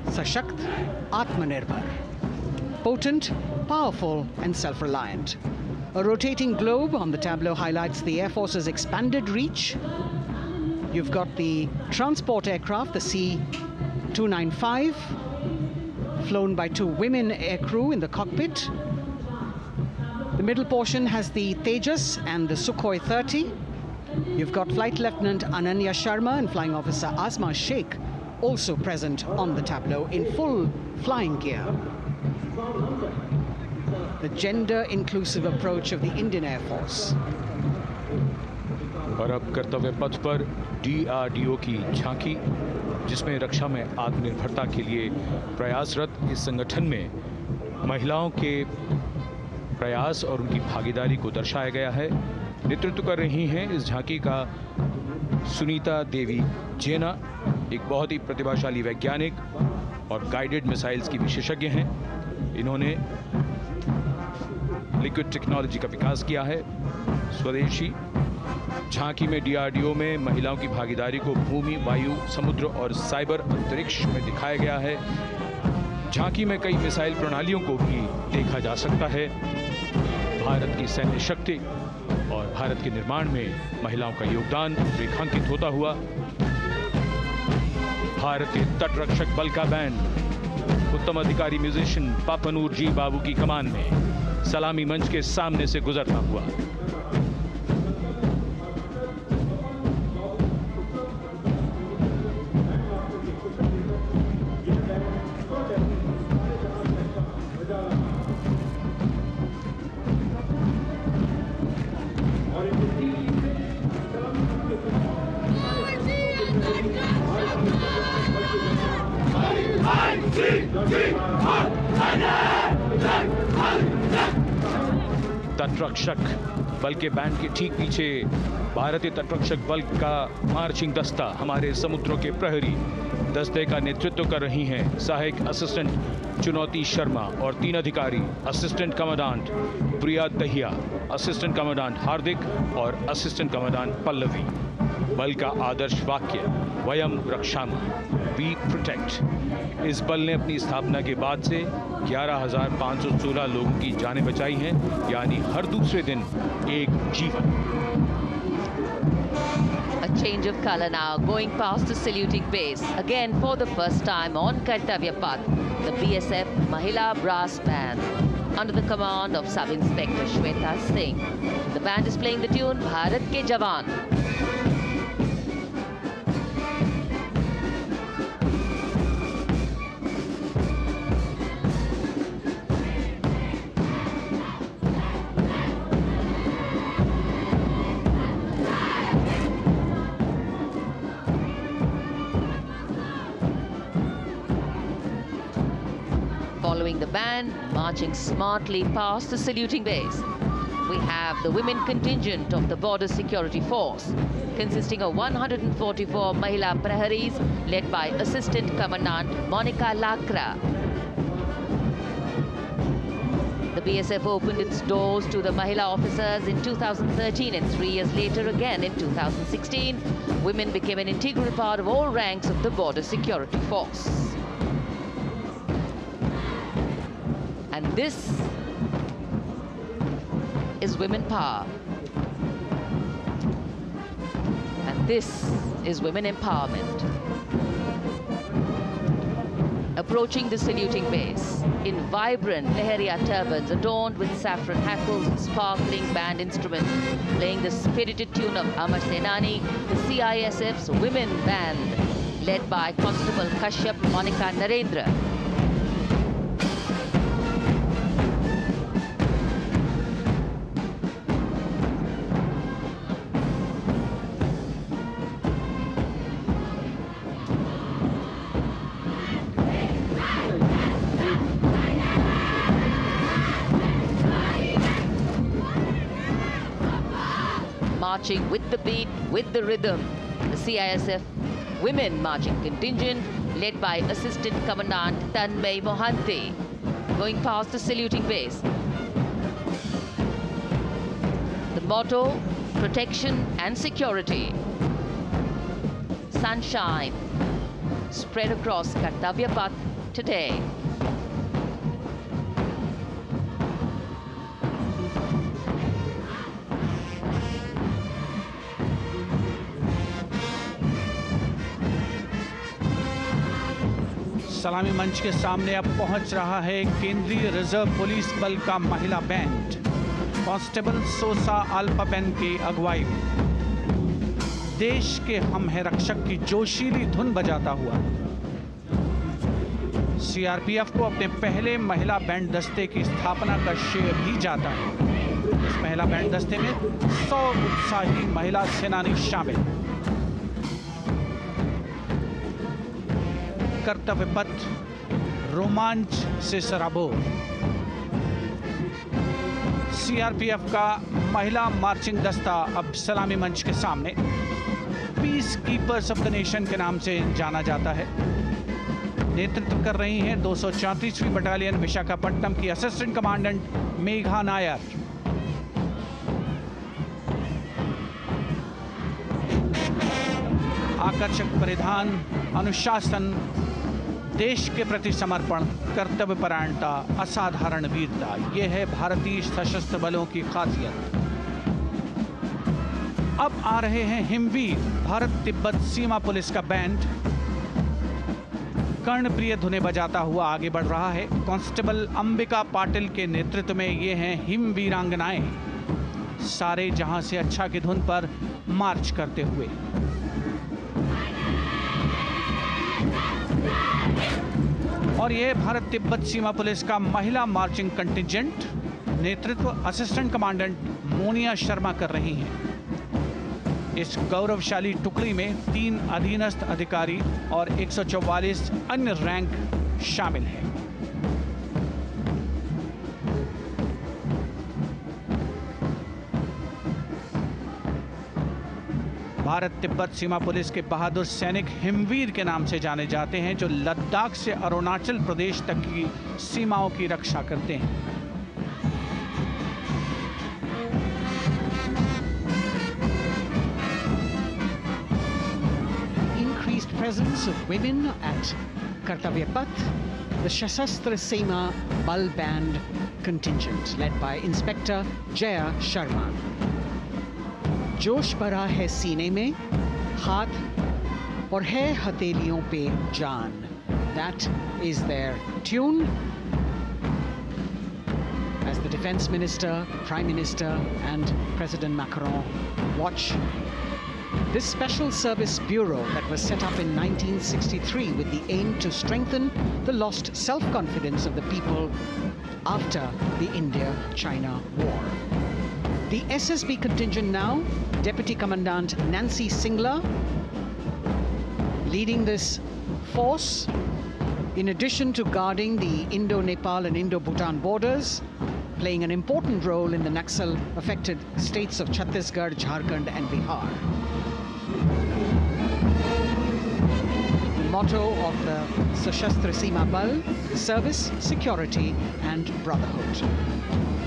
Sashakt, Atmanirbhar. Potent, powerful and self-reliant. A rotating globe on the tableau highlights the Air Force's expanded reach. You've got the transport aircraft, the C-295, flown by 2 women aircrew in the cockpit. The middle portion has the Tejas and the Sukhoi 30. You've got Flight Lieutenant Ananya Sharma and Flying Officer Azma Sheikh also present on the tableau in full flying gear. The gender-inclusive approach of the Indian Air Force. और अब कर्तव्य पथ पर DRDO की झांकी, जिसमें रक्षा में आत्मनिर्भरता के लिए प्रयासरत इस संगठन में महिलाओं के प्रयास और उनकी भागीदारी को दर्शाया गया है। नेतृत्व कर रही हैं इस झांकी का सुनीता देवी जेना, एक बहुत ही प्रतिभाशाली वैज्ञानिक और गाइडेड मिसाइल्स की विशेषज्ञ हैं। इन्होंने लिक्विड टेक्नोलॉजी का विकास किया है, स्वदेशी। झांकी में DRDO में महिलाओं की भागीदारी को भूमि, वायु, समुद्र और साइबर अंतरिक्ष में दिखाया गया है। झांकी में कई मिसाइल प्रणालियों को भी देखा जा सकता है। भारत की सैन्य शक्ति और भारत के निर्माण में महिलाओं का योगदान रेखांकित होता हुआ भारतीय तटरक्षक बल का बैंड उत्तम अधिकारी म्यूजिशियन पापनूर जी बाबू की कमान में सलामी मंच के सामने से गुजरता हुआ। तटरक्षक बल के बैंड के ठीक पीछे भारतीय तटरक्षक बल का मार्चिंग दस्ता हमारे समुद्रों के प्रहरी दस्ते का नेतृत्व कर रही हैं सहायक असिस्टेंट चुनौती शर्मा और 3 अधिकारी असिस्टेंट कमांडेंट प्रिया दहिया, असिस्टेंट कमांडेंट हार्दिक और असिस्टेंट कमांडेंट पल्लवी। बल का आदर्श वाक्य वयम रक्षामः, वी प्रोटेक्ट। इस बल ने अपनी स्थापना के बाद से 11,516 लोगों की जानें बचाई हैं, यानी हर दूसरे दिन एक जीवन। A change of color now, going past the saluting base. Again, for the first time on Kartavya Path, the BSF Mahila Brass Band, under the command of Sub-Inspector Shweta Singh. The band is playing the tune Bharat Ke Jawan. Following the band, marching smartly past the saluting base, we have the women contingent of the Border Security Force, consisting of 144 Mahila Praharis, led by Assistant Commandant Monica Lakra. The BSF opened its doors to the Mahila officers in 2013, and 3 years later again in 2016, women became an integral part of all ranks of the Border Security Force. And this is women power. And this is women empowerment. Approaching the saluting base in vibrant Lehariya turbans adorned with saffron hackles and sparkling band instruments, playing the spirited tune of Amar Senani, the CISF's women band, led by Constable Kashyap Monica Narendra. marching with the beat, with the rhythm. The CISF Women Marching Contingent, led by Assistant Commandant Tanmay Mohanty, going past the saluting base. The motto, protection and security. Sunshine spread across Kartavya Path today. सलामी मंच के सामने अब पहुंच रहा है केंद्रीय reserve police बल का महिला बैंड कांस्टेबल सोसा अल्पापेन की अगुवाई में देश के हम है रक्षक की जोशीली धुन बजाता हुआ सीआरपीएफ को अपने पहले महिला बैंड दस्ते की स्थापना का श्रेय भी जाता है। इस महिला बैंड दस्ते में 100 उत्साही महिला सेनानी शामिल। कर्तव्य पथ रोमांच से सराबोर। सीआरपीएफ का महिला मार्चिंग दस्ता अब सलामी मंच के सामने peace keepers of the nation के नाम से जाना जाता है। नेतृत्व कर रही हैं 234वीं बटालियन विशाखापट्टनम की असिस्टेंट कमांडेंट मेघा नायर। आकर्षक परिधान, अनुशासन, देश के प्रति समर्पण, कर्तव्य परायणता, असाधारण वीरता, यह है भारतीय सशस्त्र बलों की खासियत। अब आ रहे हैं हिमवीर भारत तिब्बत सीमा पुलिस का बैंड कर्णप्रिय धुनें बजाता हुआ आगे बढ़ रहा है। कांस्टेबल अंबिका पाटिल के नेतृत्व में ये हैं हिमवीरांगनाएं, सारे जहां से अच्छा की धुन पर मार्च करते हुए। और यह भारत तिब्बत सीमा पुलिस का महिला मार्चिंग कंटिजेंट, नेतृत्व असिस्टेंट कमांडेंट मोनिया शर्मा कर रही हैं। इस गौरवशाली टुकड़ी में 3 अधीनस्थ अधिकारी और 144 अन्य रैंक शामिल हैं। भारत तिब्बत सीमा पुलिस के बहादुर सैनिक हिमवीर के नाम से जाने जाते हैं, जो लद्दाख से अरुणाचल प्रदेश तक की सीमाओं की रक्षा करते हैं। Increased presence of women at Kartavya Path, the Shasastra Seema Bal Band contingent led by Inspector Jaya Sharma. जोश भरा है सीने में, हाथ और है हथेलियों पे जान. That is their tune. As the Defense Minister, Prime Minister and President Macron watch this Special Service Bureau that was set up in 1963 with the aim to strengthen the lost self-confidence of the people after the India-China war. The SSB contingent now, Deputy Commandant Nancy Singla, leading this force, in addition to guarding the Indo-Nepal and Indo-Bhutan borders, playing an important role in the Naxal-affected states of Chhattisgarh, Jharkhand and Bihar. The motto of the Sashastra Seema Bal, service, security and brotherhood.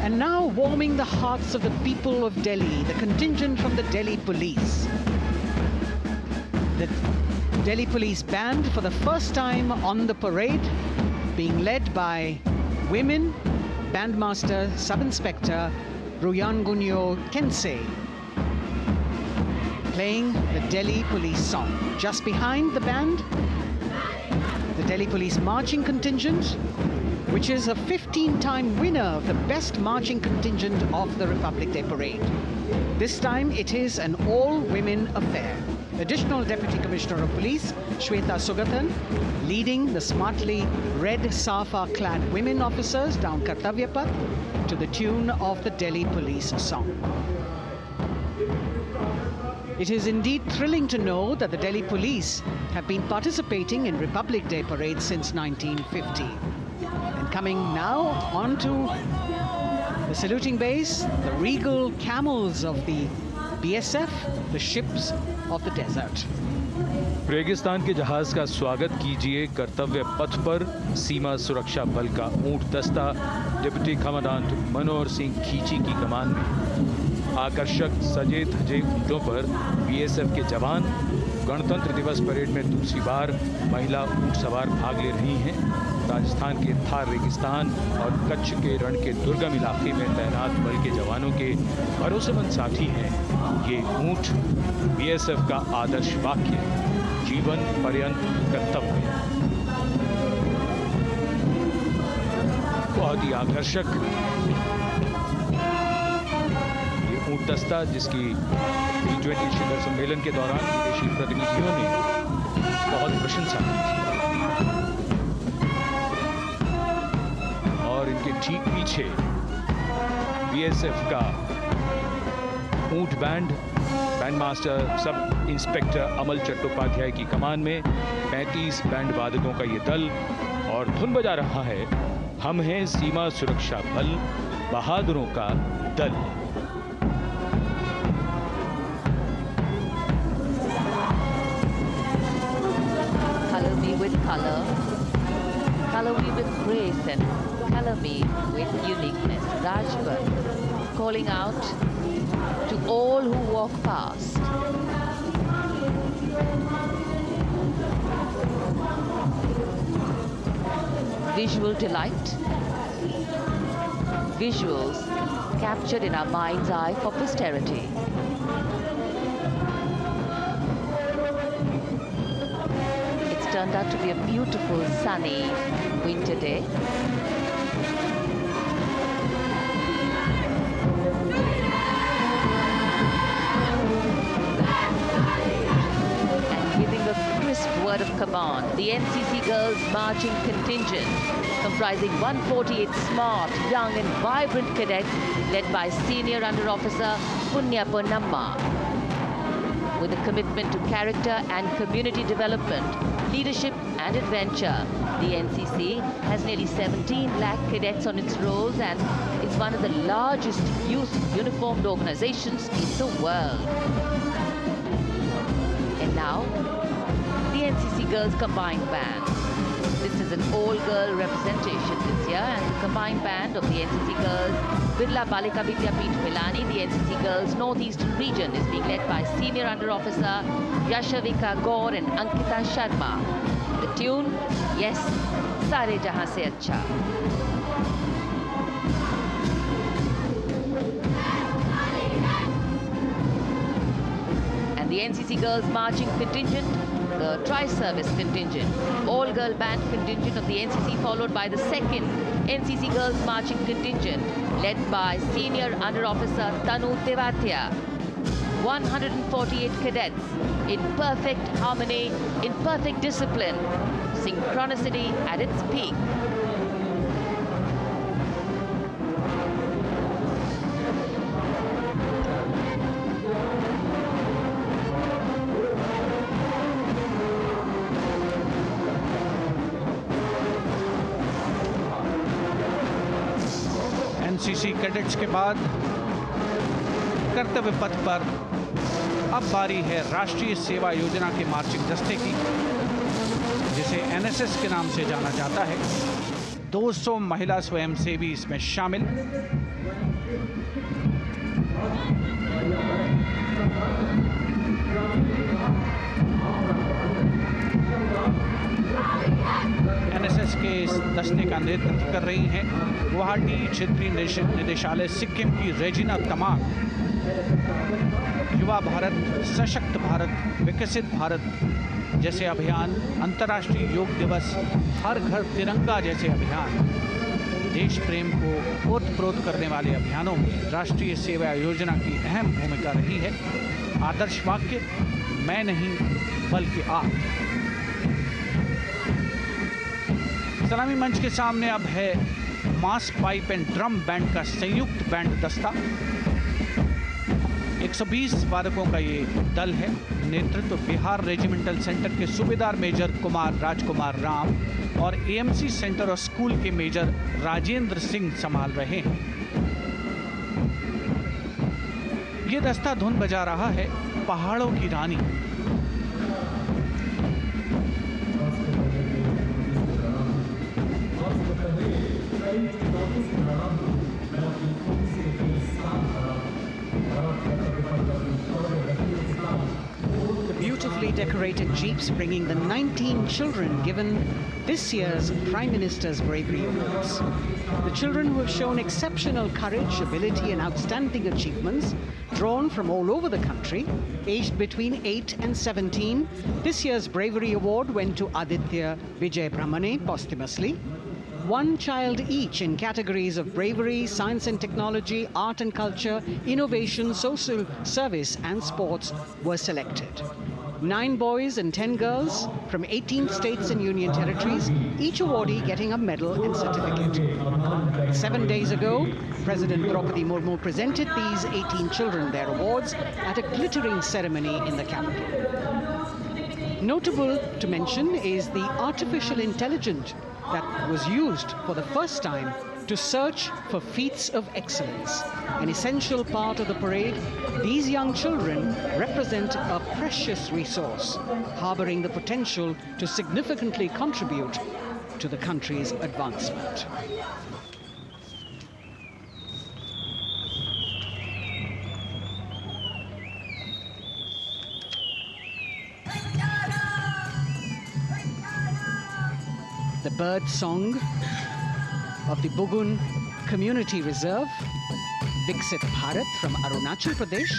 And now warming the hearts of the people of Delhi, the contingent from the Delhi Police. The Delhi Police Band for the first time on the parade, being led by women, Bandmaster Sub-Inspector Ruyangunyo Kensei, playing the Delhi Police song. Just behind the band, the Delhi Police Marching Contingent, which is a 15-time winner of the Best Marching Contingent of the Republic Day Parade. This time it is an all-women affair. Additional Deputy Commissioner of Police, Shweta Sugathan, leading the smartly red safa-clad women officers down Kartavya Path to the tune of the Delhi Police song. It is indeed thrilling to know that the Delhi Police have been participating in Republic Day Parade since 1950. And coming now onto the saluting base, the regal camels of the BSF, the ships of the desert. रेगिस्तान के जहाज का स्वागत कीजिए कर्तव्य पथ पर सीमा सुरक्षा बल का ऊंट दस्ता डिप्टी कमांडेंट मनोहर सिंह खींची की कमान में। आकर्षक सजे धजे ऊंटों पर बीएसएफ के जवान। गणतंत्र दिवस परेड में दूसरी बार महिला ऊंट सवार भाग ले रही हैं। राजस्थान के थार रेगिस्तान और कच्छ के रण के दुर्गम इलाके में तैनात बल के जवानों के भरोसेमंद साथी हैं ये ऊंट। बीएसएफ का आदर्श वाक्य, जीवन पर्यंत कर्तव्य। बहुत ही आकर्षक ये ऊंट दस्ता, जिसकी G20 शिखर सम्मेलन के दौरान विदेशी प्रतिनिधियों ने बहुत प्रशंसा की थी। और इनके ठीक पीछे बीएसएफ का ऊंट बैंड मास्टर सब इंस्पेक्टर अमल चट्टोपाध्याय की कमान में 35 बैंड वादकों का ये दल, और धुन बजा रहा है हम हैं सीमा सुरक्षा बल, बहादुरों का दल। Color me with color, color me with grace, and color me with uniqueness. Rajput calling out to all who walk past. Visual delight, visuals captured in our mind's eye for posterity. It's turned out to be a beautiful sunny winter day. Word of command, the NCC Girls Marching Contingent, comprising 148 smart, young and vibrant cadets led by Senior Under Officer Punya Ponnamma. With a commitment to character and community development, leadership and adventure, the NCC has nearly 17 lakh cadets on its rolls and is one of the largest youth uniformed organizations in the world. And now, the NCC Girls Combined Band. This is an all-girl representation this year, and the combined band of the NCC Girls Birla Balika Vidyapeeth Milani, the NCC Girls Northeastern region, is being led by Senior Under Officer Yashavika Gaur and Ankita Sharma. The tune, yes, Sare Jahan Se Acha. And the NCC Girls Marching Contingent, the Tri-Service Contingent, all-girl band contingent of the NCC, followed by the second NCC Girls Marching Contingent, led by Senior Under Officer Tanu Tewatia. 148 cadets in perfect harmony, in perfect discipline, synchronicity at its peak. NCC cadets के बाद कर्तव्य पथ पर अब बारी है राष्ट्रीय सेवा योजना के मार्चिंग दस्ते की, जिसे एनएसएस के नाम से जाना जाता है। 200 महिला स्वयंसेवी इसमें शामिल। एनएसएस के इस दस्ते का नेतृत्व कर रही हैं गुवाहाटी क्षेत्रीय निदेशालय सिक्किम की रेजिना तमांग। युवा भारत, सशक्त भारत, विकसित भारत जैसे अभियान, अंतर्राष्ट्रीय योग दिवस, हर घर तिरंगा जैसे अभियान, देश प्रेम को ओतप्रोत करने वाले अभियानों में राष्ट्रीय सेवा योजना की अहम भूमिका रही है। आदर्श वाक्य, मैं नहीं बल्कि आप। सलामी मंच के सामने अब है मास पाइप एंड ड्रम बैंड का संयुक्त बैंड दस्ता। 120 वादकों का ये दल है। नेतृत्व बिहार रेजिमेंटल सेंटर के सूबेदार मेजर कुमार राजकुमार राम और एएमसी सेंटर और स्कूल के मेजर राजेंद्र सिंह संभाल रहे हैं। ये दस्ता धुन बजा रहा है पहाड़ों की रानी। Beautifully decorated jeeps bringing the 19 children given this year's Prime Minister's Bravery Awards. The children who have shown exceptional courage, ability and outstanding achievements, drawn from all over the country, aged between 8 and 17. This year's Bravery Award went to Aditya Vijay Brahmane posthumously. One child each in categories of bravery, science and technology, art and culture, innovation, social service and sports were selected. 9 boys and 10 girls from 18 states and union territories, each awardee getting a medal and certificate. 7 days ago, President Draupadi Murmu presented these 18 children their awards at a glittering ceremony in the capital. Notable to mention is the artificial intelligence that was used for the first time to search for feats of excellence. An essential part of the parade, these young children represent a precious resource, harboring the potential to significantly contribute to the country's advancement. The bird song of the Bugun Community Reserve, Viksit Bharat from Arunachal Pradesh.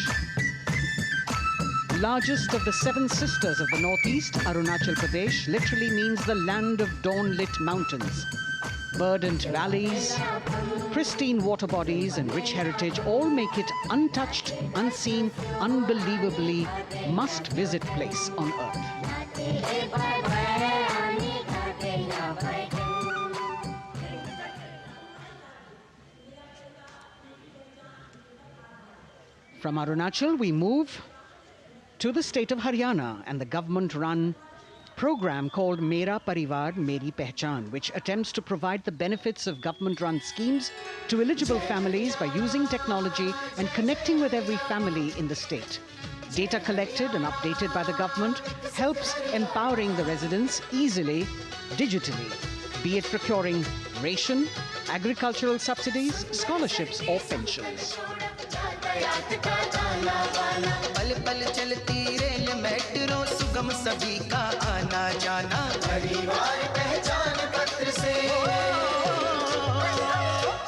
Largest of the 7 sisters of the Northeast, Arunachal Pradesh literally means the land of dawn-lit mountains. Verdant valleys, pristine water bodies and rich heritage all make it untouched, unseen, unbelievably must-visit place on earth. From Arunachal, we move to the state of Haryana and the government-run program called Mera Parivar Meri Pehchan, which attempts to provide the benefits of government-run schemes to eligible families by using technology and connecting with every family in the state. Data collected and updated by the government helps empowering the residents easily, digitally, be it procuring ration, agricultural subsidies, scholarships or pensions. पल पल चलती rail metro सुगम सभी का आना जाना परिवार पहचान पत्र से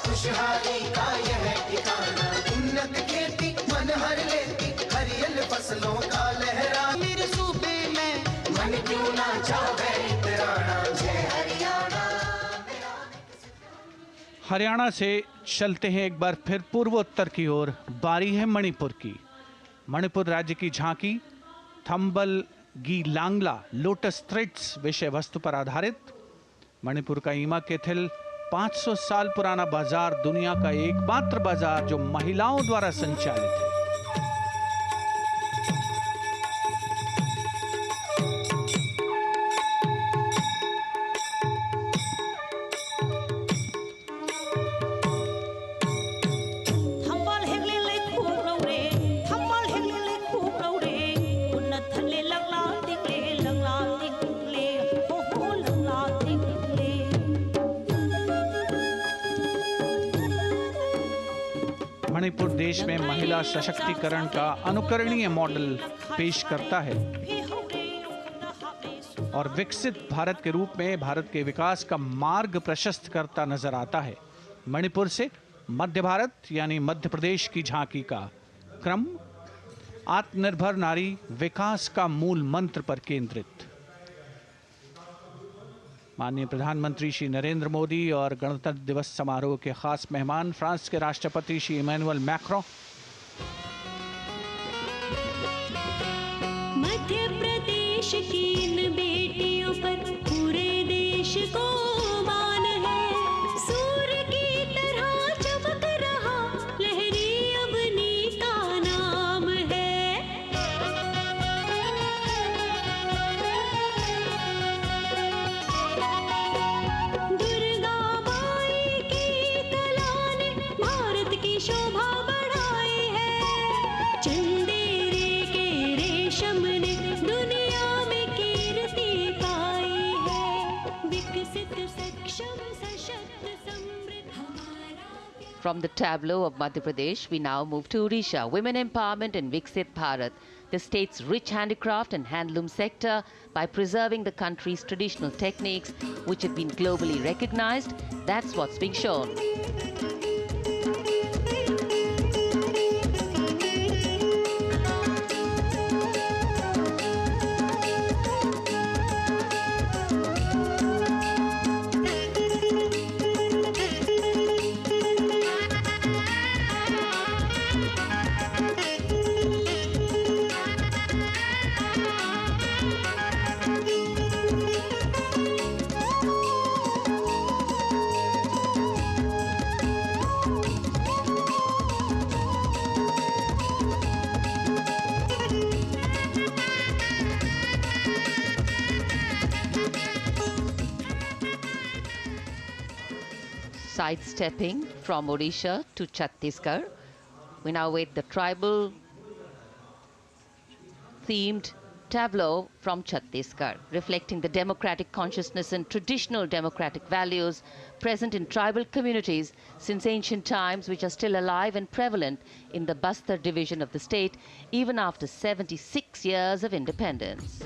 खुशहाली का यह ठिकाना उन्नत खेती मन हर लेती हरियल फसलों का लहरा मेरे सूबे में मन क्यों ना जावे इतराना जय हरियाणा। हरियाणा से चलते हैं एक बार फिर पूर्वोत्तर की ओर। बारी है मणिपुर की। मणिपुर राज्य की झांकी थंबल गी लांगला लोटस थ्रेड्स विषय वस्तु पर आधारित। मणिपुर का ईमा केथिल 500 साल पुराना बाजार, दुनिया का एकमात्र बाजार जो महिलाओं द्वारा संचालित है। मणिपुर देश में महिला सशक्तिकरण का अनुकरणीय मॉडल पेश करता है और विकसित भारत के रूप में भारत के विकास का मार्ग प्रशस्त करता नजर आता है। मणिपुर से मध्य भारत यानी मध्य प्रदेश की झांकी का क्रम आत्मनिर्भर नारी विकास का मूल मंत्र पर केंद्रित। माननीय प्रधानमंत्री श्री नरेंद्र मोदी और गणतंत्र दिवस समारोह के खास मेहमान फ्रांस के राष्ट्रपति श्री इमैनुअल मैक्रों। मध्य प्रदेश की इन बेटियों पर पूरे देश को मान है। सूर्य की तरह चमक रहा लहरी अवनी का नाम है। दुर्गा माई की कला ने भारत की शोभा बढ़ाई है। From the tableau of Madhya Pradesh, we now move to Odisha. Women empowerment and Viksit Bharat, the state's rich handicraft and handloom sector, by preserving the country's traditional techniques, which have been globally recognized. That's what's being shown. Sidestepping from Odisha to Chhattisgarh, we now wait the tribal themed tableau from Chhattisgarh, reflecting the democratic consciousness and traditional democratic values present in tribal communities since ancient times, which are still alive and prevalent in the Bastar division of the state, even after 76 years of independence.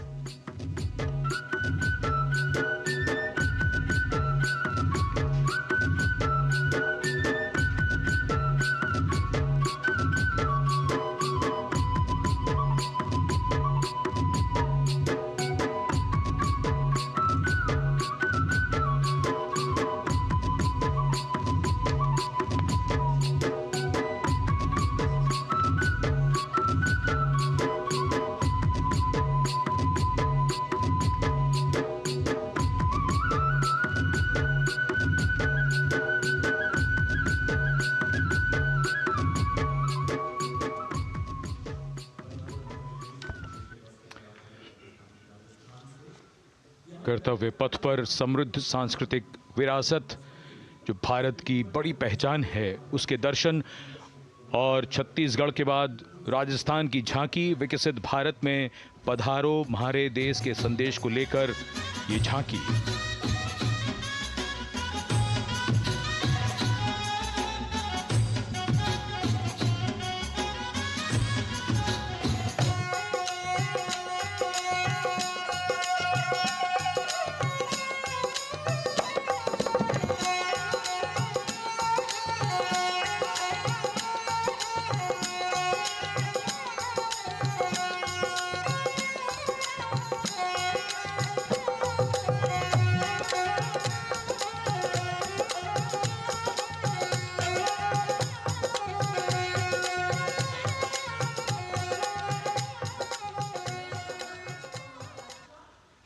कर्तव्य पथ पर समृद्ध सांस्कृतिक विरासत जो भारत की बड़ी पहचान है उसके दर्शन, और छत्तीसगढ़ के बाद राजस्थान की झांकी विकसित भारत में पधारो म्हारे देश के संदेश को लेकर ये झांकी।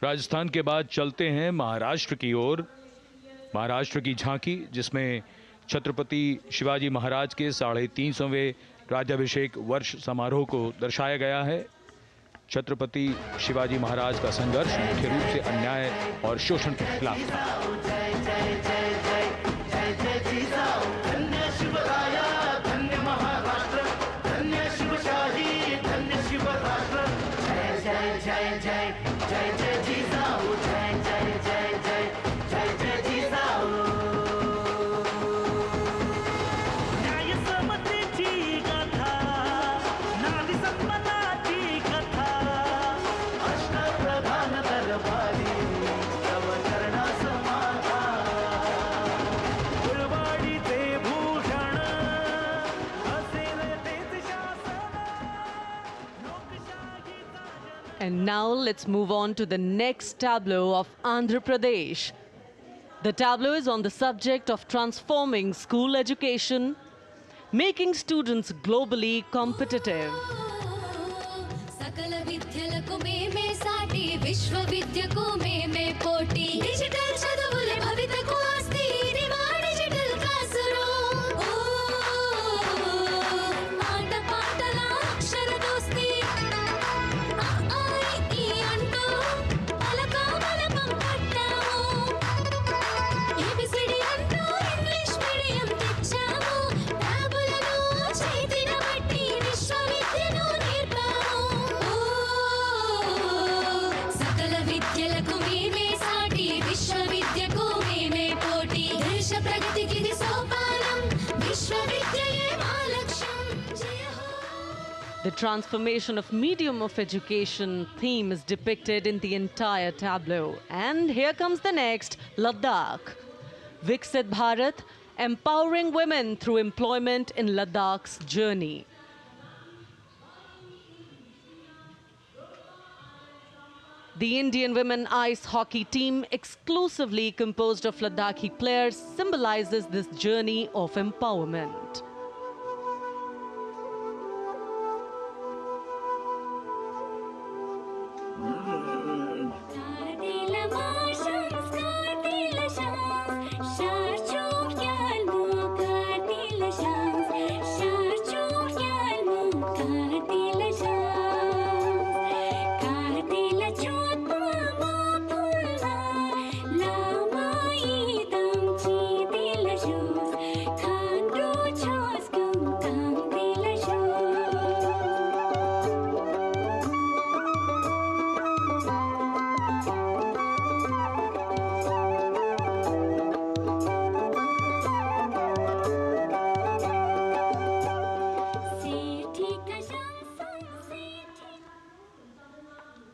राजस्थान के बाद चलते हैं महाराष्ट्र की ओर। महाराष्ट्र की झांकी जिसमें छत्रपति शिवाजी महाराज के 350वें राज्याभिषेक वर्ष समारोह को दर्शाया गया है। छत्रपति शिवाजी महाराज का संघर्ष मुख्य रूप से अन्याय और शोषण के खिलाफ था। And now let's move on to the next tableau of Andhra Pradesh. The tableau is on the subject of transforming school education, making students globally competitive. విద్యలకు మేమే సాటి విశ్వవిద్య The transformation of medium of education theme is depicted in the entire tableau. And here comes the next, Ladakh. Viksit Bharat, empowering women through employment in Ladakh's journey. The Indian women ice hockey team, exclusively composed of Ladakhi players, symbolizes this journey of empowerment.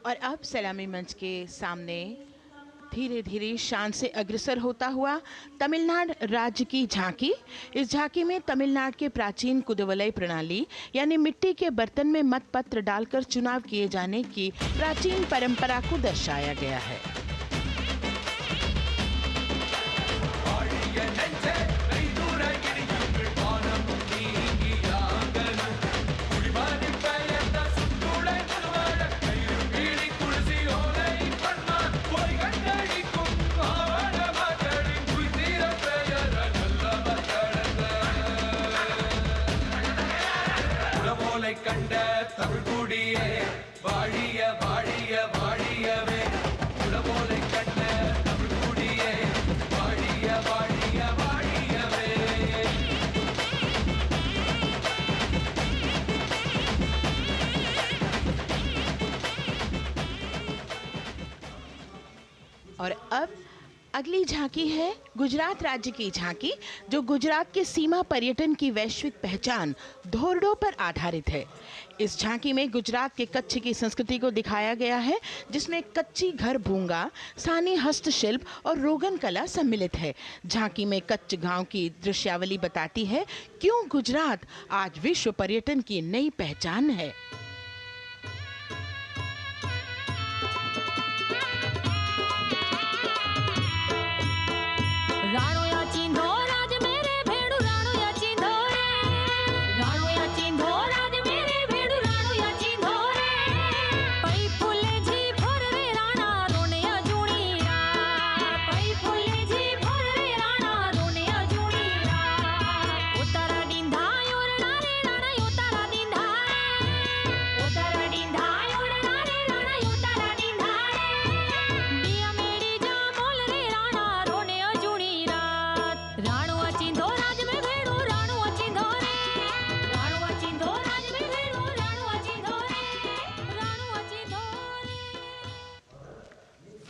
और अब सलामी मंच के सामने धीरे धीरे शान से अग्रसर होता हुआ तमिलनाडु राज्य की झांकी। इस झांकी में तमिलनाडु के प्राचीन कुदवलय प्रणाली यानी मिट्टी के बर्तन में मतपत्र डालकर चुनाव किए जाने की प्राचीन परंपरा को दर्शाया गया है। और अब अगली झांकी है गुजरात राज्य की झांकी, जो गुजरात के सीमा पर्यटन की वैश्विक पहचान धोरडो पर आधारित है। इस झांकी में गुजरात के कच्छ की संस्कृति को दिखाया गया है, जिसमें कच्ची घर भूंगा, स्थानीय हस्तशिल्प और रोगन कला सम्मिलित है। झांकी में कच्छ गांव की दृश्यावली बताती है क्यों गुजरात आज विश्व पर्यटन की नई पहचान है।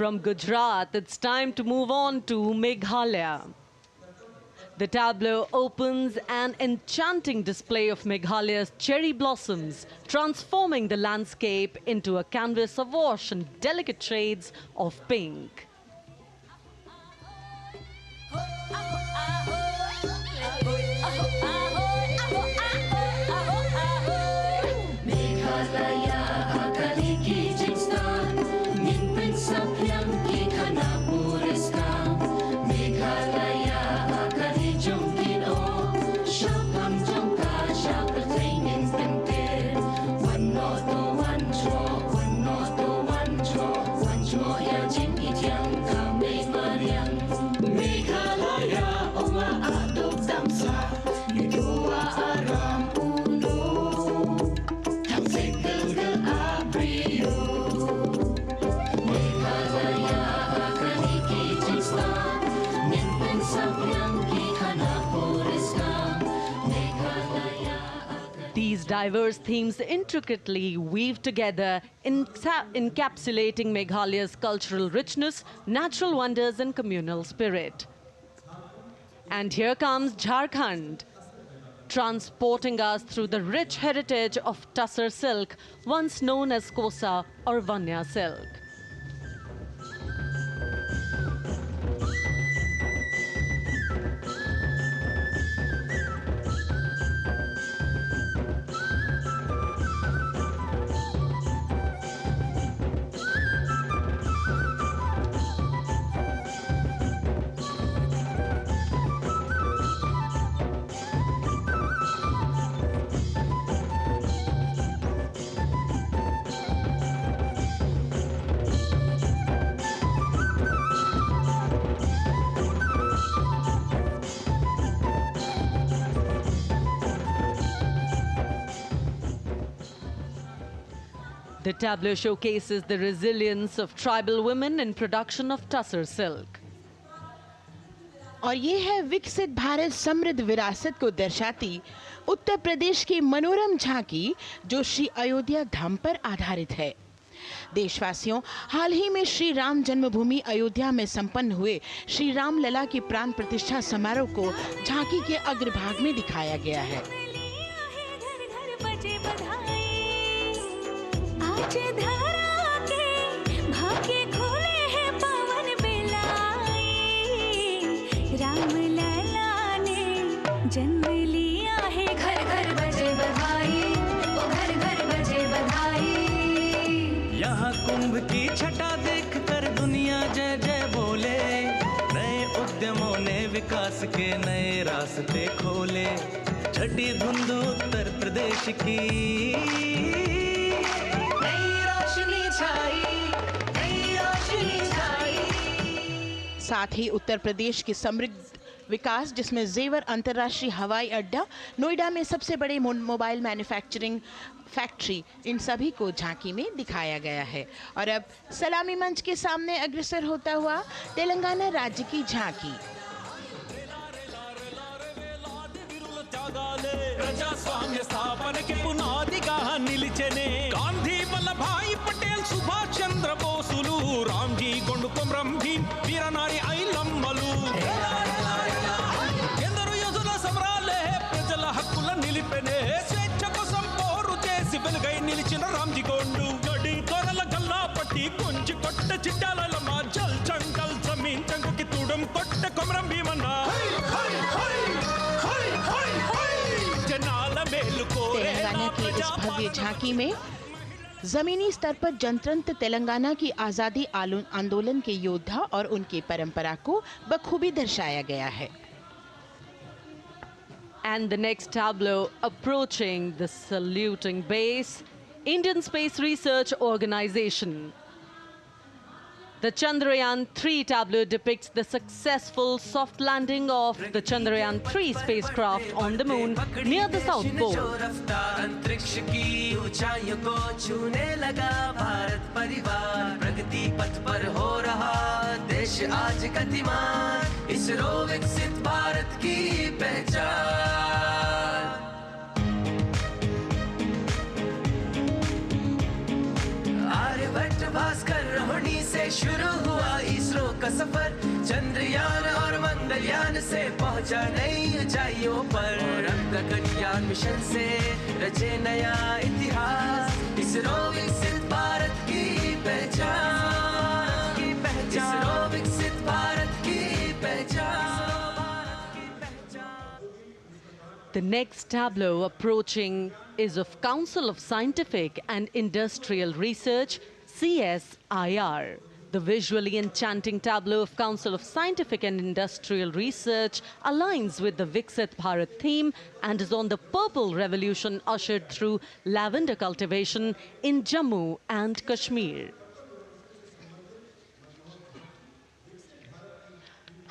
From Gujarat, it's time to move on to Meghalaya. The tableau opens an enchanting display of Meghalaya's cherry blossoms, transforming the landscape into a canvas awash in delicate shades of pink. These diverse themes intricately weave together, encapsulating Meghalaya's cultural richness, natural wonders, and communal spirit. And here comes Jharkhand. transporting us through the rich heritage of Tussar silk, once known as Kosa or Vanya silk. The tableau showcases the resilience of tribal women in production of Tussar silk. और ये है विकसित भारत समृद्ध विरासत को दर्शाती उत्तर प्रदेश की मनोरम झांकी जो श्री अयोध्या धाम पर आधारित है। देशवासियों, हाल ही में श्री राम जन्मभूमि अयोध्या में संपन्न हुए श्री राम लला की प्राण प्रतिष्ठा समारोह को झांकी के अग्रभाग में दिखाया गया है। आज धरा के भाग्य खोले हैं पवन बिलाई, राम लला ने जन्म लिया है, घर घर बजे बधाई, ओ घर घर बजे बधाई। यहाँ कुंभ की छटा देख कर दुनिया जय जय बोले, नए उद्यमों ने विकास के नए रास्ते खोले, छठी धुंध उत्तर प्रदेश की साथ ही उत्तर प्रदेश की समृद्ध विकास जिसमें जेवर अंतर्राष्ट्रीय हवाई अड्डा, नोएडा में सबसे बड़े मोबाइल मैन्युफैक्चरिंग फैक्ट्री, इन सभी को झांकी में दिखाया गया है। और अब सलामी मंच के सामने अग्रसर होता हुआ तेलंगाना राज्य की झांकी। ప్రజాస్వామ్య స్థాపనకి పునాదిగా నిలిచెనే గాంధీ వల్లభాయ్ పటేల్ సుభాష్ చంద్ర బోసులు రామ్జీ గొండు కొమరం భీమ్ వీరనారి ఐలమ్మలు ఎందరో యోధుల సమరాలే ప్రజల హక్కుల నిలిపెనే స్వేచ్ఛ కోసం పోరు చేసి వెలుగై నిలిచిన రామ్జీ గొండు గడి కొరల గల్లా పట్టి కొంచి కొట్ట చిట్టాలమ్మ జల్ చంకల్ జమీన్ చంకుకి తుడం కొట్ట కొమరం భీమన్న तेलंगाना की इस भव्य झांकी में जमीनी स्तर पर जनतंत्र तेलंगाना की आजादी आंदोलन के योद्धा और उनकी परंपरा को बखूबी दर्शाया गया है। And the next tableau approaching the saluting base, Indian Space Research Organization. The Chandrayaan-3 tableau depicts the successful soft landing of the Chandrayaan-3 spacecraft on the moon near the South Pole. अंतरिक्ष की ऊंचाइयों को छूने लगा भारत परिवार, प्रगति पथ पर हो रहा देश आज गतिमान, इसरो विकसित भारत की पहचान। आर्यभट्ट भास्कर रोहिणी से शुरू हुआ इसरो का सफर, चंद्रयान और मंगलयान से पहुंचा नई ऊंचाइयों पर, गगनयान मिशन से रचे नया इतिहास, इसरो विकसित भारत की पहचान, इसरो विकसित भारत की पहचान। The next tableau approaching is of Council of Scientific and Industrial Research, CSIR. The visually enchanting tableau of Council of Scientific and Industrial Research aligns with the Viksit Bharat theme and is on the Purple Revolution ushered through lavender cultivation in Jammu and Kashmir.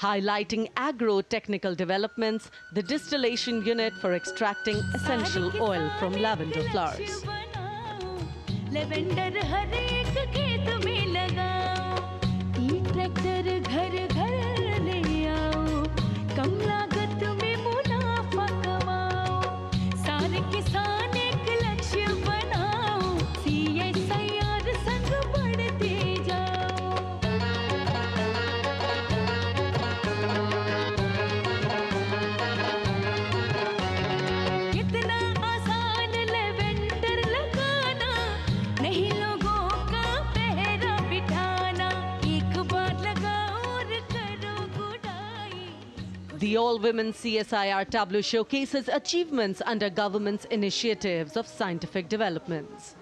Highlighting agro-technical developments, the distillation unit for extracting essential oil from lavender flowers. Lavender हर एक खेत में लगाओ, tractor घर घर ले आओ, कम लागत में मुनाफा कमाओ, सारे किसान एक लक्ष्य बनाओ, CSIR संग बढ़ते जाओ। The all-women CSIR tableau showcases achievements under government's initiatives of scientific developments.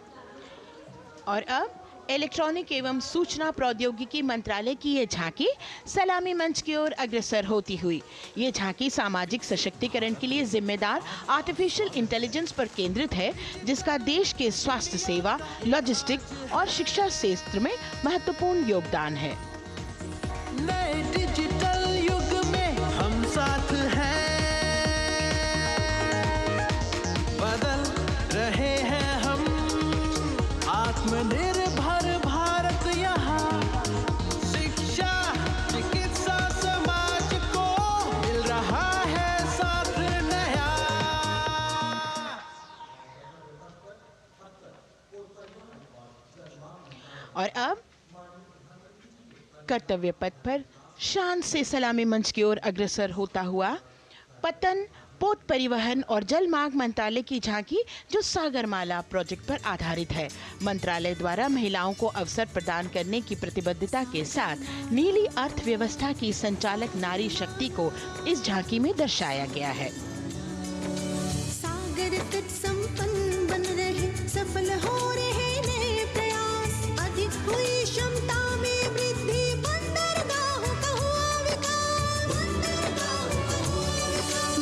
और अब इलेक्ट्रॉनिक एवं सूचना प्रौद्योगिकी मंत्रालय की ये झांकी सलामी मंच की ओर अग्रसर होती हुई। ये झांकी सामाजिक सशक्तिकरण के लिए जिम्मेदार आर्टिफिशियल इंटेलिजेंस पर केंद्रित है, जिसका देश के स्वास्थ्य सेवा, लॉजिस्टिक्स और शिक्षा क्षेत्र में महत्वपूर्ण योगदान है। नए डिजिटल युग में हम साथ हैं, बदल रहे हैं हम, आत्मनिर्भर भारत यहाँ, शिक्षा चिकित्सा समाज को मिल रहा है साथ नया। और अब कर्तव्य पथ पर शान से सलामी मंच की ओर अग्रसर होता हुआ पतन, पोत परिवहन और जल मार्ग मंत्रालय की झांकी, जो सागरमाला प्रोजेक्ट पर आधारित है। मंत्रालय द्वारा महिलाओं को अवसर प्रदान करने की प्रतिबद्धता के साथ नीली अर्थव्यवस्था की संचालक नारी शक्ति को इस झांकी में दर्शाया गया है। सागर तट संपन्न बन रहे, सफल हो रहे नए प्रयास, अधिक हुई क्षमता में वृद्धि, बंदरगाहों का हुआ विकास,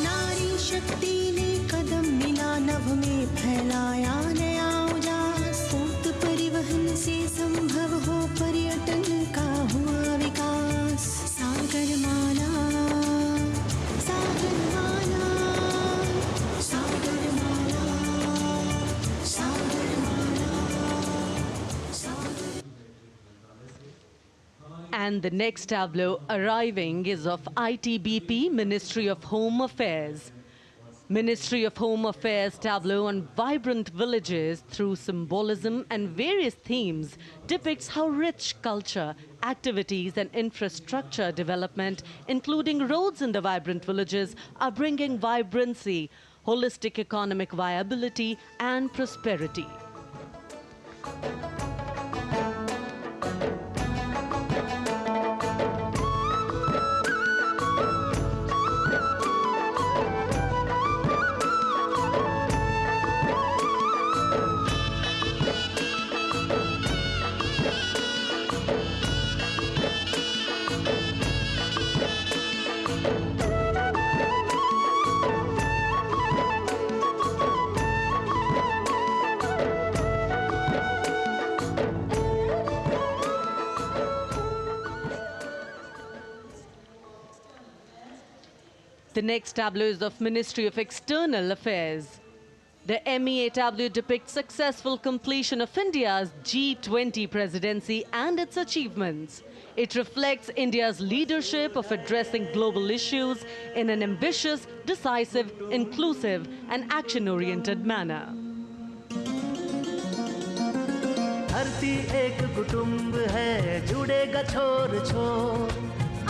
नारी शक्ति ने कदम मिला नभ में, फैलाया नया उजास, पोत परिवहन से संभव हो पर्यटन का हुआ विकास। सागरमाला, सागरमाला, सागरमाला, सागरमाला, सागर। And the next tableau arriving is of ITBP, Ministry of Home Affairs. Ministry of Home Affairs tableau on vibrant villages through symbolism and various themes depicts how rich culture, activities and infrastructure development, including roads in the vibrant villages, are bringing vibrancy, holistic economic viability and prosperity. The next tableau is of Ministry of External Affairs. The MEA tableau depicts successful completion of India's G20 presidency and its achievements. It reflects India's leadership of addressing global issues in an ambitious, decisive, inclusive and action-oriented manner. धरती एक कुटुंब है, जुड़ेगा छोर छोर,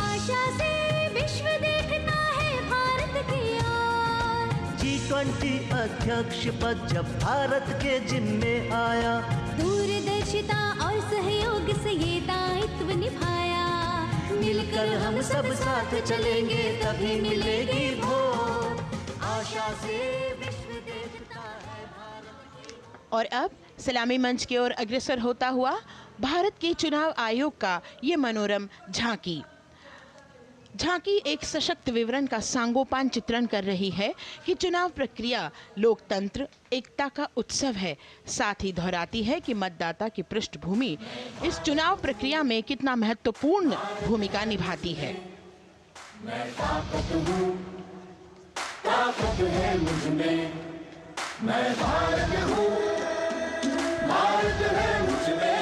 आशा से विश्व देखता है भारत की ओर। G20 अध्यक्ष पद जब भारत के जिम्मे आया, दूरदर्शिता और सहयोग से ये दायित्व निभाया, मिलकर हम सब साथ चलेंगे तभी मिलेगी भोर, आशा से विश्व देखता है भारत। और अब सलामी मंच की ओर अग्रसर होता हुआ भारत के चुनाव आयोग का ये मनोरम झांकी। झांकी एक सशक्त विवरण का सांगोपान चित्रण कर रही है कि चुनाव प्रक्रिया लोकतंत्र, एकता का उत्सव है। साथ ही दोहराती है कि मतदाता की पृष्ठभूमि इस चुनाव प्रक्रिया में कितना महत्वपूर्ण भूमिका निभाती है। मैं ताकत हूँ, ताकत है मुझ में, मैं भारत हूँ, भारत है मुझ में,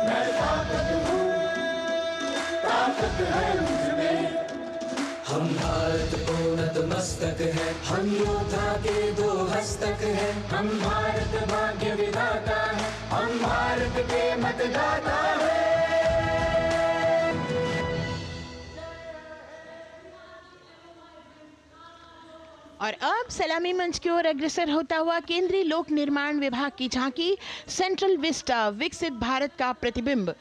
मैं ताकत हूँ, ताकत है मुझ में। हम भारत को नतमस्तक है, हम योद्धा के दो हस्तक है, हम भारत भाग्य विधाता है, हम भारत के मतदाता है। और अब सलामी मंच की ओर अग्रसर होता हुआ केंद्रीय लोक निर्माण विभाग की झांकी सेंट्रल विस्टा, विकसित भारत का प्रतिबिंब।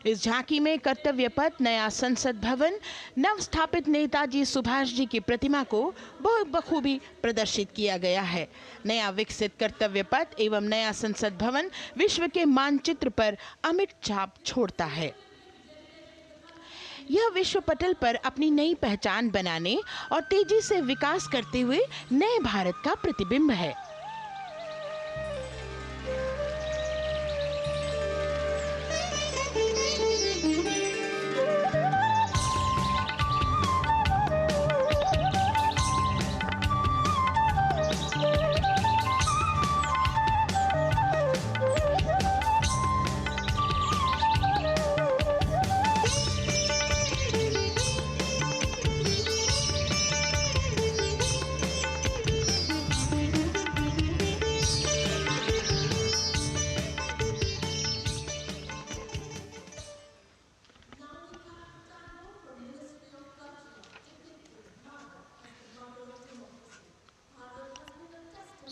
इस झांकी में कर्तव्य पथ, नया संसद भवन, नव स्थापित नेताजी सुभाष जी की प्रतिमा को बहुत बखूबी प्रदर्शित किया गया है। नया विकसित कर्तव्य पथ एवं नया संसद भवन विश्व के मानचित्र पर अमिट छाप छोड़ता है। यह विश्व पटल पर अपनी नई पहचान बनाने और तेजी से विकास करते हुए नए भारत का प्रतिबिंब है।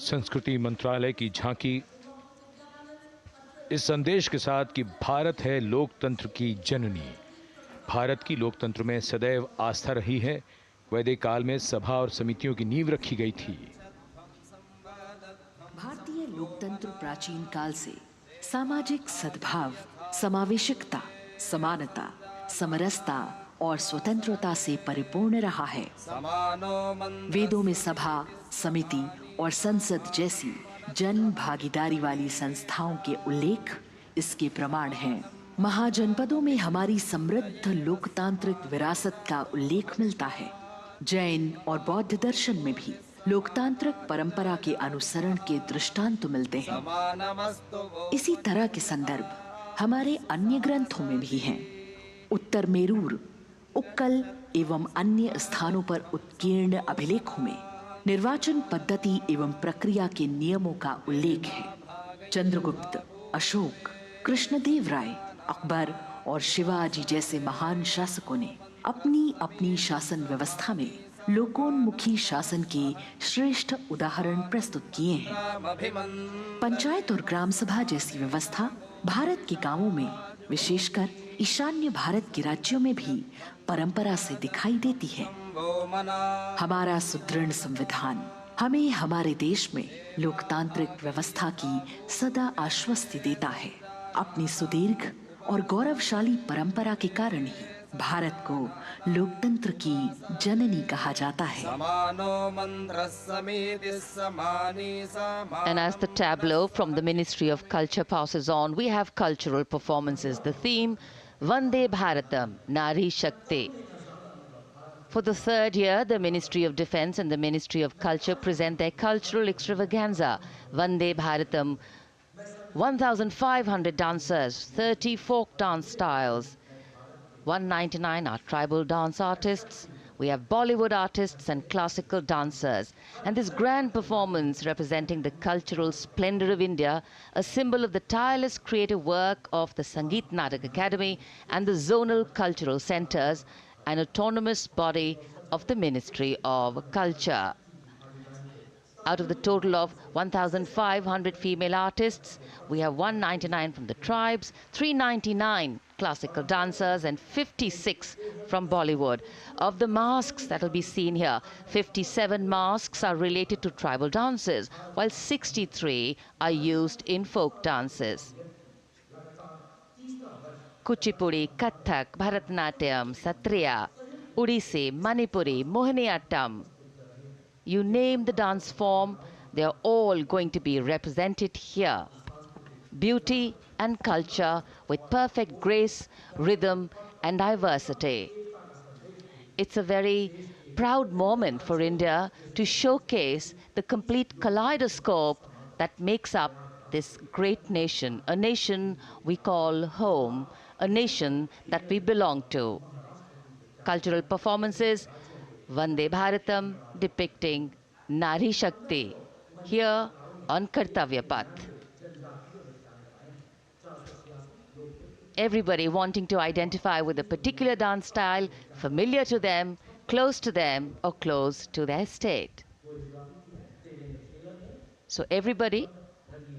संस्कृति मंत्रालय की झांकी इस संदेश के साथ कि भारत है लोकतंत्र की जननी। भारत की लोकतंत्र में सदैव आस्था रही है। वैदिक काल में सभा और समितियों की नींव रखी गई थी। भारतीय लोकतंत्र प्राचीन काल से सामाजिक सद्भाव, समावेशकता, समानता, समरसता और स्वतंत्रता से परिपूर्ण रहा है। वेदों में सभा, समिति और संसद जैसी जन भागीदारी वाली संस्थाओं के उल्लेख इसके प्रमाण हैं। महाजनपदों में हमारी समृद्ध लोकतांत्रिक विरासत का उल्लेख मिलता है। जैन और बौद्ध दर्शन में भी लोकतांत्रिक परंपरा के अनुसरण के दृष्टांत मिलते हैं। इसी तरह के संदर्भ हमारे अन्य ग्रंथों में भी हैं। उत्तर मेरूर, उक्कल एवं अन्य स्थानों पर उत्कीर्ण अभिलेखों में निर्वाचन पद्धति एवं प्रक्रिया के नियमों का उल्लेख है। चंद्रगुप्त, अशोक, कृष्णदेव राय, अकबर और शिवाजी जैसे महान शासकों ने अपनी अपनी शासन व्यवस्था में लोकोन्मुखी शासन के श्रेष्ठ उदाहरण प्रस्तुत किए हैं। पंचायत और ग्राम सभा जैसी व्यवस्था भारत के गांवों में, विशेषकर ईशान्य भारत के राज्यों में भी परंपरा से दिखाई देती है। हमारा सुदृढ़ संविधान हमें हमारे देश में लोकतांत्रिक व्यवस्था की सदा आश्वस्ति देता है। अपनी सुदीर्घ और गौरवशाली परंपरा के कारण ही भारत को लोकतंत्र की जननी कहा जाता है। And as the tableau from the Ministry of Culture passes on, we have cultural performances. The theme, Vande Bharatam, Nari Shakti. For the third year, the Ministry of Defence and the Ministry of Culture present their cultural extravaganza, Vande Bharatam. 1,500 dancers, 30 folk dance styles. 199 are tribal dance artists. We have Bollywood artists and classical dancers. And this grand performance representing the cultural splendor of India, a symbol of the tireless creative work of the Sangeet Natak Academy and the zonal cultural centers, an autonomous body of the Ministry of Culture. Out of the total of 1,500 female artists, we have 199 from the tribes, 399 classical dancers and 56 from Bollywood. Of the masks that will be seen here, 57 masks are related to tribal dances, while 63 are used in folk dances. Kuchipudi, Kathak, Bharatanatyam, Satriya, Odissi, Manipuri, Mohiniyattam. You name the dance form, they are all going to be represented here. Beauty and culture with perfect grace, rhythm and diversity. It's a very proud moment for India to showcase the complete kaleidoscope that makes up this great nation, a nation we call home, a nation that we belong to. Cultural performances, Vande Bharatam depicting Nari Shakti here on Kartavya Path. Everybody wanting to identify with a particular dance style, familiar to them, close to them, or close to their state. So everybody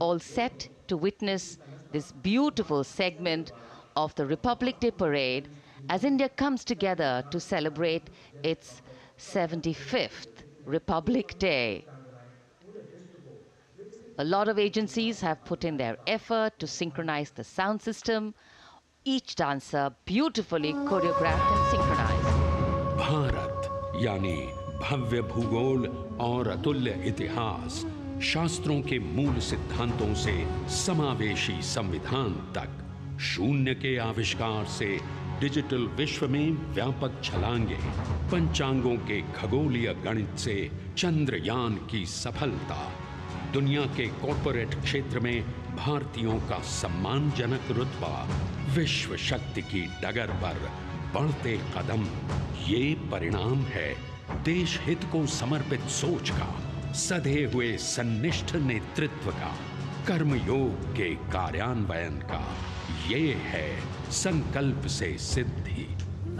all set to witness this beautiful segment of the Republic Day parade as India comes together to celebrate its 75th Republic Day. A lot of agencies have put in their effort to synchronize the sound system. Each dancer beautifully choreographed and synchronized. Bharat यानी भव्य भूगोल और अतुल्य इतिहास, शास्त्रों के मूल सिद्धांतों से समावेशी संविधान तक, शून्य के आविष्कार से डिजिटल विश्व में व्यापक छलांगे, पंचांगों के खगोलीय गणित से चंद्रयान की सफलता, दुनिया के कॉर्पोरेट क्षेत्र में भारतीयों का सम्मानजनक रुतबा, विश्व शक्ति की डगर पर बढ़ते कदम, ये परिणाम है देश हित को समर्पित सोच का, सधे हुए सन्निष्ठ नेतृत्व का, कर्मयोग के कार्यान्वयन का। ये है संकल्प से सिद्धि।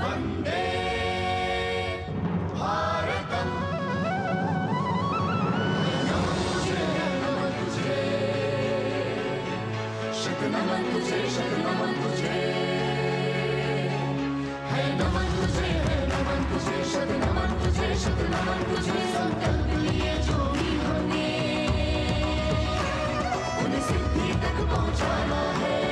वंदे भारतम। नमन तुझे, नमन तुझे, है नमन तुझे, है नमन तुझे, शत नमन तुझे, शत नमन तुझे। संकल्प लिए जो भी हमने उन्हें सिद्धि तक पहुंचाना है।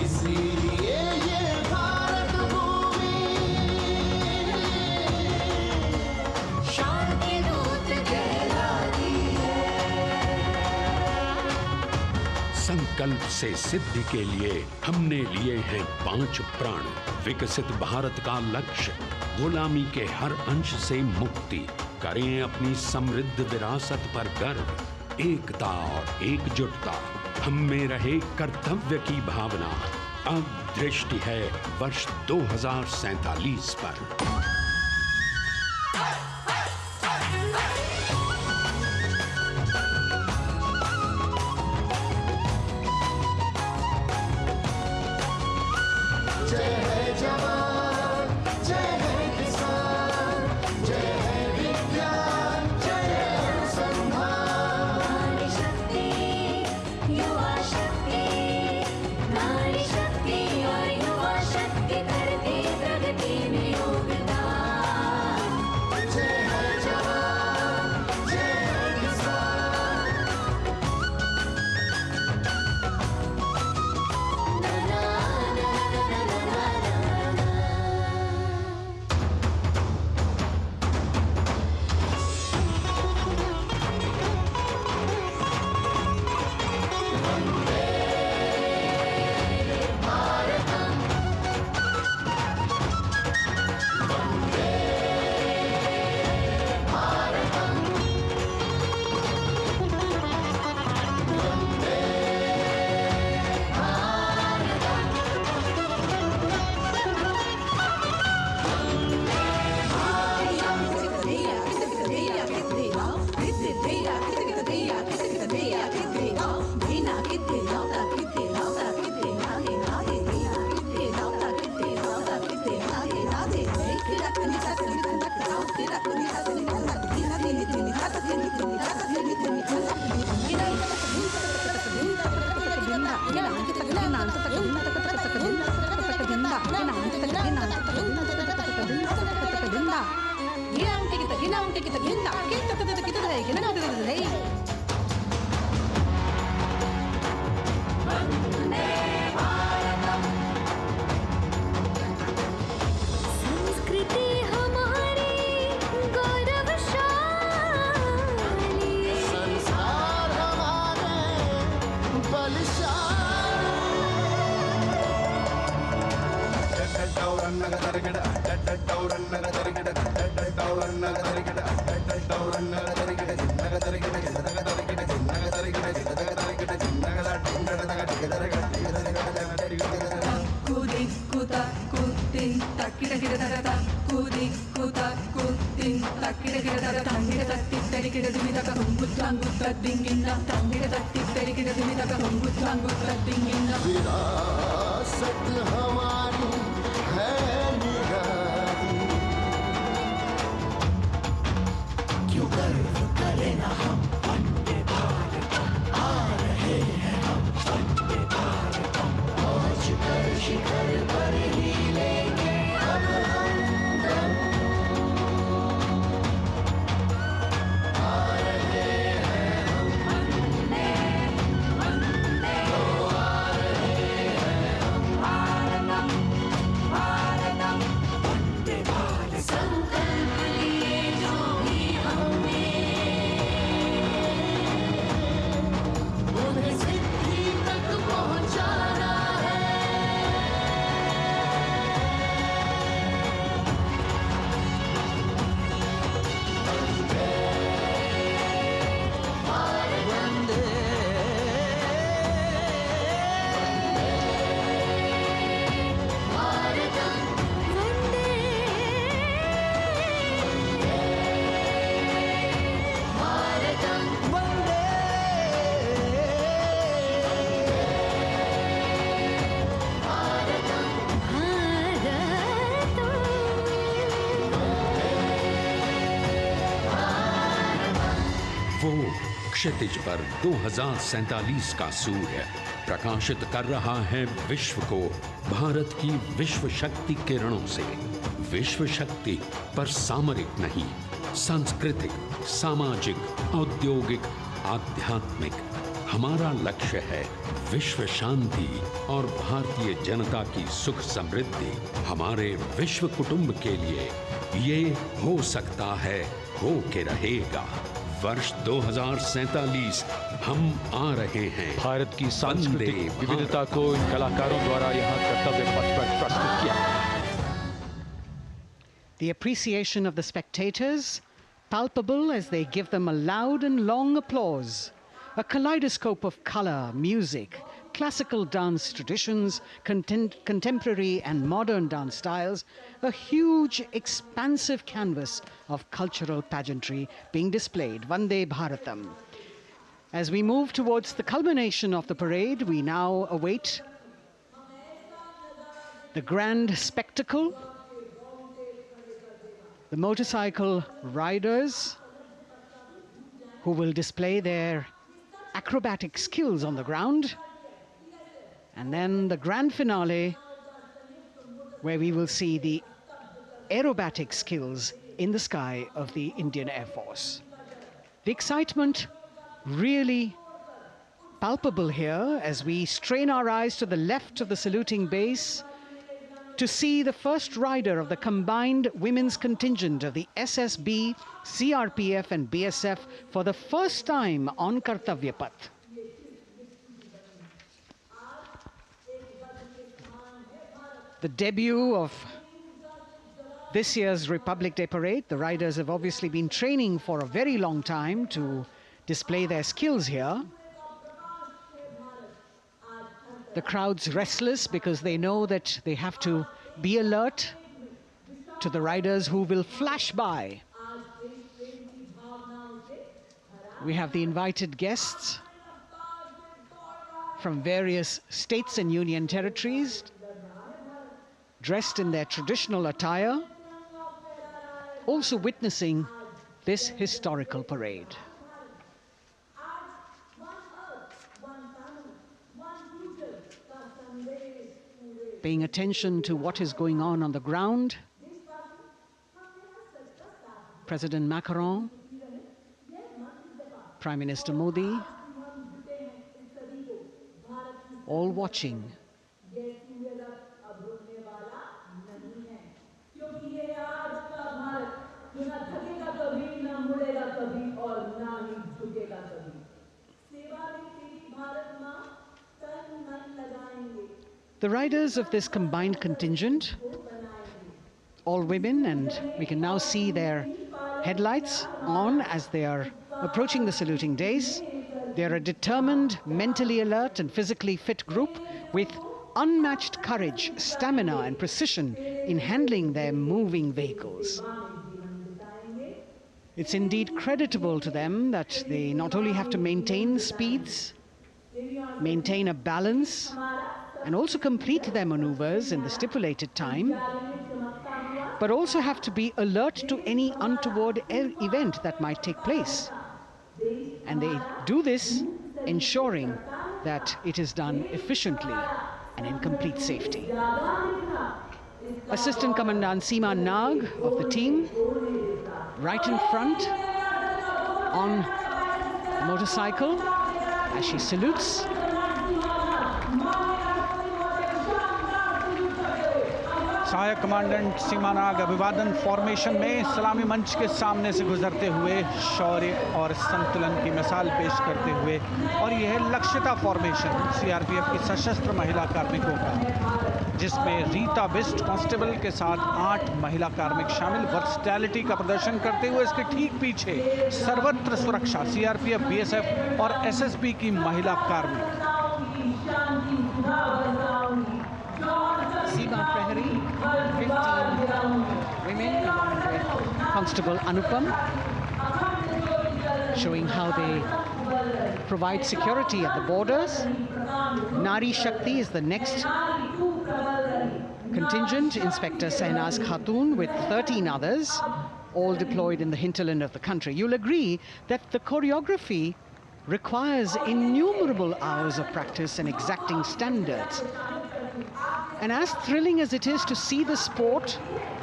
इसीलिए ये भारत भूमि शांति दूत कहलाती है। संकल्प से सिद्धि के लिए हमने लिए हैं 5 प्राण। विकसित भारत का लक्ष्य, गुलामी के हर अंश से मुक्ति। करें अपनी समृद्ध विरासत पर गर्व। एकता और एकजुटता, हम में रहे कर्तव्य की भावना। अब दृष्टि है वर्ष 2047 पर। जय है जवान, जय है किसान, जय है विज्ञान, जय है अनुसंधान। नारी शक्ति, युवा शक्ति, नारी शक्ति और युवा शक्ति करते प्रगति में योगदान। जय है जवान, जय है किसान। संस्कृति हमारी गौरवशाली, संस्कार हमारे विरासत हमारी है निराली। क्यों गर्व करें ना हम वंदे भारतम, आ रहे हैं हम वंदे भारतम। पहुंच कर शिखर पर ही लेंगे अब हम दम। आ रहे हैं हम वंदे वंदे, ओ आ रहे हैं हम भारतम भारतम वंदे भारतम। संकल्प लिए जो भी हमने उन्हें सिद्धि तक पहुंचाना है। वंदे भारत वंदे भारतम वंदे भारतम वंदे भारतम वो क्षितिज पर 2047 का सूर्य प्रकाशित कर रहा है विश्व को भारत की विश्व शक्ति किरणों से। विश्व शक्ति पर सामरिक नहीं, सांस्कृतिक, सामाजिक, औद्योगिक, आध्यात्मिक हमारा लक्ष्य है विश्व शांति और भारतीय जनता की सुख समृद्धि। हमारे विश्व कुटुंब के लिए ये हो सकता है, हो के रहेगा। वर्ष 2047 हम आ रहे हैं। भारत की सांस्कृतिक विविधता को इन कलाकारों द्वारा यहाँ कर्तव्य पथ पर प्रस्तुत किया। The appreciation of the spectators, palpable as they give them a loud and long applause. A kaleidoscope of color, music, classical dance traditions, contemporary and modern dance styles, a huge, expansive canvas of cultural pageantry being displayed, Vande Bharatam. As we move towards the culmination of the parade, we now await the grand spectacle. The motorcycle riders who will display their acrobatic skills on the ground, and then the grand finale where we will see the aerobatic skills in the sky of the Indian Air Force. The excitement really palpable here as we strain our eyes to the left of the saluting base to see the first rider of the combined women's contingent of the SSB, CRPF and BSF for the first time on Kartavya Path. The debut of this year's Republic Day Parade. The riders have obviously been training for a very long time to display their skills here. The crowd's restless because they know that they have to be alert to the riders who will flash by. We have the invited guests from various states and union territories, dressed in their traditional attire, also witnessing this historical parade. Paying attention to what is going on the ground. President Macron, Prime Minister Modi, all watching. The riders of this combined contingent, all women, and we can now see their headlights on as they are approaching the saluting days. They are a determined, mentally alert and physically fit group with unmatched courage, stamina and precision in handling their moving vehicles. It's indeed creditable to them that they not only have to maintain speeds, maintain a balance, and also complete their maneuvers in the stipulated time, but also have to be alert to any untoward event that might take place. And they do this ensuring that it is done efficiently and in complete safety. Assistant Commandant Seema Nag of the team, right in front on a motorcycle as she salutes. सहायक commandant सीमा नाग अभिवादन formation में सलामी मंच के सामने से गुजरते हुए शौर्य और संतुलन की मिसाल पेश करते हुए, और यह है लक्ष्यता फॉर्मेशन सीआरपीएफ की सशस्त्र महिला कार्मिकों का, जिसमें रीता बिस्ट कांस्टेबल के साथ 8 महिला कार्मिक शामिल वर्सटैलिटी का प्रदर्शन करते हुए इसके ठीक पीछे सर्वत्र सुरक्षा सीआरपीएफ, बीएसएफ और एसएसबी की महिला कार्मिक। Seema Prahari, 15 women along with Constable Anupam, showing how they provide security at the borders. Nari Shakti is the next contingent, Inspector Sahnaz Khatun with 13 others, all deployed in the hinterland of the country. You'll agree that the choreography requires innumerable hours of practice and exacting standards. And as thrilling as it is to see the sport,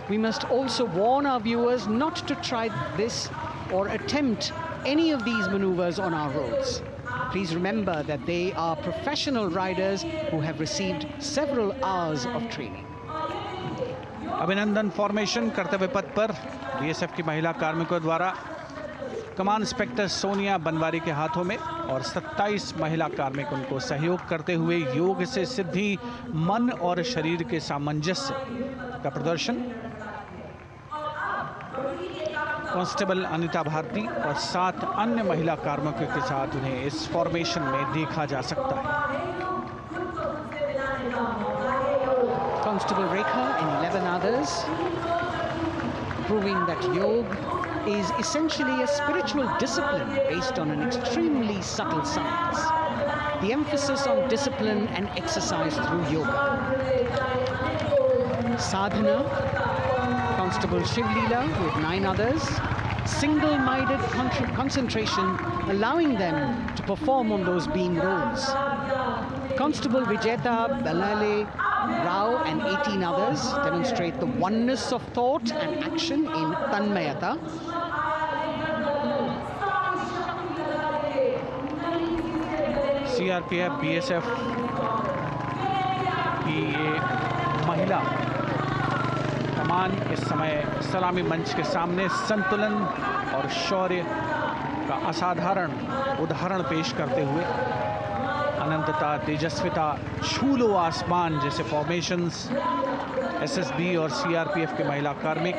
we must also warn our viewers not to try this or attempt any of these maneuvers on our roads. Please remember that they are professional riders who have received several hours of training. अभिनंदन formation कर्तव्य पथ पर BSF की महिला कार्मिकों द्वारा कमान inspector Sonia Banwari के हाथों में और 27 महिला कार्मिक उनको सहयोग करते हुए योग से सिद्धि मन और शरीर के सामंजस्य का प्रदर्शन। कांस्टेबल अनिता भारती और 7 अन्य महिला कार्मिकों के साथ उन्हें इस फॉर्मेशन में देखा जा सकता है। Constable Rekha and 11 others, proving that yoga is essentially a spiritual discipline based on an extremely subtle science. The emphasis on discipline and exercise through yoga. Sadhana, Constable Shivleela with 9 others, single-minded concentration, allowing them to perform on those beam roles. Constable Vijeta Balale Rao and 18 others demonstrate the oneness of thought and action in Tanmayata. CRPF BSF की ये महिला कमान इस समय सलामी मंच के सामने संतुलन और शौर्य का असाधारण उदाहरण पेश करते हुए अनंतता, तेजस्विता, छू लो आसमान जैसे फॉर्मेशंस एसएसबी और सीआरपीएफ के महिला कार्मिक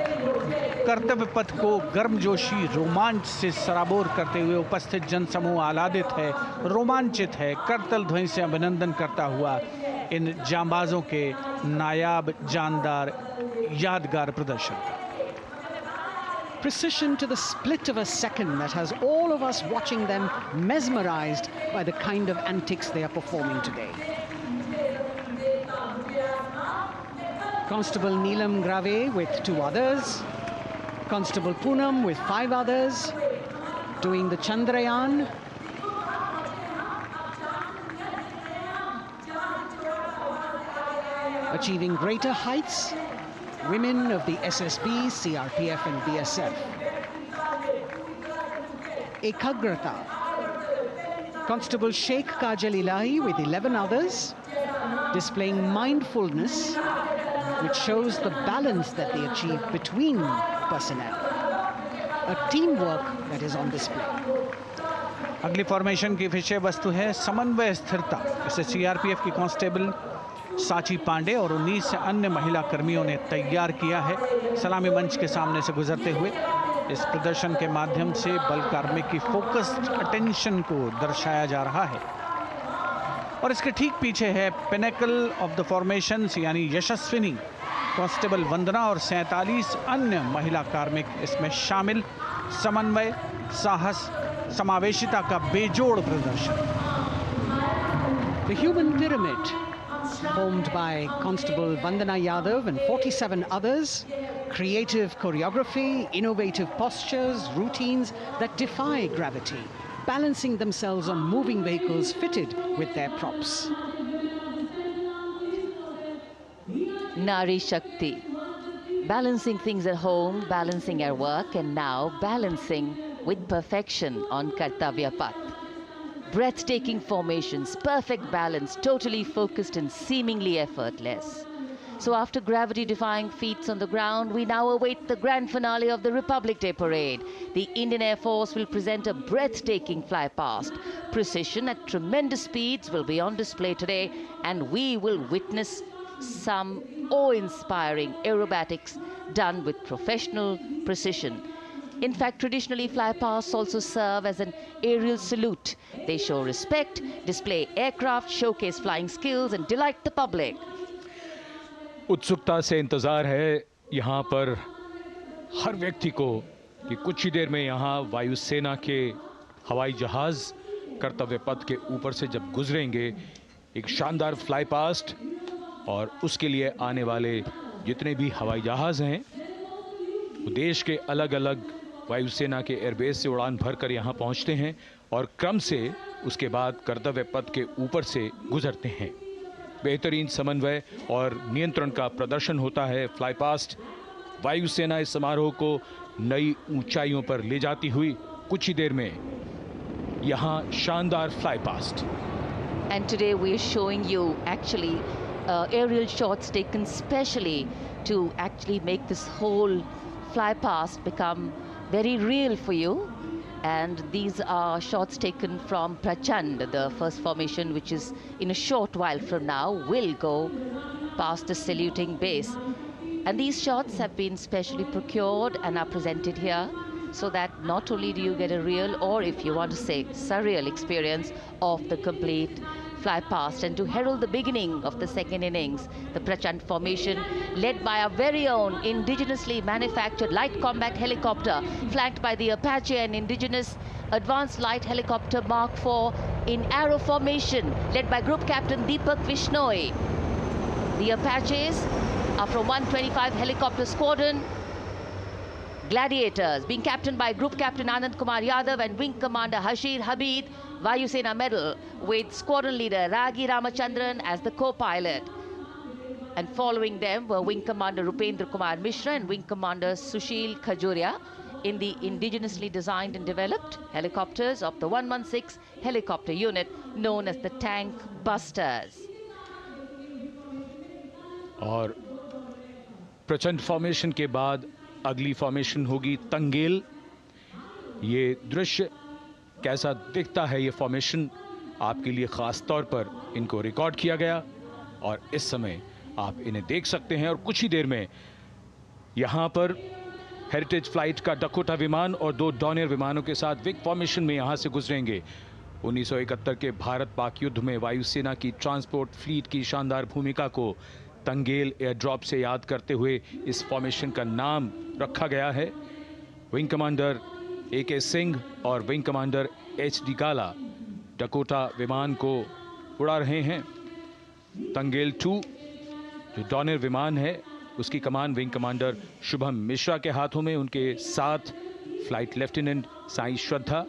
कर्तव्य पथ को गर्मजोशी रोमांच से सराबोर करते हुए उपस्थित जनसमूह आह्लादित है, रोमांचित है, करतल ध्वनि से अभिनंदन करता हुआ इन जांबाजों के नायाब, जानदार, यादगार प्रदर्शन का। Precision to the split of a second that has all of us watching them mesmerized by the kind of antics they are performing today. Constable Neelam Grave with 2 others, Constable Poonam with 5 others, doing the Chandrayaan. Achieving greater heights, women of the SSB, CRPF and BSF. Ekagrata. Constable Sheikh Kajal Ilahi with 11 others, displaying mindfulness, which shows the balance that they achieve between personnel. A teamwork that is on display. अगली formation की विषय वस्तु है समन्वय स्थिरता। इसे CRPF की constable साची पांडे और 19 अन्य महिला कर्मियों ने तैयार किया है। सलामी मंच के सामने से गुजरते हुए इस प्रदर्शन के माध्यम से बल कार्मिक की फोकस्ड अटेंशन को दर्शाया जा रहा है और इसके ठीक पीछे है पिनेकल ऑफ द फॉर्मेशंस यानी यशस्विनी कांस्टेबल वंदना और 47 अन्य महिला कार्मिक इसमें शामिल। समन्वय, साहस, समावेशिता का बेजोड़ प्रदर्शन। The human pyramid, formed by Constable Vandana Yadav and 47 others, creative choreography, innovative postures, routines that defy gravity, balancing themselves on moving vehicles fitted with their props. Nari Shakti, balancing things at home, balancing at work, and now balancing with perfection on Kartavya Path. Breathtaking formations, perfect balance, totally focused and seemingly effortless. So after gravity-defying feats on the ground, we now await the grand finale of the Republic Day Parade. The Indian Air Force will present a breathtaking fly-past. Precision at tremendous speeds will be on display today, and we will witness some awe-inspiring aerobatics done with professional precision. In fact, traditionally, flypasts also serve as an aerial salute. They show respect, display aircraft, showcase flying skills, and delight the public. उत्सुकता से इंतजार है यहाँ पर हर व्यक्ति को कि कुछ ही देर में यहाँ वायुसेना के हवाई जहाज कर्तव्य पथ के ऊपर से जब गुजरेंगे, एक शानदार फ्लाई पास्ट और उसके लिए आने वाले जितने भी हवाई जहाज हैं वो देश के अलग अलग वायुसेना के एयरबेस से उड़ान भरकर यहाँ पहुँचते हैं और क्रम से उसके बाद कर्तव्य पथ के ऊपर से गुजरते हैं। बेहतरीन समन्वय और नियंत्रण का प्रदर्शन होता है। फ्लाई पास्ट वायुसेना इस समारोह को नई ऊंचाइयों पर ले जाती हुई कुछ ही देर में यहाँ शानदार fly past. And today we are showing you actually aerial shots taken specially to actually make this whole fly past become very real for you. And these are shots taken from Prachand, the first formation, which is in a short while from now will go past the saluting base. And these shots have been specially procured and are presented here so that not only do you get a real, or if you want to say surreal experience of the complete fly past, and to herald the beginning of the second innings, the Prachand formation led by our very own indigenously manufactured light combat helicopter flanked by the Apache and indigenous advanced light helicopter Mark IV in arrow formation led by Group Captain Deepak Vishnoi. The Apaches are from 125 helicopter squadron. Gladiators being captained by Group Captain Anand Kumar Yadav and Wing Commander Hashir Habib, Vayu Sena medal, with Squadron Leader Ragi Ramachandran as the co-pilot. And following them were Wing Commander Rupendra Kumar Mishra and Wing Commander Sushil Khajuria in the indigenously designed and developed helicopters of the 116 helicopter unit known as the Tank Busters. और प्रचंड formation के बाद अगली formation होगी तंगेल। ये दृश्य कैसा दिखता है, ये फॉर्मेशन आपके लिए खास तौर पर इनको रिकॉर्ड किया गया और इस समय आप इन्हें देख सकते हैं। और कुछ ही देर में यहाँ पर हेरिटेज फ्लाइट का डकोटा विमान और 2 डॉनियर विमानों के साथ विग फॉर्मेशन में यहाँ से गुजरेंगे। 1971 के भारत पाक युद्ध में वायुसेना की ट्रांसपोर्ट फ्लीट की शानदार भूमिका को तंगेल एयर ड्रॉप से याद करते हुए इस फॉर्मेशन का नाम रखा गया है। विंग कमांडर AK सिंह और विंग कमांडर HD काला डकोटा विमान को उड़ा रहे हैं। तंगेल 2 जो डॉनियर विमान है उसकी कमान विंग कमांडर शुभम मिश्रा के हाथों में, उनके साथ फ्लाइट लेफ्टिनेंट साई श्रद्धा,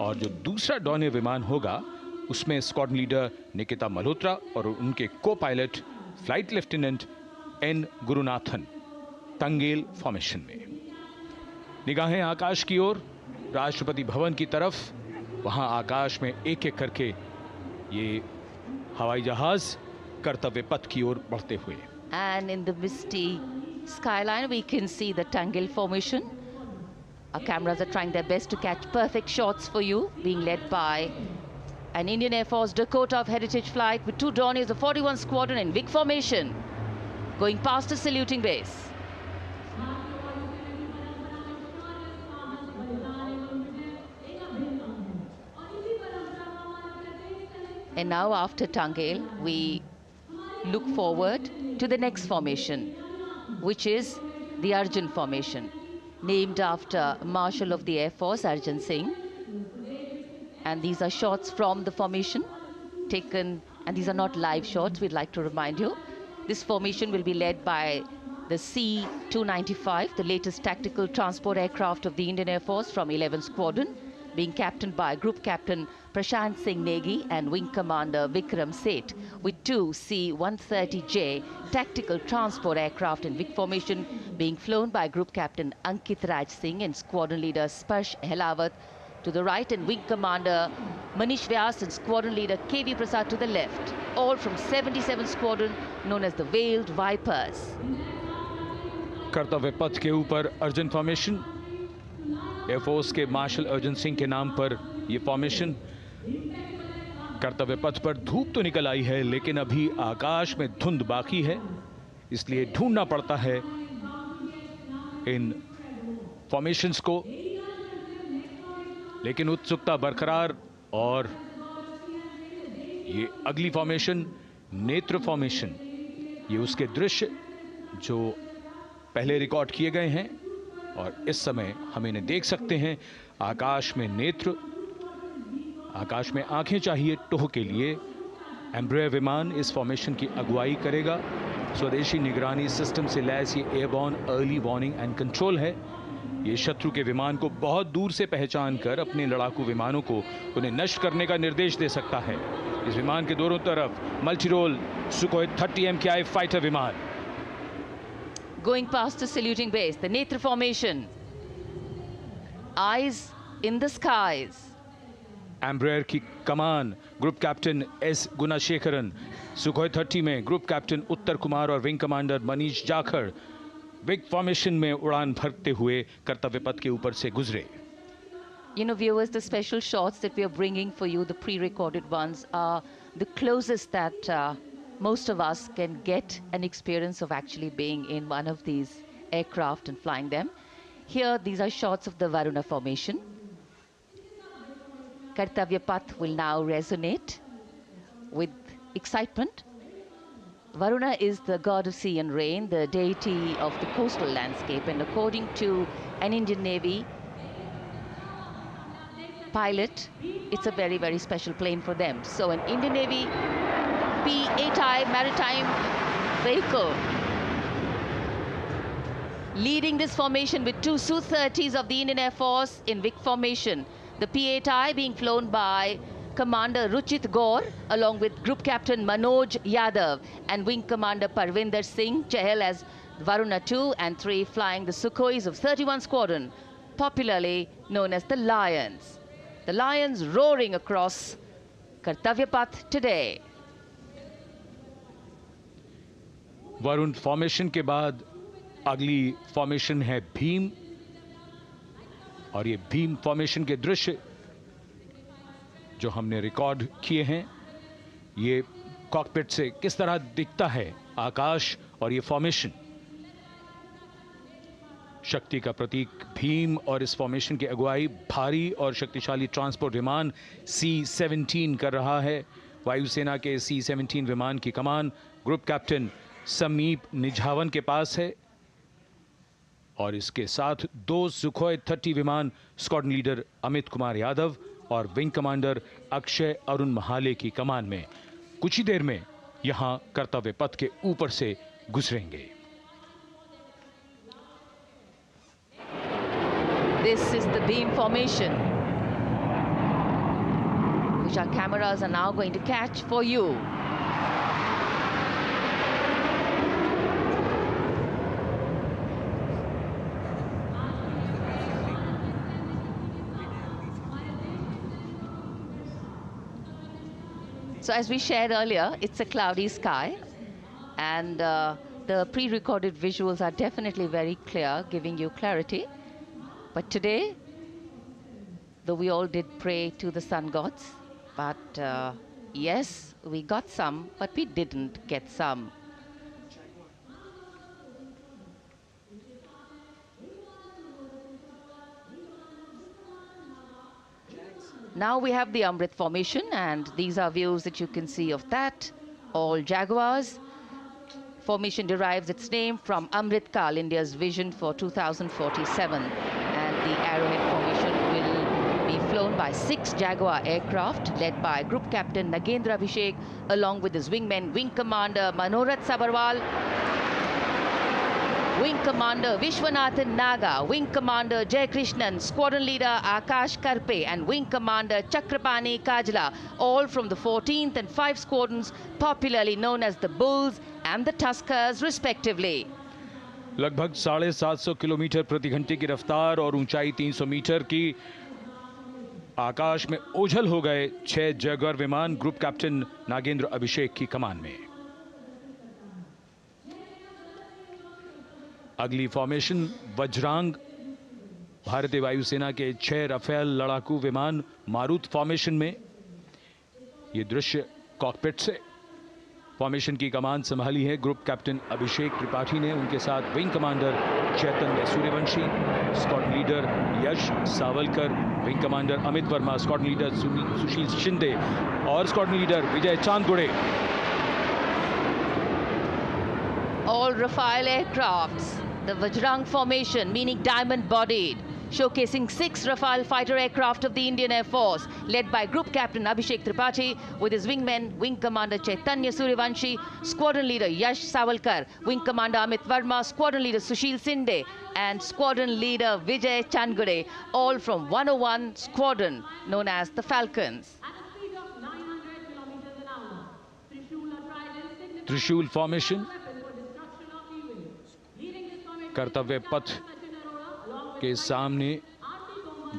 और जो दूसरा डॉनियर विमान होगा उसमें स्क्वाड्रन लीडर निकिता मल्होत्रा और उनके को pilot flight lieutenant N Gurunathan. Tangail formation में निगाहें आकाश की ओर, राष्ट्रपति भवन की तरफ। वहां आकाश में एक एक करके ये हवाई जहाज कर्तव्य पथ की ओर बढ़ते हुए। And in the misty skyline we can see the Tangel formation. Our cameras are trying their best to catch perfect shots for you, being led by an Indian Air Force Dakota of Heritage Flight with 2 Dorniers of 41 Squadron in big formation, going past a saluting base. And now after Tangel, we look forward to the next formation, which is the Arjun formation, named after Marshal of the Air Force Arjun Singh. And these are shots from the formation taken, and these are not live shots, we'd like to remind you. This formation will be led by the C-295, the latest tactical transport aircraft of the Indian Air Force from 11 Squadron, being captained by Group Captain Prashant Singh Negi and Wing Commander Vikram Seth, with 2 C-130J tactical transport aircraft in big formation being flown by Group Captain Ankit Raj Singh and Squadron Leader Sparsh Helawat to the right, and Wing Commander Manish Vyas and Squadron Leader KV Prasad to the left, all from 77 Squadron known as the Veiled Vipers. कर्तव्य पथ के ऊपर Arjun formation, air force के martial Arjun Singh के नाम पर यह formation. कर्तव्य पथ पर धूप तो निकल आई है लेकिन अभी आकाश में धुंध बाकी है, इसलिए ढूंढना पड़ता है इन फॉर्मेशंस को, लेकिन उत्सुकता बरकरार। और ये अगली फॉर्मेशन नेत्र फॉर्मेशन, ये उसके दृश्य जो पहले रिकॉर्ड किए गए हैं और इस समय हम इन्हें देख सकते हैं। आकाश में नेत्र, आकाश में आंखें चाहिए टोह के लिए। एम्ब्रेयर विमान इस फॉर्मेशन की अगुवाई करेगा। स्वदेशी निगरानी सिस्टम से लैस ये airborne early warning and control है। ये शत्रु के विमान को बहुत दूर से पहचान कर अपने लड़ाकू विमानों को उन्हें नष्ट करने का निर्देश दे सकता है। इस विमान के दोनों तरफ multi role Sukhoi 30 MKI fighter विमान। Going past the saluting base, the Netra formation, eyes in the skies, Embraer की कमान group captain S Gunasekaran, Sukhoi 30 में ग्रुप कैप्टन उत्तर कुमार और wing commander Manish Jakhar vic formation में उड़ान भरते हुए कर्तव्य पथ के ऊपर से गुजरे। You know, viewers, the special shots that we are bringing for you, the pre-recorded ones, are the closest that most of us can get an experience of actually being in one of these aircraft and flying them. Here, these are shots of the Varuna formation. Kartavya Path will now resonate with excitement. Varuna is the god of sea and rain, the deity of the coastal landscape, and according to an Indian Navy pilot, it's a very, very special plane for them. So an Indian Navy P-8I maritime vehicle leading this formation with two Su-30s of the Indian Air Force in Vic formation. The P-8I being flown by Commander Ruchit Gaur along with Group Captain Manoj Yadav and Wing Commander Parvinder Singh Chahal as Varuna 2 and 3 flying the Sukhois of 31 Squadron, popularly known as the Lions. The Lions roaring across Kartavya Path today. Varun formation के बाद अगली formation है भीम, और ये Bhim formation के दृश्य जो हमने रिकॉर्ड किए हैं, ये कॉकपिट से किस तरह दिखता है आकाश और ये फॉर्मेशन। शक्ति का प्रतीक भीम और इस फॉर्मेशन की अगुवाई भारी और शक्तिशाली ट्रांसपोर्ट विमान C-17 कर रहा है। वायुसेना के C-17 विमान की कमान ग्रुप कैप्टन समीप निझावन के पास है और इसके साथ 2 सुखोई 30 विमान स्क्वाड्रन लीडर अमित कुमार यादव और विंग कमांडर अक्षय अरुण महाले की कमान में कुछ ही देर में यहां कर्तव्य पथ के ऊपर से गुजरेंगे। This is the beam formation, which our cameras are now going to catch for you. So as we shared earlier, it's a cloudy sky, and the pre-recorded visuals are definitely very clear, giving you clarity. But today, though we all did pray to the sun gods, but yes, we got some, but we didn't get some. Now we have the Amrit formation, and these are views that you can see of that. All Jaguars. Formation derives its name from Amrit Kal, India's vision for 2047. And the Arrowhead formation will be flown by 6 Jaguar aircraft led by Group Captain Nagendra Abhishek along with his wingmen, Wing Commander Manorat Sabarwal, Wing Commander Vishwanathan Naga, Wing Commander Jay Krishnan, Squadron Leader Akash Karpe and Wing Commander Chakrapani Kajla, all from the 14th and 5 squadrons popularly known as the Bulls and the Tuskers respectively. लगभग 750 kilometre प्रति घंटे की रफ्तार और ऊंचाई 300 metre की आकाश में ओझल हो गए 6 जैगुआर विमान ग्रुप कैप्टन नागेंद्र अभिषेक की कमान में। अगली फॉर्मेशन वज्रांग, भारतीय वायुसेना के 6 राफेल लड़ाकू विमान मारुत फॉर्मेशन में। ये दृश्य कॉकपिट से। फॉर्मेशन की कमान संभाली है ग्रुप कैप्टन अभिषेक त्रिपाठी ने, उनके साथ wing commander Chaitanya Suryavanshi, squadron leader Yash Savalkar, wing commander Amit Verma, squadron leader Sushil Shinde और squadron leader Vijay Chandgude. All Rafale aircrafts, the Vajrang formation, meaning diamond-bodied, showcasing 6 Rafale fighter aircraft of the Indian Air Force, led by Group Captain Abhishek Tripathi, with his wingmen, Wing Commander Chaitanya Suryavanshi, Squadron Leader Yash Savalkar, Wing Commander Amit Verma, Squadron Leader Sushil Sinde, and Squadron Leader Vijay Chandgure, all from 101 Squadron, known as the Falcons. त्रिशूल formation, कर्तव्य पथ के सामने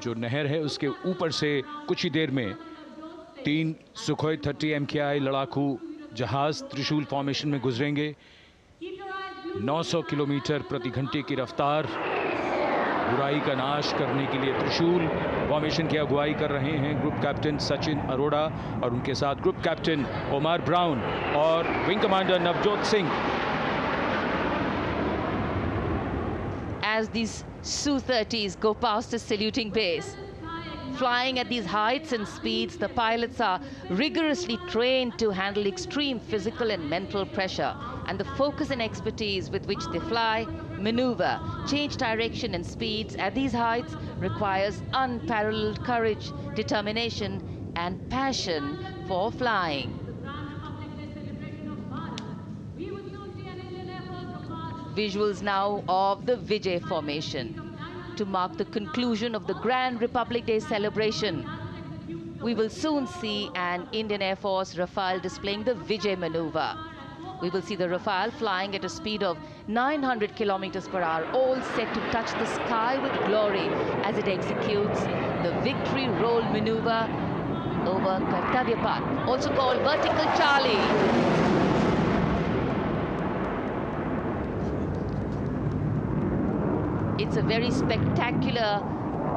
जो नहर है उसके ऊपर से कुछ ही देर में 3 सुखोई 30 MKI लड़ाकू जहाज त्रिशूल फॉर्मेशन में गुजरेंगे। 900 किलोमीटर प्रति घंटे की रफ्तार, बुराई का नाश करने के लिए त्रिशूल फॉर्मेशन की अगुवाई कर रहे हैं ग्रुप कैप्टन सचिन अरोड़ा और उनके साथ ग्रुप कैप्टन ओमार ब्राउन और wing commander Navjot Singh. As these Su-30s go past the saluting base, flying at these heights and speeds, the pilots are rigorously trained to handle extreme physical and mental pressure, and the focus and expertise with which they fly, maneuver, change direction and speeds at these heights requires unparalleled courage, determination and passion for flying. Visuals now of the Vijay formation to mark the conclusion of the Grand Republic Day celebration. We will soon see an Indian Air Force Rafale displaying the Vijay maneuver. We will see the Rafale flying at a speed of 900 kilometers per hour, all set to touch the sky with glory as it executes the victory roll maneuver over Kartavya Path, also called Vertical Charlie. It's a very spectacular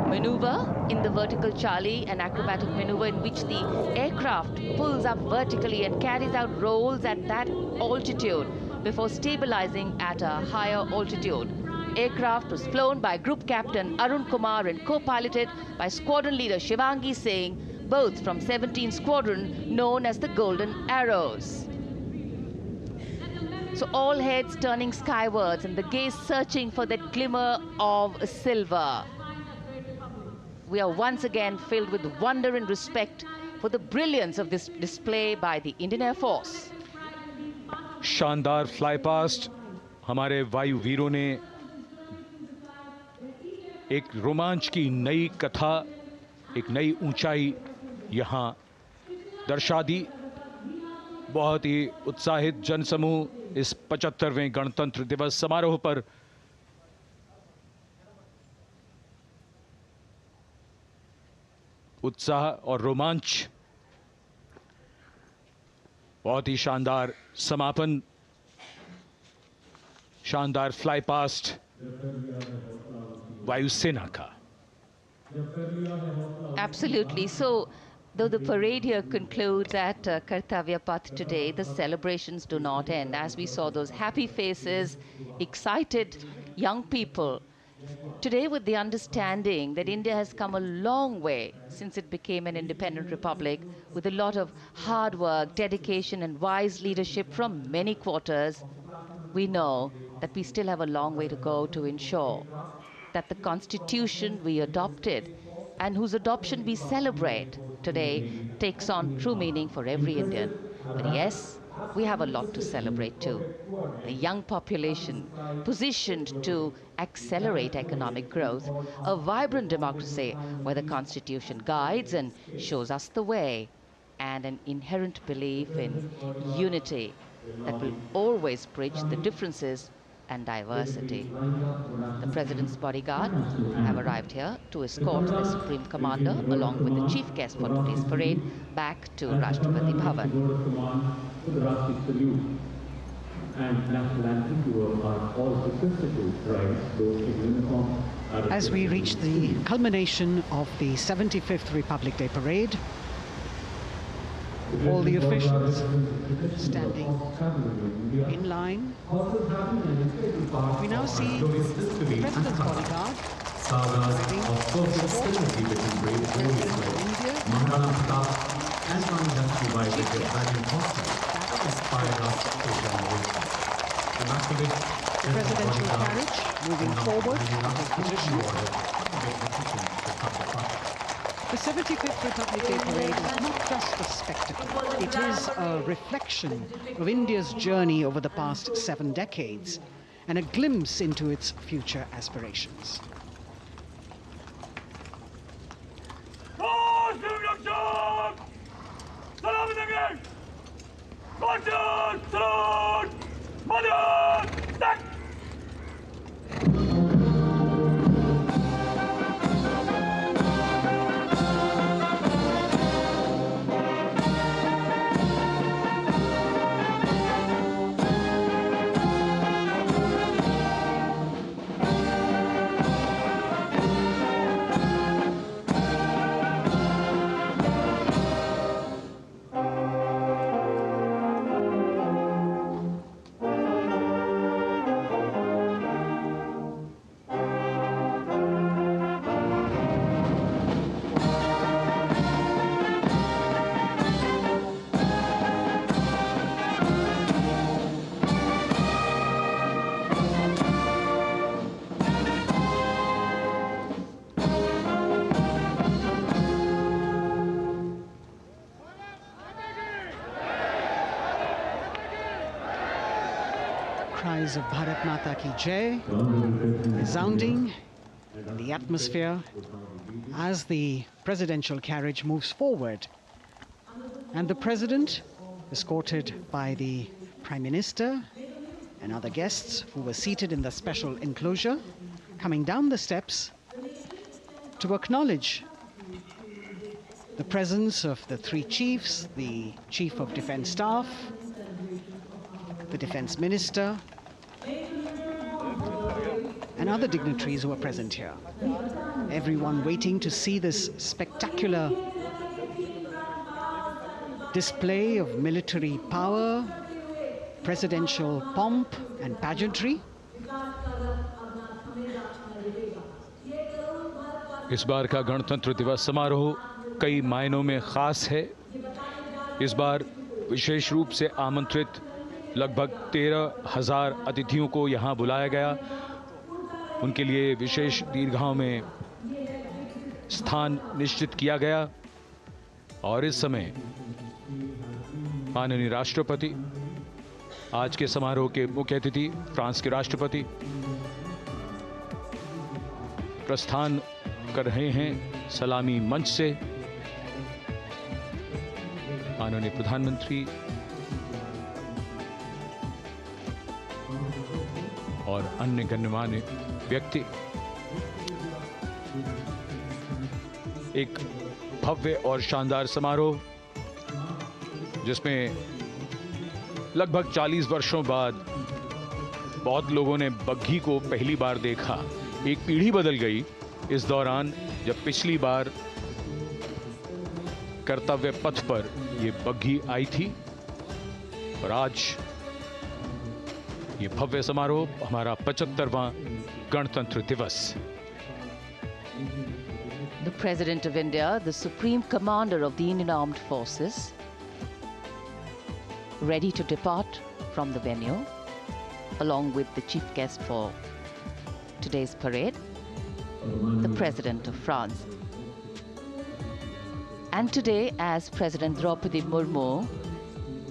maneuver in the Vertical Charlie, an acrobatic maneuver in which the aircraft pulls up vertically and carries out rolls at that altitude before stabilizing at a higher altitude. Aircraft was flown by Group Captain Arun Kumar and co-piloted by Squadron Leader Shivangi Singh, both from 17th Squadron known as the Golden Arrows. So all heads turning skywards and the gaze searching for that glimmer of silver. We are once again filled with wonder and respect for the brilliance of this display by the Indian Air Force. शानदार fly past हमारे वायु वीरों ने एक रोमांच की नई कथा, एक नई ऊंचाई यहां दर्शा दी। बहुत ही उत्साहित जनसमूह इस 75वें गणतंत्र दिवस समारोह पर उत्साह और रोमांच, बहुत ही शानदार समापन, शानदार फ्लाई पास्ट वायुसेना का। Absolutely. So, though the parade here concludes at Kartavya Path today, the celebrations do not end. As we saw those happy faces, excited young people, today with the understanding that India has come a long way since it became an independent republic, with a lot of hard work, dedication and wise leadership from many quarters, we know that we still have a long way to go to ensure that the constitution we adopted and whose adoption we celebrate today takes on true meaning for every Indian. But yes, we have a lot to celebrate too. A young population positioned to accelerate economic growth, a vibrant democracy where the constitution guides and shows us the way, and an inherent belief in unity that will always bridge the differences and diversity. The President's bodyguard have arrived here to escort the Supreme Commander along with the chief guest for today's parade back to Rashtrapati Bhavan. As we reach the culmination of the 75th Republic Day Parade, all the officials standing in line. We now see the President's bodyguard riding the presidential carriage moving forward to position. The 75th Republic Day Parade is not just a spectacle. It is a reflection of India's journey over the past 7 decades and a glimpse into its future aspirations. cries of Bharat Mata Ki Jai resounding in the atmosphere as the presidential carriage moves forward. And the President, escorted by the Prime Minister and other guests who were seated in the special enclosure, coming down the steps to acknowledge the presence of the three chiefs, the Chief of Defence Staff, the Defence Minister, and other dignitaries who are present here. Everyone waiting to see this spectacular display of military power, presidential pomp and pageantry. इस बार का गणतंत्र दिवस समारोह कई मायनों में खास है। इस बार विशेष रूप से आमंत्रित लगभग 13,000 अतिथियों को यहां बुलाया गया। उनके लिए विशेष दीर्घाओं में स्थान निश्चित किया गया और इस समय माननीय राष्ट्रपति, आज के समारोह के मुख्य अतिथि फ्रांस के राष्ट्रपति प्रस्थान कर रहे हैं सलामी मंच से। माननीय प्रधानमंत्री और अन्य गण्यमान्य व्यक्ति एक भव्य और शानदार समारोह जिसमें लगभग 40 वर्षों बाद बहुत लोगों ने बग्घी को पहली बार देखा। एक पीढ़ी बदल गई इस दौरान, जब पिछली बार कर्तव्य पथ पर ये बग्घी आई थी और आज ये भव्य समारोह हमारा 75वां गणतंत्र दिवस। The President of India, the Supreme Commander of the Indian Armed Forces, ready to depart from the venue, along with the chief guest for today's parade, the President of France. And today, as President Draupadi Murmu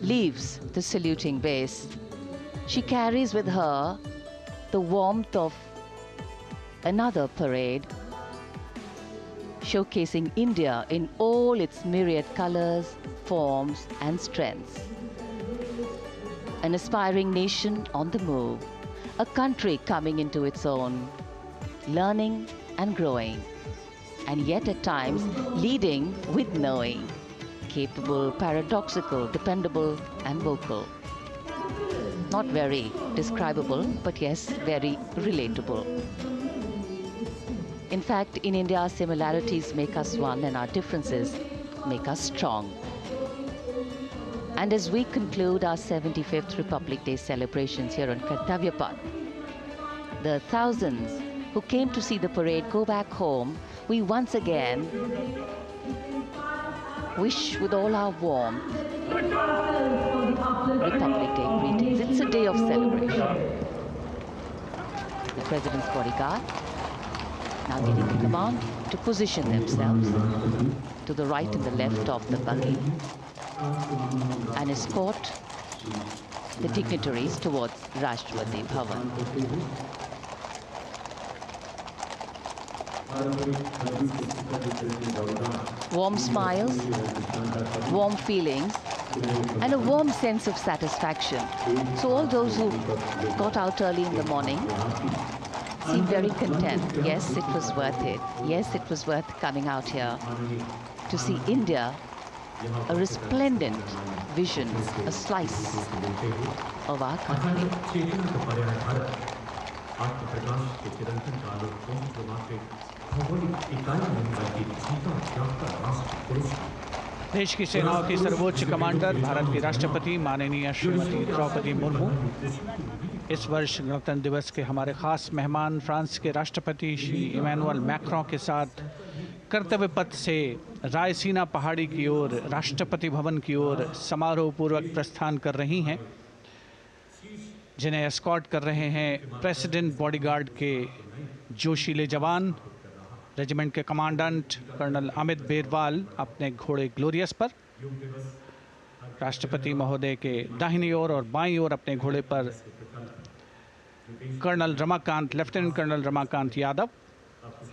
leaves the saluting base, she carries with her the warmth of another parade, showcasing India in all its myriad colors, forms, and strengths. An aspiring nation on the move, a country coming into its own, learning and growing, and yet at times leading with knowing, capable, paradoxical, dependable, and vocal. Not very describable, but yes, very relatable. In fact, in India, similarities make us one and our differences make us strong. And as we conclude our 75th Republic Day celebrations here on Kartavya Path, the thousands who came to see the parade go back home, we once again wish with all our warmth Republic Day greetings. It's a day of celebration. The President's bodyguard now getting the command to position themselves to the right and the left of the buggy and escort the dignitaries towards Rashtrapati Bhavan. Warm smiles, warm feelings, and a warm sense of satisfaction. So all those who got out early in the morning seem very content. Yes, it was worth it. Yes, it was worth coming out here to see India, a resplendent vision, a slice of our country. देश की सेनाओं की सर्वोच्च commander Bharat की राष्ट्रपति माननीय श्रीमती द्रौपदी मुर्मू इस वर्ष गणतंत्र दिवस के हमारे खास मेहमान फ्रांस के राष्ट्रपति श्री इमैनुअल मैक्रों के साथ कर्तव्य पथ से रायसीना पहाड़ी की ओर राष्ट्रपति भवन की ओर समारोह पूर्वक प्रस्थान कर रही हैं, जिन्हें एस्कॉर्ट कर रहे हैं प्रेसिडेंट बॉडीगार्ड के जोशीले जवान, रेजिमेंट के कमांडेंट कर्नल अमित बेरवाल अपने घोड़े ग्लोरियस पर, राष्ट्रपति महोदय के दाहिनी ओर और बाईं ओर अपने घोड़े पर colonel Ramakant, lieutenant colonel Ramakant Yadav.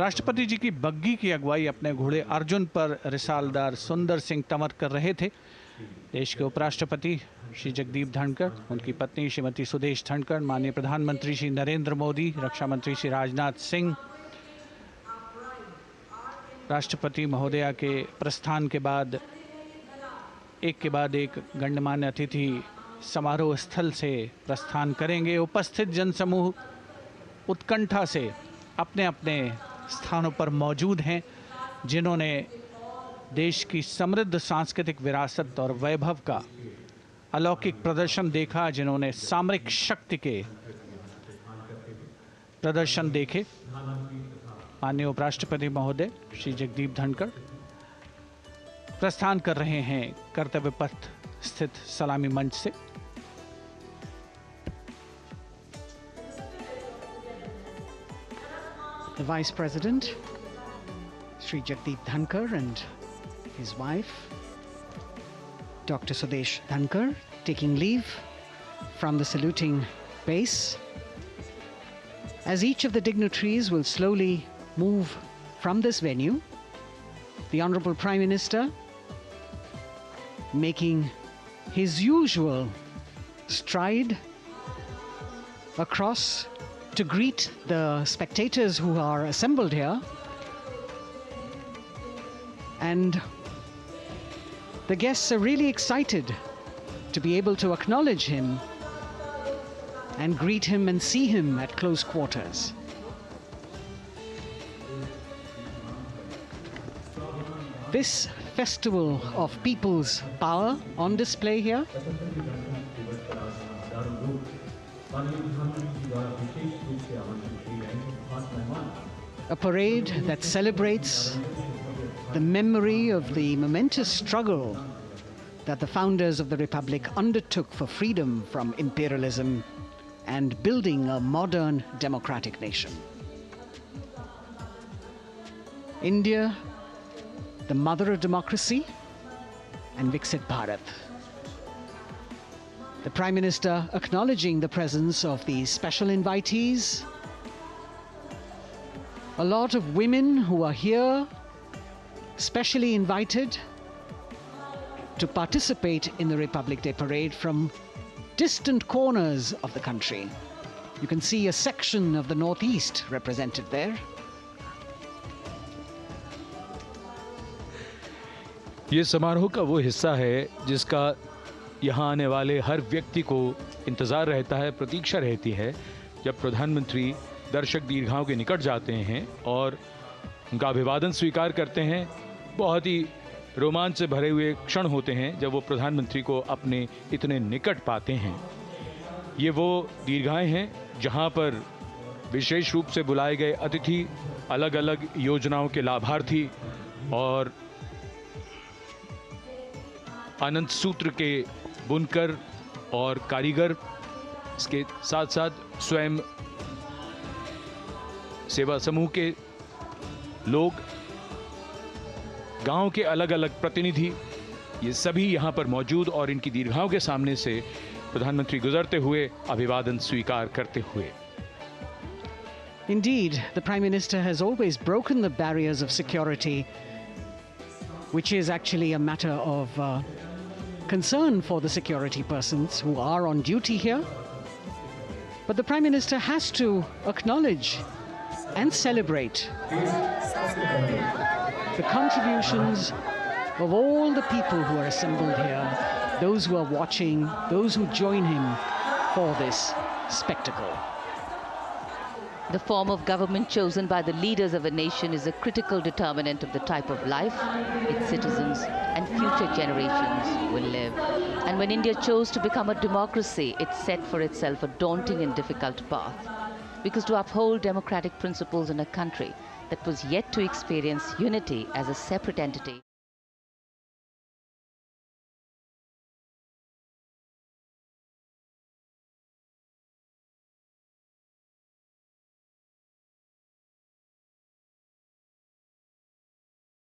राष्ट्रपति जी की बग्गी की अगुवाई अपने घोड़े अर्जुन पर रिसालदार सुंदर सिंह तंवर कर रहे थे। देश के उपराष्ट्रपति श्री जगदीप धनखड़, उनकी पत्नी श्रीमती सुदेश धनखड़, माननीय प्रधानमंत्री श्री नरेंद्र मोदी, रक्षा मंत्री श्री राजनाथ सिंह, राष्ट्रपति महोदया के प्रस्थान के बाद एक के बाद एक गण्यमान्य अतिथि समारोह स्थल से प्रस्थान करेंगे। उपस्थित जनसमूह उत्कंठा से अपने अपने स्थानों पर मौजूद हैं। जिन्होंने देश की समृद्ध सांस्कृतिक विरासत और वैभव का अलौकिक प्रदर्शन देखा, जिन्होंने सामरिक शक्ति के प्रदर्शन देखे। माननीय उपराष्ट्रपति महोदय श्री जगदीप धनखड़ प्रस्थान कर रहे हैं कर्तव्य पथ स्थित सलामी मंच से। The Vice President, Sri Jagdeep Dhankar, and his wife, Dr. Sudesh Dhankar, taking leave from the saluting base. As each of the dignitaries will slowly move from this venue, the Honorable Prime Minister making his usual stride across to greet the spectators who are assembled here. And the guests are really excited to be able to acknowledge him and greet him and see him at close quarters. This festival of people's power on display here a parade that celebrates the memory of the momentous struggle that the founders of the Republic undertook for freedom from imperialism and building a modern democratic nation. India, the mother of democracy, and Viksit Bharat. The Prime Minister acknowledging the presence of these special invitees. A lot of women who are here, specially invited to participate in the Republic Day Parade from distant corners of the country. You can see a section of the Northeast represented there. ये समारोह का वो हिस्सा है जिसका यहाँ आने वाले हर व्यक्ति को इंतज़ार रहता है, प्रतीक्षा रहती है, जब प्रधानमंत्री दर्शक दीर्घाओं के निकट जाते हैं और उनका अभिवादन स्वीकार करते हैं। बहुत ही रोमांच से भरे हुए क्षण होते हैं जब वो प्रधानमंत्री को अपने इतने निकट पाते हैं। ये वो दीर्घाएं हैं जहाँ पर विशेष रूप से बुलाए गए अतिथि, अलग अलग योजनाओं के लाभार्थी और आनंद सूत्र के बुनकर और कारीगर, इसके साथ साथ स्वयं सेवा समूह के लोग, गांव के अलग अलग प्रतिनिधि, ये सभी यहां पर मौजूद और इनकी दीर्घाओं के सामने से प्रधानमंत्री गुजरते हुए अभिवादन स्वीकार करते हुए। Indeed, the Prime Minister has always broken the barriers of security, which is actually a matter of concern for the security persons who are on duty here. But the Prime Minister has to acknowledge and celebrate the contributions of all the people who are assembled here, those who are watching, those who join him for this spectacle. The form of government chosen by the leaders of a nation is a critical determinant of the type of life its citizens and future generations will live. And when India chose to become a democracy, it set for itself a daunting and difficult path. Because to uphold democratic principles in a country that was yet to experience unity as a separate entity